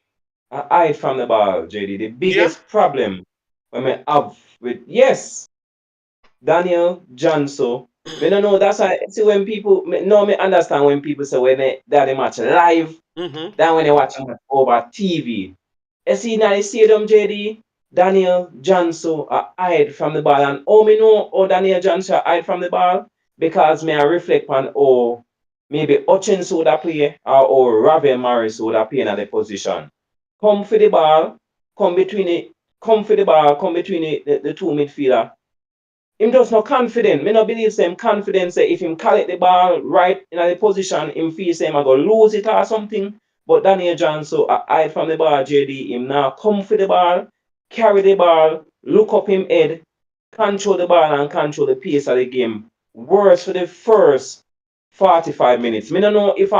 I hide from the ball, JD. The biggest problem when me have with Daniel Johnson. Me no know that's why see when people me understand when people say when they match live than when they watch it over TV. You see in the stadium, JD, Daniel Johnson hide from the ball. And me know how Daniel Johnson hide from the ball? Because me I reflect on how maybe Hutchins would have play or Ravel Morris would have play in the position. Come for the ball, come between the two midfielder. Him just not confident. Me not believe him confident say if him collect the ball right in the position, him feel say him I go lose it or something. But Daniel Johnson hide from the ball, JD. Him now come for the ball, carry the ball, look up him head, control the ball and control the pace of the game. Worse for the first 45 minutes. Me don't know if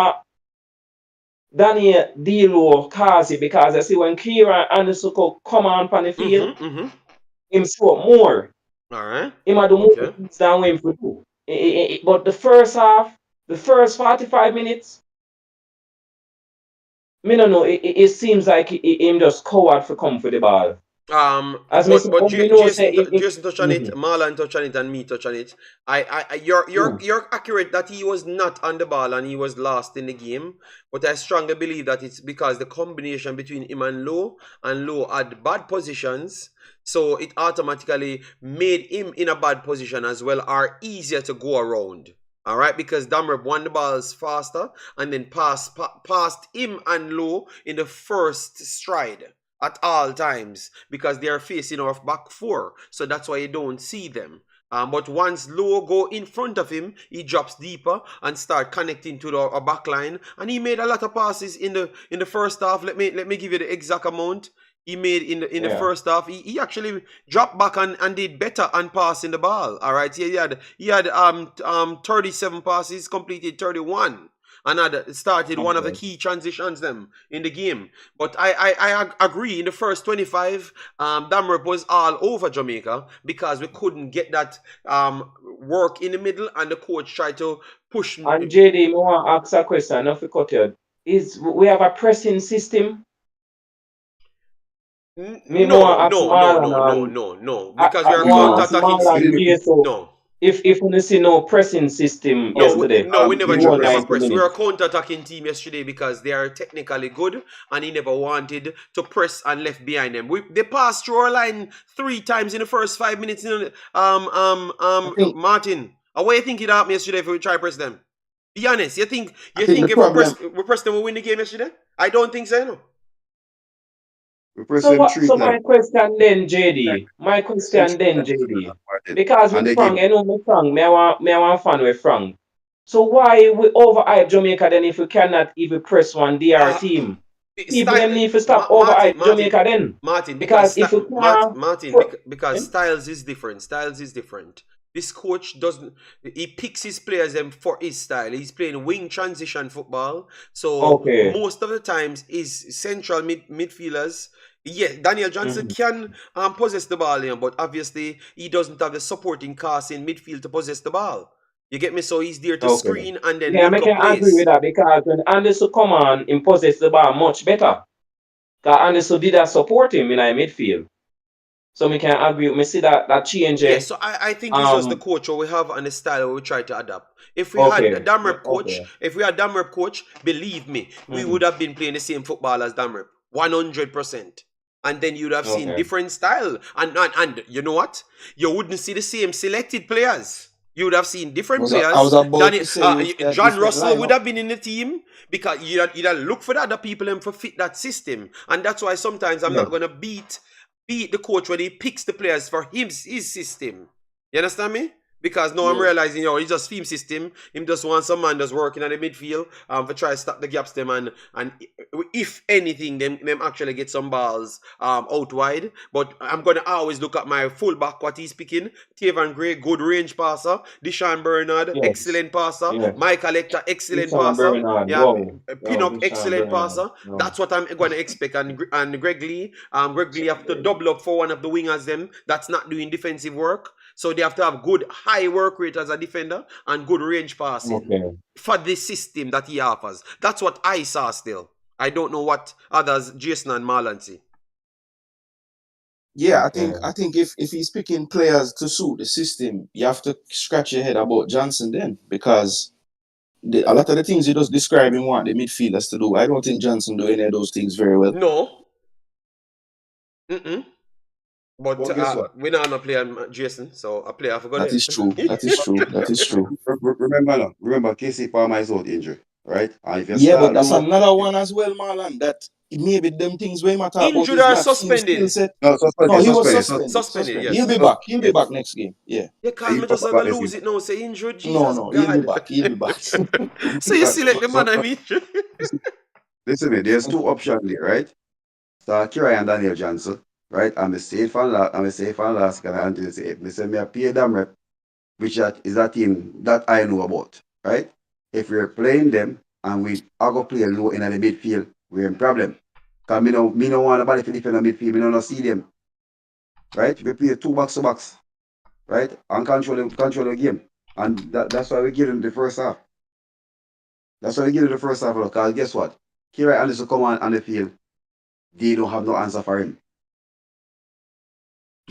Daniel Dilo cause it because I see when Kira and Suko come on the field, him show up more. All right. Him had the more than him for do. But the first half, the first 45 minutes, me don't know. It seems like him just coward for come for the ball. But Jason touch on it, Marlon touch on it, and me touch on it. You're accurate that he was not on the ball and he was lost in the game. But I strongly believe that it's because the combination between him and Low had bad positions, so it automatically made him in a bad position as well, or easier to go around. All right, because Damrep won the balls faster and then passed him and Low in the first stride at all times because they are facing off back four, so that's why you don't see them. But once Low go in front of him, he drops deeper and start connecting to the back line, and he made a lot of passes in the first half. Let me give you the exact amount. he made in the first half. He actually dropped back and did better on passing the ball. All right, he had 37 passes, completed 31. And had started one of the key transitions them in the game. But I agree, in the first 25, Damrep was all over Jamaica because we couldn't get that work in the middle, and the coach tried to push. And JD, I want to ask a question, not to cut you. We have a pressing system? No. Because we are counter-attacking. No. If you see no pressing system yesterday. We never pressed. We were a counter-attacking team yesterday because they are technically good, and he never wanted to press and left behind them. They passed through our line 3 times in the first 5 minutes. Martin, what do you think it happened yesterday if we try to press them? Be honest. You think if we press them, we win the game yesterday? I don't think so. No. So my question then, JD. Because with Frank, I know me Frank, me I want fan with Frank. So why we overhype Jamaica then if we cannot even press one DR team? People them need to stop overhype Jamaica then. Martin, because styles is different. This coach he picks his players for his style. He's playing wing transition football. So most of the times his central midfielders. Yeah, Daniel Johnson can possess the ball, but obviously he doesn't have the supporting cast in midfield to possess the ball. You get me? So he's there to screen and then I can agree with that, because when Anderson come on and possess the ball much better. Because Anderson did that support him in our midfield. So we can agree. We see that change. Yeah, so I think it's just the coach we have and the style we try to adapt. If we had a Damrep coach, believe me, we would have been playing the same football as Damrep, 100%. And then you'd have seen different style. And you know what? You wouldn't see the same selected players. You would have seen different players. John Russell would have been in the team because you'd look for the other people and for fit that system. And that's why sometimes I'm not going to beat the coach when he picks the players for his system. You understand me? Because now I'm realizing, he's just theme system. Him just want some man that's working at the midfield for try to stop the gaps them and if anything, them actually get some balls out wide. But I'm gonna always look at my fullback, what he's picking. Tavan Gray, good range passer. Deshaun Bernard, excellent passer. Michael Lecter, excellent passer. Pinnock, excellent passer. That's what I'm gonna expect. And Greg Lee have to double up for one of the wingers them that's not doing defensive work. So they have to have good high work rate as a defender and good range passing for the system that he offers. That's what I saw still. I don't know what others, Jason and Marlon, see. Yeah, I think if he's picking players to suit the system, you have to scratch your head about Johnson then, because a lot of the things you just describe him want the midfielders to do. I don't think Johnson do any of those things very well. No. But we're not a player, Jason, so a player I forgot. That is true. Remember, Casey Palmer is out injured, right? But that's another one as well, Marlon. That maybe them things we matter about. Injured or suspended? No, he was suspended. Yes. He'll be back. He'll be back next game. Yeah. You can't just have to lose it now. Say injured. Jesus no, he'll be back. So you select the man, I mean. Listen, man, there's 2 options there, right? So Kira and Daniel Johnson. Right, I'm a safe and last can I until say me say me a pay Damrep, which is a team that I know about. Right? If we're playing them and we are going to play low in the midfield, we're in problem. Because me no want nobody to defend the midfield, me no see them. Right? We play 2 box to box. Right? And control the game. And that's why we give them the first half. Because guess what? Kira Anderson come on the field, they don't have no answer for him.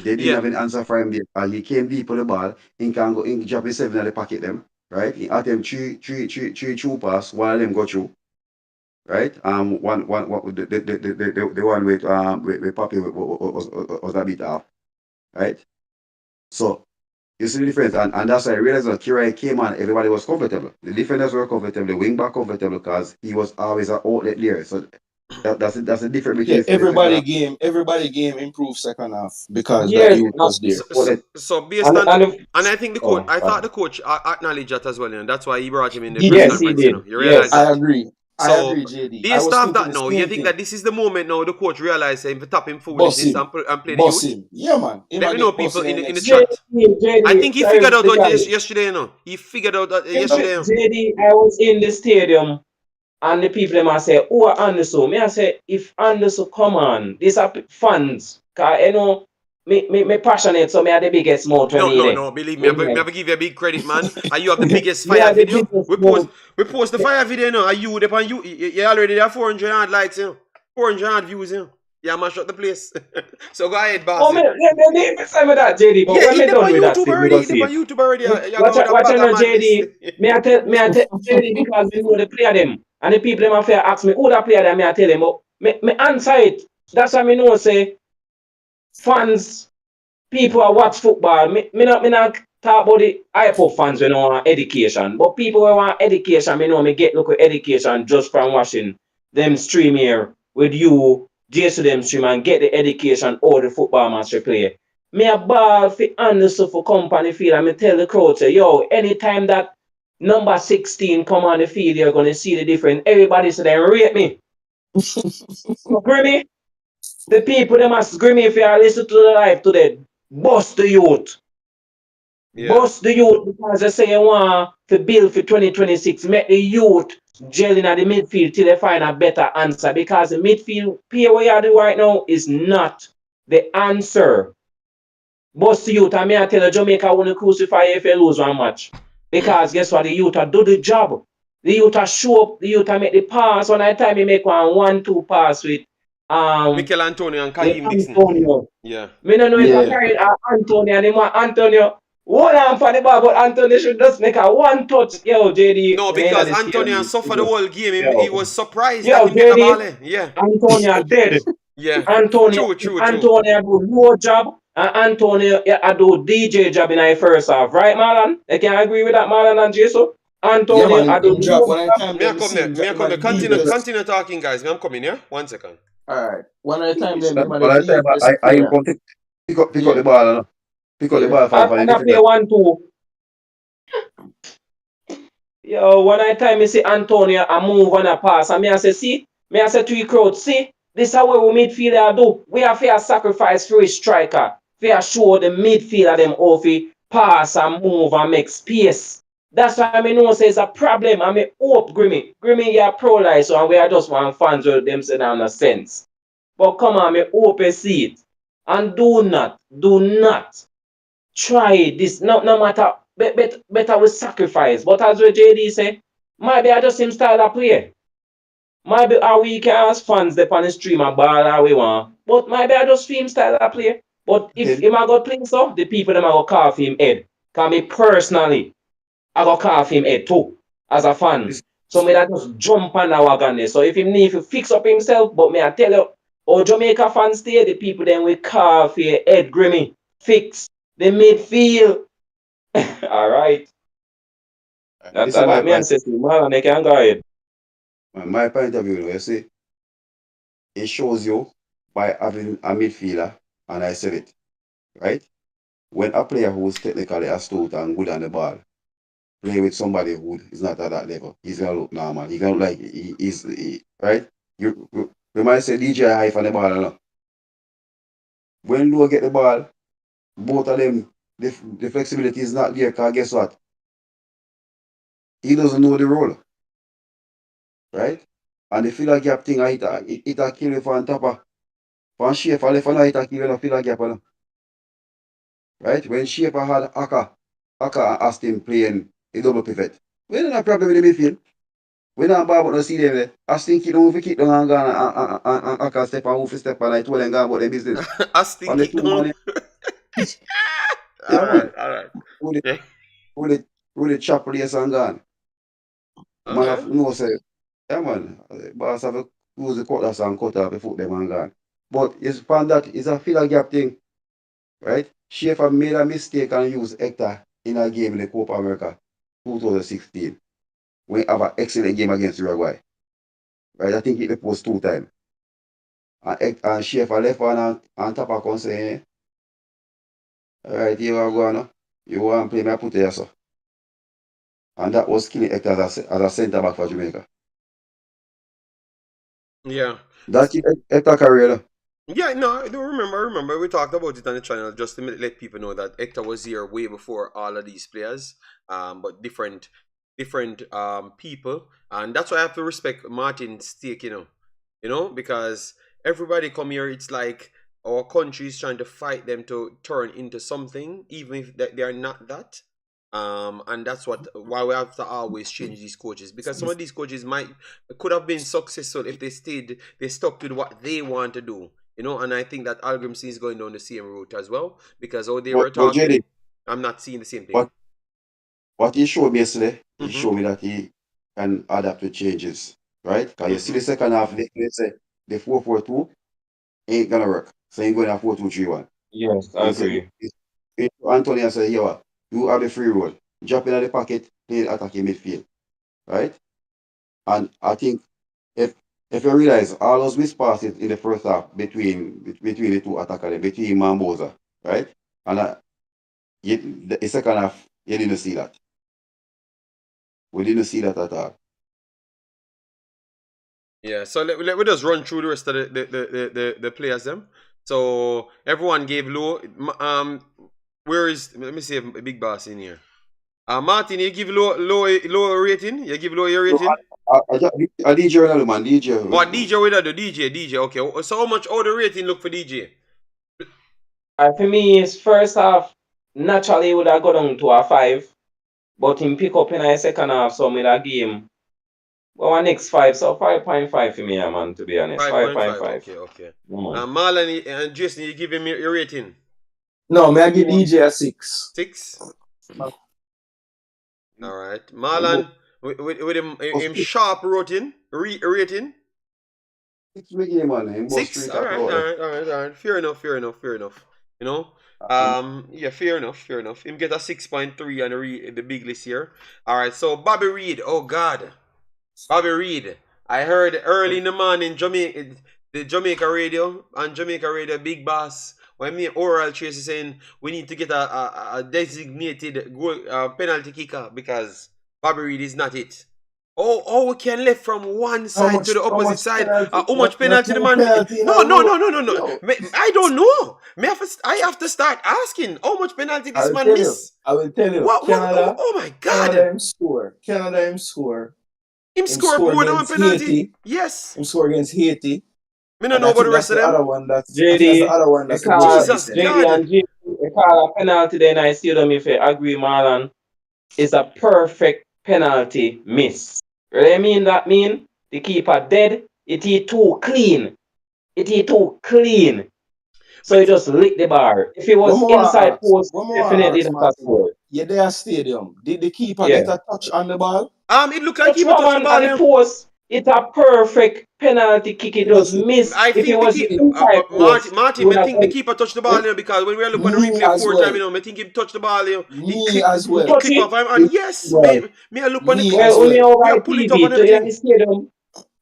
They didn't have an answer for him there. He came deep on the ball. He can go in drop his 7 at the pocket them. Right? He attempt three true pass. One of them go through. Right? The one with Papi was a bit off. Right? So you see the difference, and that's why I realized that Kira came on, everybody was comfortable. The defenders were comfortable, the wing back comfortable because he was always an outlet there. So that's a different between everybody game improved second half because that youth was there. So based on and I think the coach I thought the coach acknowledged that as well, and that's why he brought him in the press conference. I agree. I So, agree, JD. I based was off thinking that the now, you same think thing. that this is the moment now the coach realized him to tap him Boss foolishness him. and play the Boss youth? him. Yeah, man. Him Let a me know, get boss people, in the in the next chat. I think he figured out yesterday, you know. He figured out that yesterday. JD, I was in the stadium and the people them I say, who are Anderson? Me I say, if Anderson come on, these are fans. Cause you know, me passionate, so me are the biggest mouth when he there. No, believe me, I have to give you a big credit, man. And you have the biggest Me fire are the video. biggest We mouth. post the fire video now. Are you upon you already there 400 odd likes, you know. 400 odd views, you know. Yeah, mash up the place. So go ahead, boss. Oh, me need to say me that, JD, but Yeah, when he me there done on with that YouTube thing, me already. go He there see on it. YouTube already. You Watch go with out, a watch bag out of now, madness. JD. Me I tell JD because me know the player them. And the people them have to ask me who that player them, me I tell them, but me answer it. That's why me know say fans, people who watch football, me not talk about the hype of fans when I want education. But people who want education, me know me get look at education just from watching them stream here with you, just to them stream and get the education or the football match they play. Me a ball for Anderson for company field and me tell the crowd say, yo, anytime that number 16 come on the field, you're gonna see the difference. Everybody say they rate me. Agree me? The people they must agree me if you listen to the live today. Bust the youth. Yeah. Bust the youth because they say you want to build for 2026. Make the youth gelling at the midfield till they find a better answer. Because the midfield play what you do right now is not the answer. Bust the youth, and me I tell you, Jamaica won't crucify you if you lose one match. Because guess what? The youth do the job. The youth show up, the youth make the pass. One at a time, you make 1-2 pass Mikel Antonio and with Kaheim Dixon. Antonio. Yeah. Me no know if I carry Antonio and him Antonio. Hold on for the ball, but Antonio should just make a one touch. Yo, JD, No, in the end of because the Antonio stadium. suffered the whole game. He Yo, was surprised that yo, him get the JD, ball. Yeah. Antonio dead. Yeah. Antonio, True. Antonio do no job, and Antonio I do DJ job in the first half, right, Marlon? I can agree with that, Marlon and Jason. Yeah, Antonio, man. I do Him drop no one at a job. time. Me I Then me come see there. him Me drop I them come at there. the deep just. Continue talking, guys. Me I'm coming, yeah? 1 second. All right. One at a time. Then them at the One at a time, deepest I player. come pick up the Yeah. ball, pick up the Yeah. ball for the And I play defender. 1-2. Yo, one I time me see Antonio I move and I pass, and me I say, see, me I say to the crowd, see, this is how we midfielder do. We have to sacrifice for a striker. We are show the midfielder them how to pass and move and make space. That's why I know say it's a problem. I mean, hope Grimmy. Grimmy, you're pro-life, so and we are just one fans with them say down a sense. But come on, me hope you see it. And do not try this. No matter better with sacrifice. But as what JD say, maybe I just him style of play. Maybe how we can as fans they on the stream and ball how we want. But maybe I just feel him style of play. But if Then him I got play so, the people them I go carve him head. Can me personally, I go carve him head too, as a fan. this So me that just jump on the wagon there. So if him need to fix up himself, but me I tell you, oh Jamaica fans stay, the people then we carve here head Grimmy. Fix the midfield. All right. That's this is all my that me and point. say, man, and they can go ahead. My point of view, you see, it shows you by having a midfielder, and I said it, right? When a player who is technically astute and good on the ball play with somebody who is not at that level, he's gonna look normal. He gonna look like right. You might say DJ high for the ball, when Lua get the ball, both of them the flexibility is not there. Cause guess what? He doesn't know the role, right? And the filler gap thing, it a kill you for on top of for Schaefer left and it a kill you no filler gap, right? When Schaefer had Aka and Aston playing a double pivot, we don't have problem with the midfield. We don't bother about no see them there. Aston kick down and gone and Aka step and move step and I told them go about their business. I still On the kick two down. man, yeah man, All right. who the Yeah. who the chop place and gone. Man Okay. have no say. Yeah, man. Boss have to use the cutlass and cut off the foot them and gone. But it's found that it's a filler gap thing, right? Schaefer made a mistake and used Hector in a game in the Copa America 2016 when he have an excellent game against Uruguay. Right? I think he hit the post 2 times. And Schaefer left on top of and say, all right, here I go now. You want to play me, I put it here, so. And that was killing Hector as a centre back for Jamaica. Yeah. That Hector career. Yeah, no, I do remember. I remember we talked about it on the channel just to let people know that Hector was here way before all of these players, but different people, and that's why I have to respect Martin's stake, because everybody come here. It's like our country is trying to fight them to turn into something, even if they are not that. And that's why we have to always change these coaches, because some of these coaches could have been successful if they stuck to what they want to do. And I think that Algrimson is going down the same route as well, because how they were But talking, JD, I'm not seeing the same thing. what he showed me yesterday, he Mhm. showed me that he can adapt to changes, right? Because you see the Mhm. second half, they say the 4-4-2 ain't gonna work. So he's going to 4-2-3-1. Yes, I He said, agree. Antonio said, here, what? You have a free roll. Drop in at the pocket, play attacking midfield, right? And I think if if you realize all those missed passes in the first half between the two attackers, between Mamboza, right? And the second half, you didn't see that. We didn't see that at all. Yeah, so let me just run through the rest of the players them. So everyone gave low. Let me see a big boss in here. Martin, you give low rating. You give low your No, rating. I DJ Ronaldo, man. DJ. Oh, DJ with the DJ. Okay. So how much the rating look for DJ? For me, his first half naturally would have gone down to a 5, but him pick up in the second half, so me that game. Well, our next 5, so 5.5 for me, man. To be honest, 5.5. 5.5. Okay. Man. Marlon and Jason, you give him your rating. No, may I give DJ a 6. 6. All right, Marlon with him sharp rating. Rating. 6 game, man. 6. All right. Fair enough. You know. Yeah, fair enough. Him get a 6.3 on the big list here. All right, so Bobby Reed. Oh God, Bobby Reed. I heard early in the morning the Jamaica radio Big Boss. When me oral Tracy saying we need to get a designated penalty kicker because Bobby Reed is not it. We can left from one side to the opposite side. How much penalty the man? No. Yo, I don't know. I have to start asking how much penalty this man miss. I will tell you. What? Canada, Oh my Canada God! him score. Canada him score. Him score more than one against penalty. Haiti. Yes. Him score against Haiti. Me don't And know I about think the that's rest of the them. other one. I think that's JD, the other one that's Jesus JD God. and JD, they call a penalty then I see them if you agree, Marlon. It's a perfect penalty miss. What do you mean that mean? The keeper dead, it is too clean. So he just lick the bar. If it was inside post, definitely that's a score. Yeah, their stadium. Did the keeper Yeah. get a touch on the ball? It looked like Touch he no touched the man ball. at the post. It's a perfect penalty kick. It just missed. I If it think the was keeper, inside post, Martin, I think the keeper touched the ball, because when we look on the Me replay as 4 times, well. I think he touched the ball, he Me as well. clip off him, and yes, me I look on the Me clip, as well, only well. over we are pull it up TV. and So everything.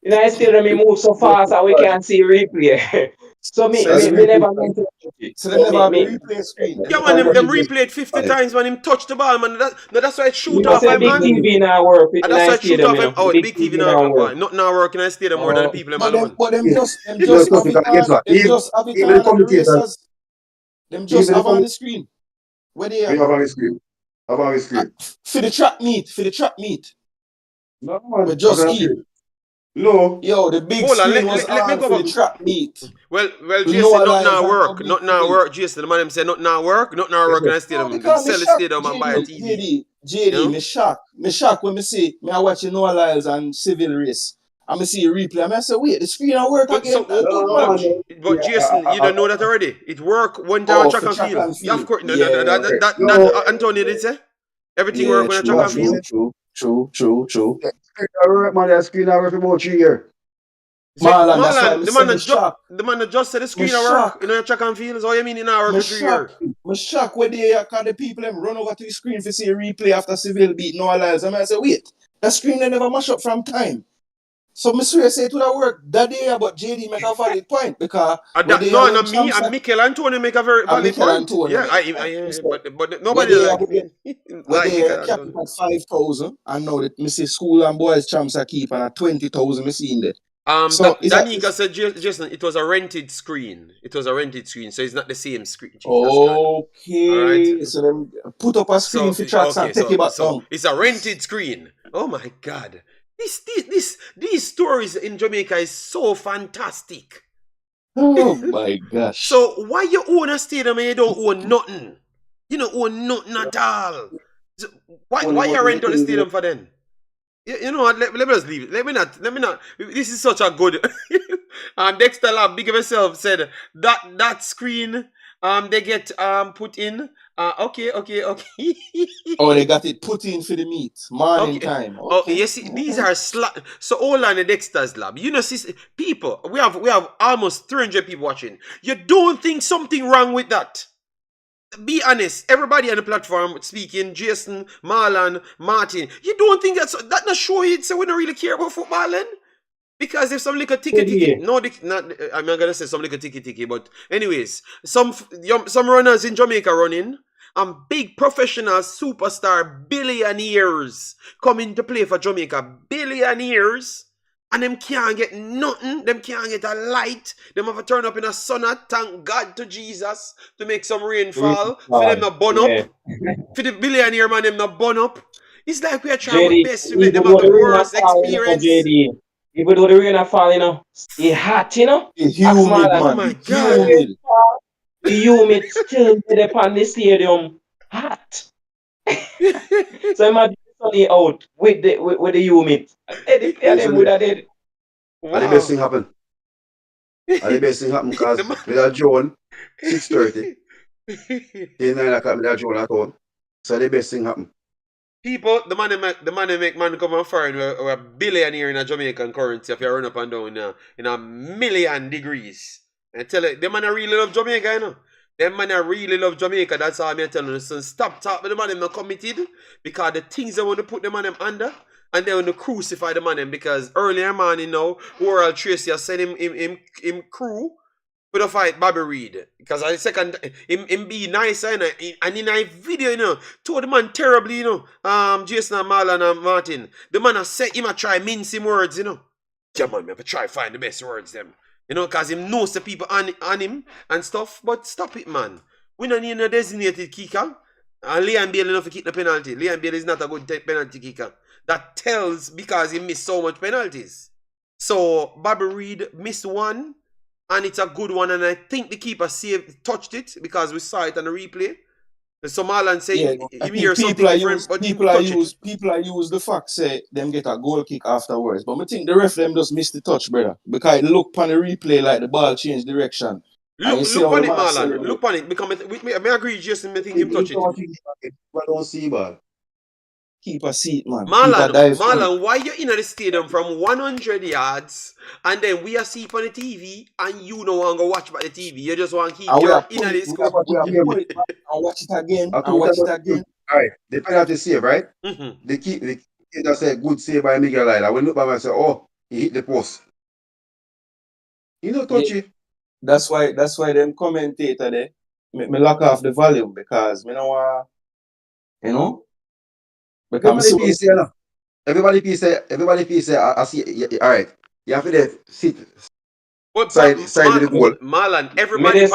in the stadium, he move so fast that we can't see replay. So me never meant to touch it. So they never have a replay screen. Yeah, man, them replayed 50 times when him touched the ball, man. That's why it shoot You off say him, big man. TV now work in And that's the why it shoot stadium, off you him. know. Oh, The the big big TV TV now now, work. boy. Not now working in the stadium more than the people them alone. But them just have it Because on. guess what? Them just have it Even on the at the commentators, races. Them just even the have on the commentators, screen. Where they we are? have on the screen. Have on the screen. For the track meet. No, man. We just keep. No. Yo, the big Hold on, screen was let me on go for the back. track meet. Well, No Jason, not alliance now and no work. big Not now TV. work, Jason. The man him say not now work, and I No, stadium. because me Sell the shock, stadium and buy a TV. JD, me shock when me see me I watching Noah Lyles and Civil Race. And me see a replay. And I say, wait, the screen will work But so, again. That good No, match. man. but Jason, you don't know that already. It work one time on Oh, track for and track field. and Yeah, of field. course. Yeah. That Antonio did say. Everything Yeah, work on a track and field. true. Man, that screen I work for about 3 years. Marlon, that's why me The say man me that shock. the man that just said the screen Me at work. shock. You know, track and field. So you mean in our work Me for 3 years? shock where they cause the people them run over to the screen to see a replay after Civil beat Noah Lyles. And I say, wait, that screen they never mash up from time. So me swear say it would have worked that day, but JD make a valid point because No, not me. And Mikel Antonio make a very valid Mikel point. Antonio Yeah, but where nobody they like where like they Mikel cap it Antonio. at 5,000 and now that me see school and boys champs are keep and at 20,000 me seeing that. So is that Danica said, Jason, it was a rented screen. It was a rented screen, so it's not the same screen. Jesus God. All right. okay? So them put up a screen for tracks and take it back down. It's a rented screen. Oh my God. These stories in Jamaica is so fantastic. Oh my gosh. So why you own a stadium and you don't own nothing? You don't own nothing at all. So why you rent out the stadium for them? You know what? Let me just leave it. Let me not. This is such a good. Dexter Lab, big of himself, said that screen they get put in. Okay. Oh, they got it put in for the meet morning time. Okay, you see, these are so all on the Dexter's Lab. You know, see, people, we have almost 300 people watching. You don't think something wrong with that? Be honest. Everybody on the platform speaking, Jason, Marlon, Martin. You don't think that not show it? So we don't really care about football then? Because if some little ticky, no, I'm not gonna say some little ticky, but anyways, some runners in Jamaica running, and big professional superstar billionaires coming to play for Jamaica, billionaires, and them can't get nothing. Them can't get a light. Them have to turn up in a sauna. Thank God to Jesus to make some rainfall. For them not burn up. For the billionaire man, them not burn up. It's like we are trying our best to make them have the worst experience. Even though the rain are falling, it's hot, you know? It's humid, man. Oh my God. The humid still there upon the stadium. Hot. So imagine sunny out with the humid. Them would have did. And the best thing happen. Because with a drone, 6:30. 9 o'clock with a drone at all. So the best thing happen. People, the man make man come and foreign we're a billionaire in a Jamaican currency if you run up and down in a million degrees. And tell you, the man really love Jamaica, you know. Them man really love Jamaica. That's all I'm telling you. So stop talking with the man them not committed because the things they want to put the man them under and they want to crucify the man them because earlier man, you know, World Tracy has sent him crew for the fight Bobby Reed. Because I second him be nice and in a video, you know, told the man terribly, you know, Jason and Marlon and Martin. The man has said him a try mince him words, you know. Yeah man, me have to try find the best words them. You know, because him knows the people on him and stuff. But stop it, man. We don't need a designated kicker. And Leon Bailey enough to kick the penalty. Leon Bailey is not a good penalty kicker. That tells because he missed so much penalties. So, Bobby Reed missed one. And it's a good one. And I think the keeper touched it because we saw it on the replay. So Marlon say people are use the fact say them get a goal kick afterwards. But I think the ref them just missed the touch, brother. Because it look on the replay like the ball changed direction. Look on it, Marlon. Look on it. Because I agree, Jason, I think him touch it. But don't see ball. Keep a seat, man. Marlon, why you in the stadium from 100 yards and then we are see on the TV and you don't want to go watch by the TV? You just want to keep your in the scope. I'll watch it again. Alright, the penalty save, right? Mm-hmm. They just say good save by Miguel Lila. When look by myself, oh, he hit the post. You know, touch it. That's why them commentator there me lock off the volume because me know you know. Everybody say, I see. All right, you have to sit side of the goal. Marlon, everybody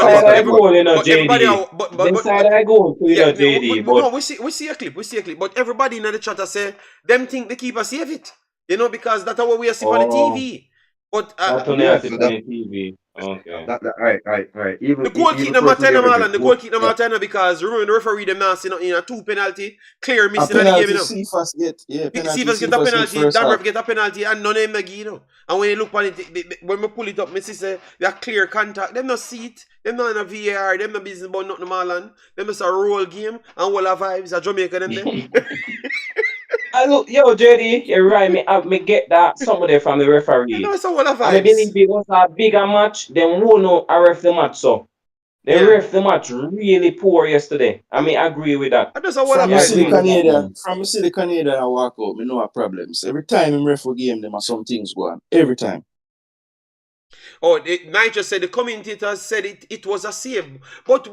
No, we see a clip. But everybody in the chat say them think the keeper save it. You know, because that's what we are seeing on the TV. But TV. Okay. Right. Even, the goal keep them Marlon. The goal keep them at because remember the referee them now in a 2 penalty, clear missing in the game, you know. Cephas get a penalty, Damref get a penalty, and none of them you know. And when you look on it, when we pull it up, me see say they are clear contact. Them not see it. Them not in a VAR. Them not business about nothing Marlon. Them just a roll game and all the vibes. A Jamaica them there. Look, yo, JD, you're right. Me get that somebody from the referee. You know, it's all the vibes. I believe it was a bigger match. Then who know I ref the match so. They ref the match really poor yesterday. I mean, I agree with that. From a city Canadian, I walk out. Me know our problems. Every time in ref a game, there are some things go on. Every time. Oh, Nigel said the commentators said it was a save, but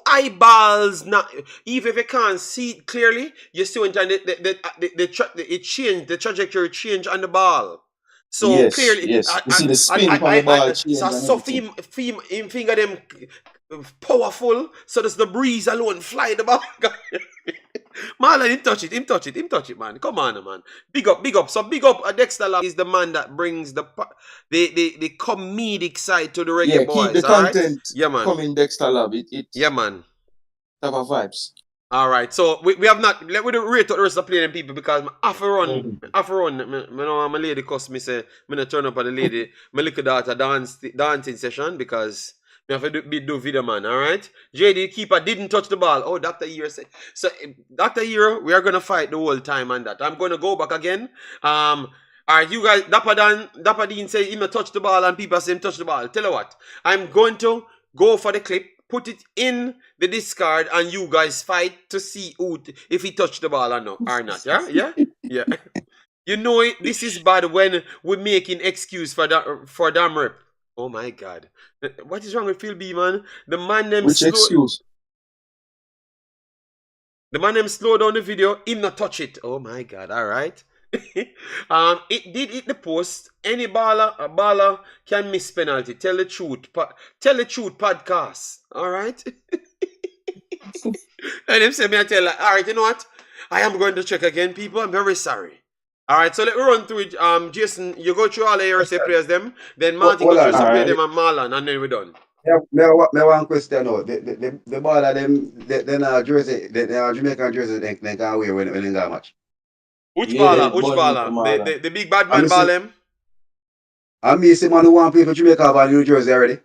eyeballs not. Even if you can't see it clearly, you still intend the trajectory change on the ball. So Yes, clearly, yes. You see the spin on the ball so change and so everything. him finger them powerful. So does the breeze alone fly the ball. Marlon, him touch it, man. Come on, man. Big up, big up. So big up. Dexter Lab is the man that brings the comedic side to the Yeah, reggae keep the boys. All right. content Yeah, man. coming, Dexter Lab. It Yeah, man. have a vibes. All right, so we have not let we do rate out the rest of the playing people because I have to run. Mhm. I have to run. Me know my lady cuss me say me not turn up on the lady my little daughter dancing session because me have to do video man. All right, JD keeper didn't touch the ball. Oh, Dr. Ear said so. Dr. Ear, we are gonna fight the whole time on that. I'm gonna go back again. All right, you guys. Dapper Dean say he not touch the ball and people say him touch the ball. Tell you what, I'm going to go for the clip. Put it in the discard and you guys fight to see if he touched the ball or not. Yeah. You know it. This is bad when we're making excuse for damn rep. Oh my God, what is wrong with Phil B, man? The man them Which excuse? slow down the video. Him not touch it. Oh my God. All right. It did hit the post. Any baller can miss penalty. Tell the truth. Tell the truth podcast. All right. And him say me I tell like, all right, you know what? I am going to check again, people. I'm very sorry. All right, so let me run through it. Jason, you go through all the RSA players them. Then Martin Hold go through on. some play Alright. them and Marlon, and then we're done. Me one question now. The ball of them, they jersey, they Jamaican jersey, they can wear when they got match. Which Yeah, baller? Which Bonnie baller? Kamala. The big bad I man miss ball it. them. I miss the man who want to play for Jamaica about New Jersey already.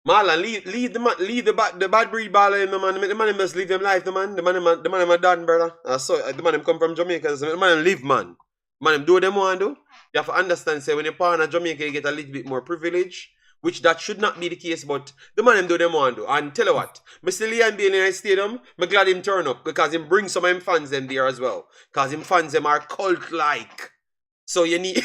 Marlon, leave the bad breed baller in the man. The man must live them life, the man. The man my dad, brother. So the man him come from Jamaica. So the man live, man. Man him do them want do. You have to understand, say when you're born in Jamaica, you get a little bit more privilege. Which that should not be the case, but the man him do them want do. And tell you what, Mr. Leon being in the stadium, I'm glad him turn up because him bring some of him fans them there as well. Because him fans them are cult like. So you need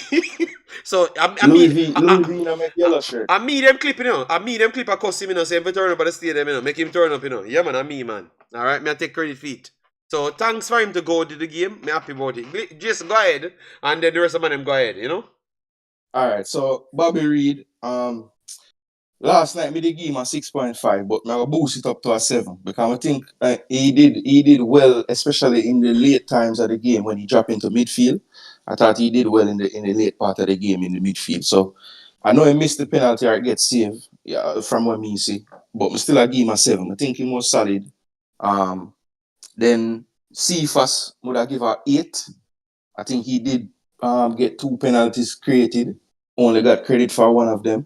so Louis V in a yellow shirt. I meet them clip, you know. I meet them clip a cuss him, you know. Say if he turn up at the stadium, you know. Make him turn up, you know. Yeah, man, I me, man. All right, me I take credit for it. So thanks for him to go to the game. Me happy about it. Just go ahead, and then the rest of them go ahead, you know. Alright, so Bobby Reed, last night me did give him a 6.5, but I will boost it up to a 7 because I think he did well, especially in the late times of the game when he dropped into midfield. I thought he did well in the late part of the game in the midfield. So I know he missed the penalty or get saved, yeah, from what me see, but still I give him a 7. I think he was solid. Then Cephas would I give a 8. I think he did get 2 penalties created. Only got credit for one of them.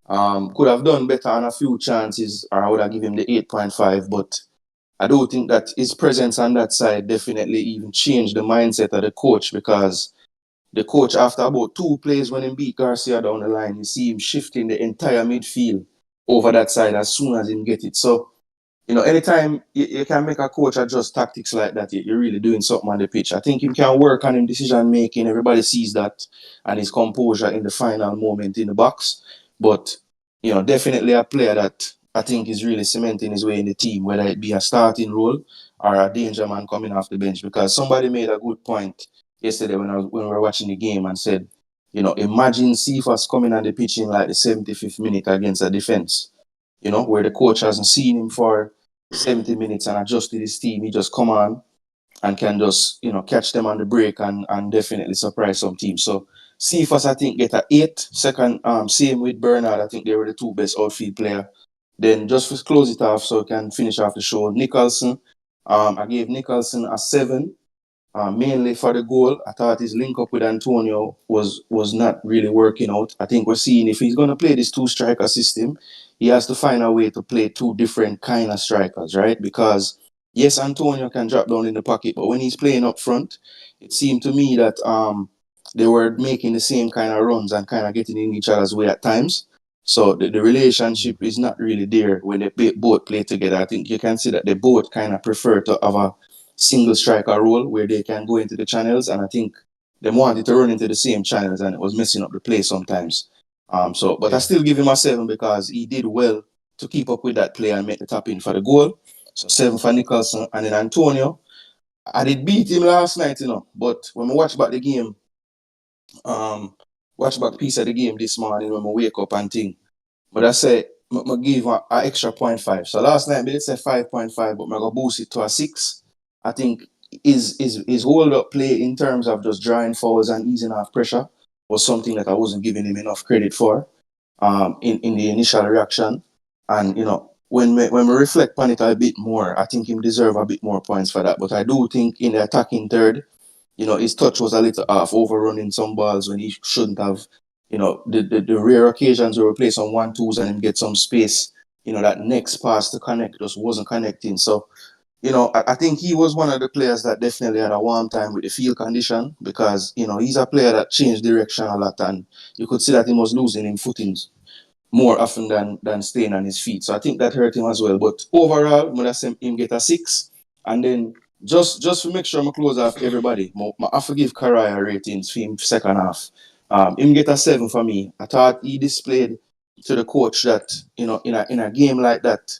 Could have done better on a few chances, or I would have given him the 8.5. But I do think that his presence on that side definitely even changed the mindset of the coach because the coach, after about 2 plays when he beat Garcia down the line, you see him shifting the entire midfield over that side as soon as he get it. So, anytime you can make a coach adjust tactics like that, you're really doing something on the pitch. I think he can work on his decision making. Everybody sees that and his composure in the final moment in the box. But, definitely a player that I think is really cementing his way in the team, whether it be a starting role or a danger man coming off the bench. Because somebody made a good point yesterday when we were watching the game and said, imagine Cephas coming on the pitch in like the 75th minute against a defense. Where the coach hasn't seen him for 70 minutes and adjusted his team. He just come on and can just, catch them on the break and definitely surprise some teams. So Cephas, I think, get an 8. Second, same with Bernard. I think they were the 2 best outfield player. Then just to close it off so I can finish off the show, Nicholson. I gave Nicholson a 7. Mainly for the goal. I thought his link up with Antonio was not really working out. I think we're seeing if he's going to play this 2-striker system, he has to find a way to play 2 different kind of strikers, right? Because yes, Antonio can drop down in the pocket, but when he's playing up front, it seemed to me that they were making the same kind of runs and kind of getting in each other's way at times. So the relationship is not really there when they both play together. I think you can see that they both kind of prefer to have a single striker role where they can go into the channels, and I think they wanted to run into the same channels and it was messing up the play sometimes. But I still give him a 7 because he did well to keep up with that play and make the tap in for the goal. So 7 for Nicholson. And then Antonio, I did beat him last night, but when we watch back the game, watch back piece of the game this morning when I wake up and think. But I say, I give an extra 0.5. So last night, I did say 5.5, but I'm going to boost it to a 6. I think his hold up play in terms of just drawing fouls and easing off pressure was something that I wasn't giving him enough credit for in the initial reaction. And, when we reflect on it a bit more, I think him deserve a bit more points for that. But I do think in the attacking third, his touch was a little off, overrunning some balls when he shouldn't have. The rare occasions where we play some 1-2s and him get some space, that next pass to connect just wasn't connecting. So, I think he was one of the players that definitely had a warm time with the field condition because, he's a player that changed direction a lot and you could see that he was losing in footings more often than staying on his feet. So I think that hurt him as well. But overall, I'm going to say him get a 6. And then just to make sure I'm close off everybody, I forgive Karaya ratings for him second half. Him get a 7 for me. I thought he displayed to the coach that, in a game like that,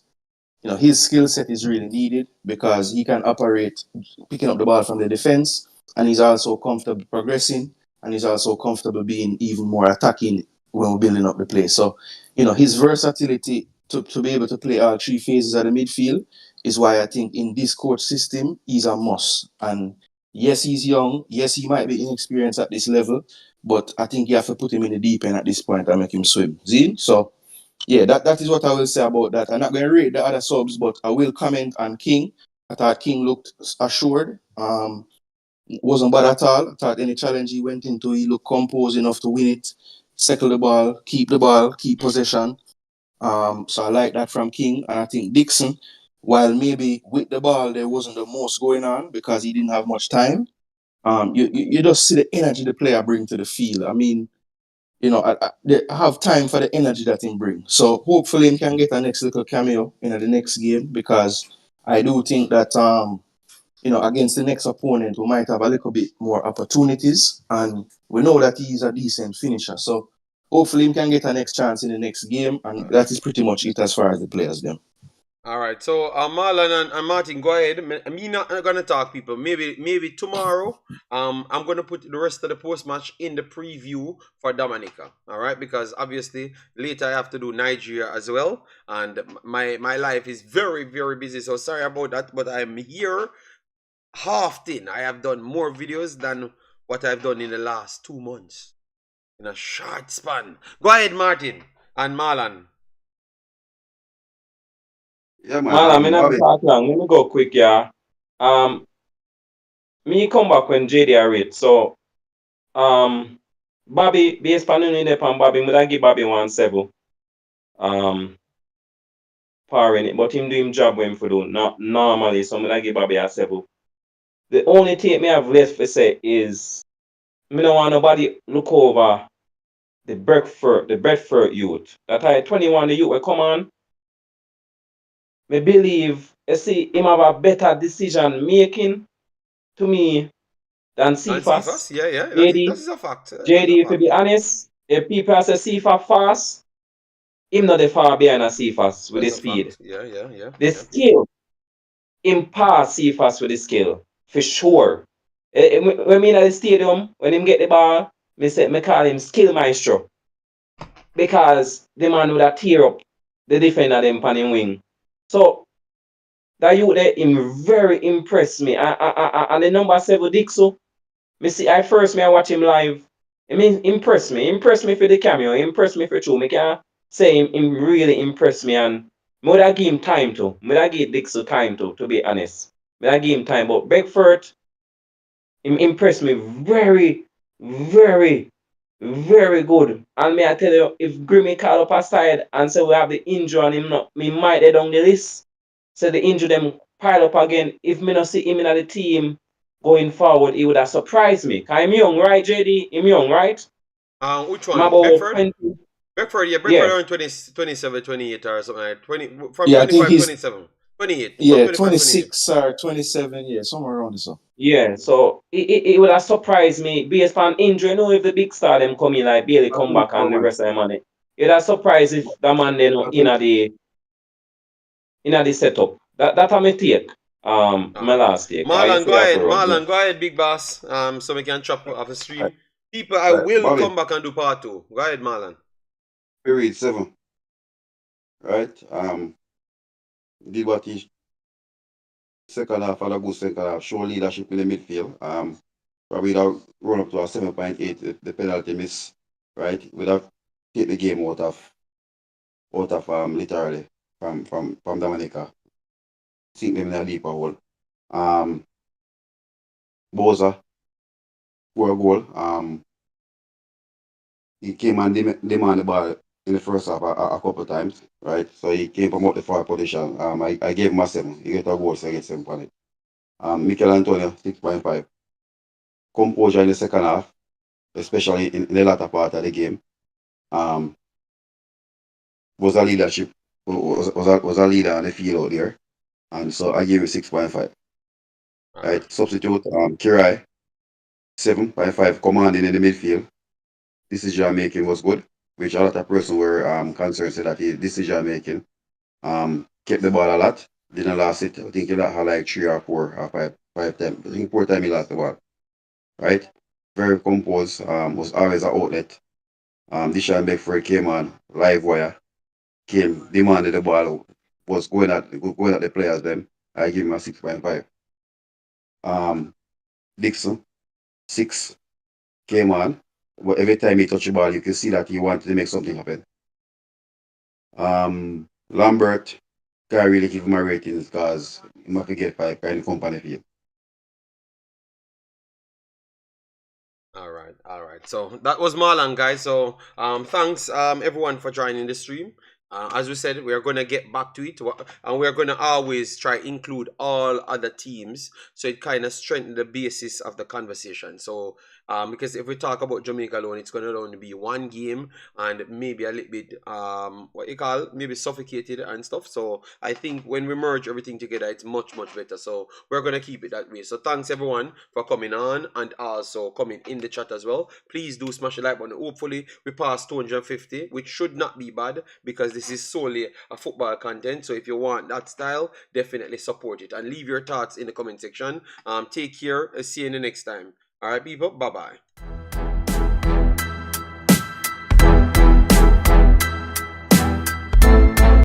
his skill set is really needed because he can operate picking up the ball from the defense and he's also comfortable progressing and he's also comfortable being even more attacking when we're building up the play. So, his versatility to be able to play all 3 phases of the midfield is why I think in this coach system, he's a must. And yes, he's young. Yes, he might be inexperienced at this level, but I think you have to put him in the deep end at this point and make him swim. See? So, yeah, that is what I will say about that. I'm not going to rate the other subs, but I will comment on King. I thought King looked assured. Wasn't bad at all. I thought any challenge he went into, he looked composed enough to win it, settle the ball, keep possession. So I like that from King. And I think Dixon, while maybe with the ball there wasn't the most going on because he didn't have much time, you just see the energy the player bring to the field. I mean, I have time for the energy that he brings. So hopefully he can get a next little cameo in the next game because I do think that against the next opponent we might have a little bit more opportunities and we know that he's a decent finisher. So hopefully he can get a next chance in the next game and that is pretty much it as far as the players them. All right, so Marlon and Martin, go ahead. Me not gonna talk, people. Maybe tomorrow. I'm gonna put the rest of the post match in the preview for Dominica. All right, because obviously later I have to do Nigeria as well, and my life is very very busy. So sorry about that, but I'm here often. I have done more videos than what I've done in the last 2 months in a short span. Go ahead, Martin and Marlon. Yeah, Man, I mean, I'm Bobby. talk long. Let me go quick, yeah. Me come back when JD are rate. So, Bobby, based on Bobby, I'm give Bobby 1-7. Powering it, but him do him job when him for do not normally. So I'm give Bobby a 7. The only thing me have left to say is, me don't want nobody look over the Bedford youth. That I 21 the youth will come on. Me believe, you see, him have a better decision making to me than And Cephas. Cephas, yeah, that JD, is a fact. That is a JD, to be fact. honest, if people say Cephas fast, him not the far behind a Cephas with the That's a speed. fact. Yeah. The skill, him pass Cephas with the skill, for sure. When me in the stadium, when him get the ball, me call him skill maestro. Because the man would have tear up the defender them on him wing. So that you there him very impressed me. And the number 7 Dixon, I watch him live. I mean impress me for the cameo, impress me for true. Me can say him really impressed me and me would have give him time to. Me would have give Dixon time to be honest. Me would have give him time. But Beckford, him impressed me very, very, very good. And may I tell you, if Grimmy call up aside and say we have the injury on him, not, me might head down the list. So the injury them pile up again. If me not see him in the team going forward, it would have surprised me. Cause I'm young, right, JD? I'm young, right? Which I'm one? about Beckford? 20. Beckford, yeah, Beckford Yeah. around 27, 28 or something like 20 from Yeah, I think 25, he's 27. 28. From 25, 28. 26 or 27, somewhere around this. Yeah, so it would have surprised me based on injury. You know, if the big star them come in like Bailey come back and the rest of them on it. It would have surprised if the man they know in the setup. That I may take. All My right. last take. I see that for run. Marlon, go ahead, big boss. So we can chop off a stream. People, I Right, will Bobby, come back and do part two. Go ahead, Marlon. period 7. Right? Did what he second half had a good second half, show leadership in the midfield. Probably that run up to a 7.8, the penalty miss, right? Would have take the game out of literally from Dominica. Sink them in a deeper hole. Boza score a goal. He came and demand the ball in the first half a couple of times, right? So he came from out the far position. I gave him a 7. He get a goal, so I get 7 on it. Mikel Antonio, 6.5. Composure in the second half, especially in the latter part of the game. Um, was a leadership, was a leader on the field out there. And so I gave him 6.5. Right? Substitute, Kirai, 7.5, commanding in the midfield. Decision making was good, which a lot of person were concerned said that his decision making kept the ball a lot, didn't last it. I think he had like 3 or 4 or 5 times. I think 4 times he lost the ball. Right? Very composed, was always an outlet. Dishan Beckford came on, live wire, came, demanded the ball, was going at the players then. I give him a 6.5. Dixon, 6, came on. But every time he touched the ball, you can see that he wanted to make something happen. Lambert can't really give him a rating because he might get 5 kind of company fee. All right. So that was Marlon, guys. So thanks everyone for joining the stream. As we said, we are gonna get back to it, and we're gonna always try include all other teams, so it kind of strengthens the basis of the conversation. So because if we talk about Jamaica alone, it's gonna only be one game and maybe a little bit what you call maybe suffocated and stuff. So I think when we merge everything together, it's much better. So we're gonna keep it that way. So thanks everyone for coming on and also coming in the chat as well. Please do smash the like button. Hopefully we pass 250, which should not be bad because this is solely a football content. So if you want that style, definitely support it and leave your thoughts in the comment section. Take care. See you in the next time. All right, people. Bye bye.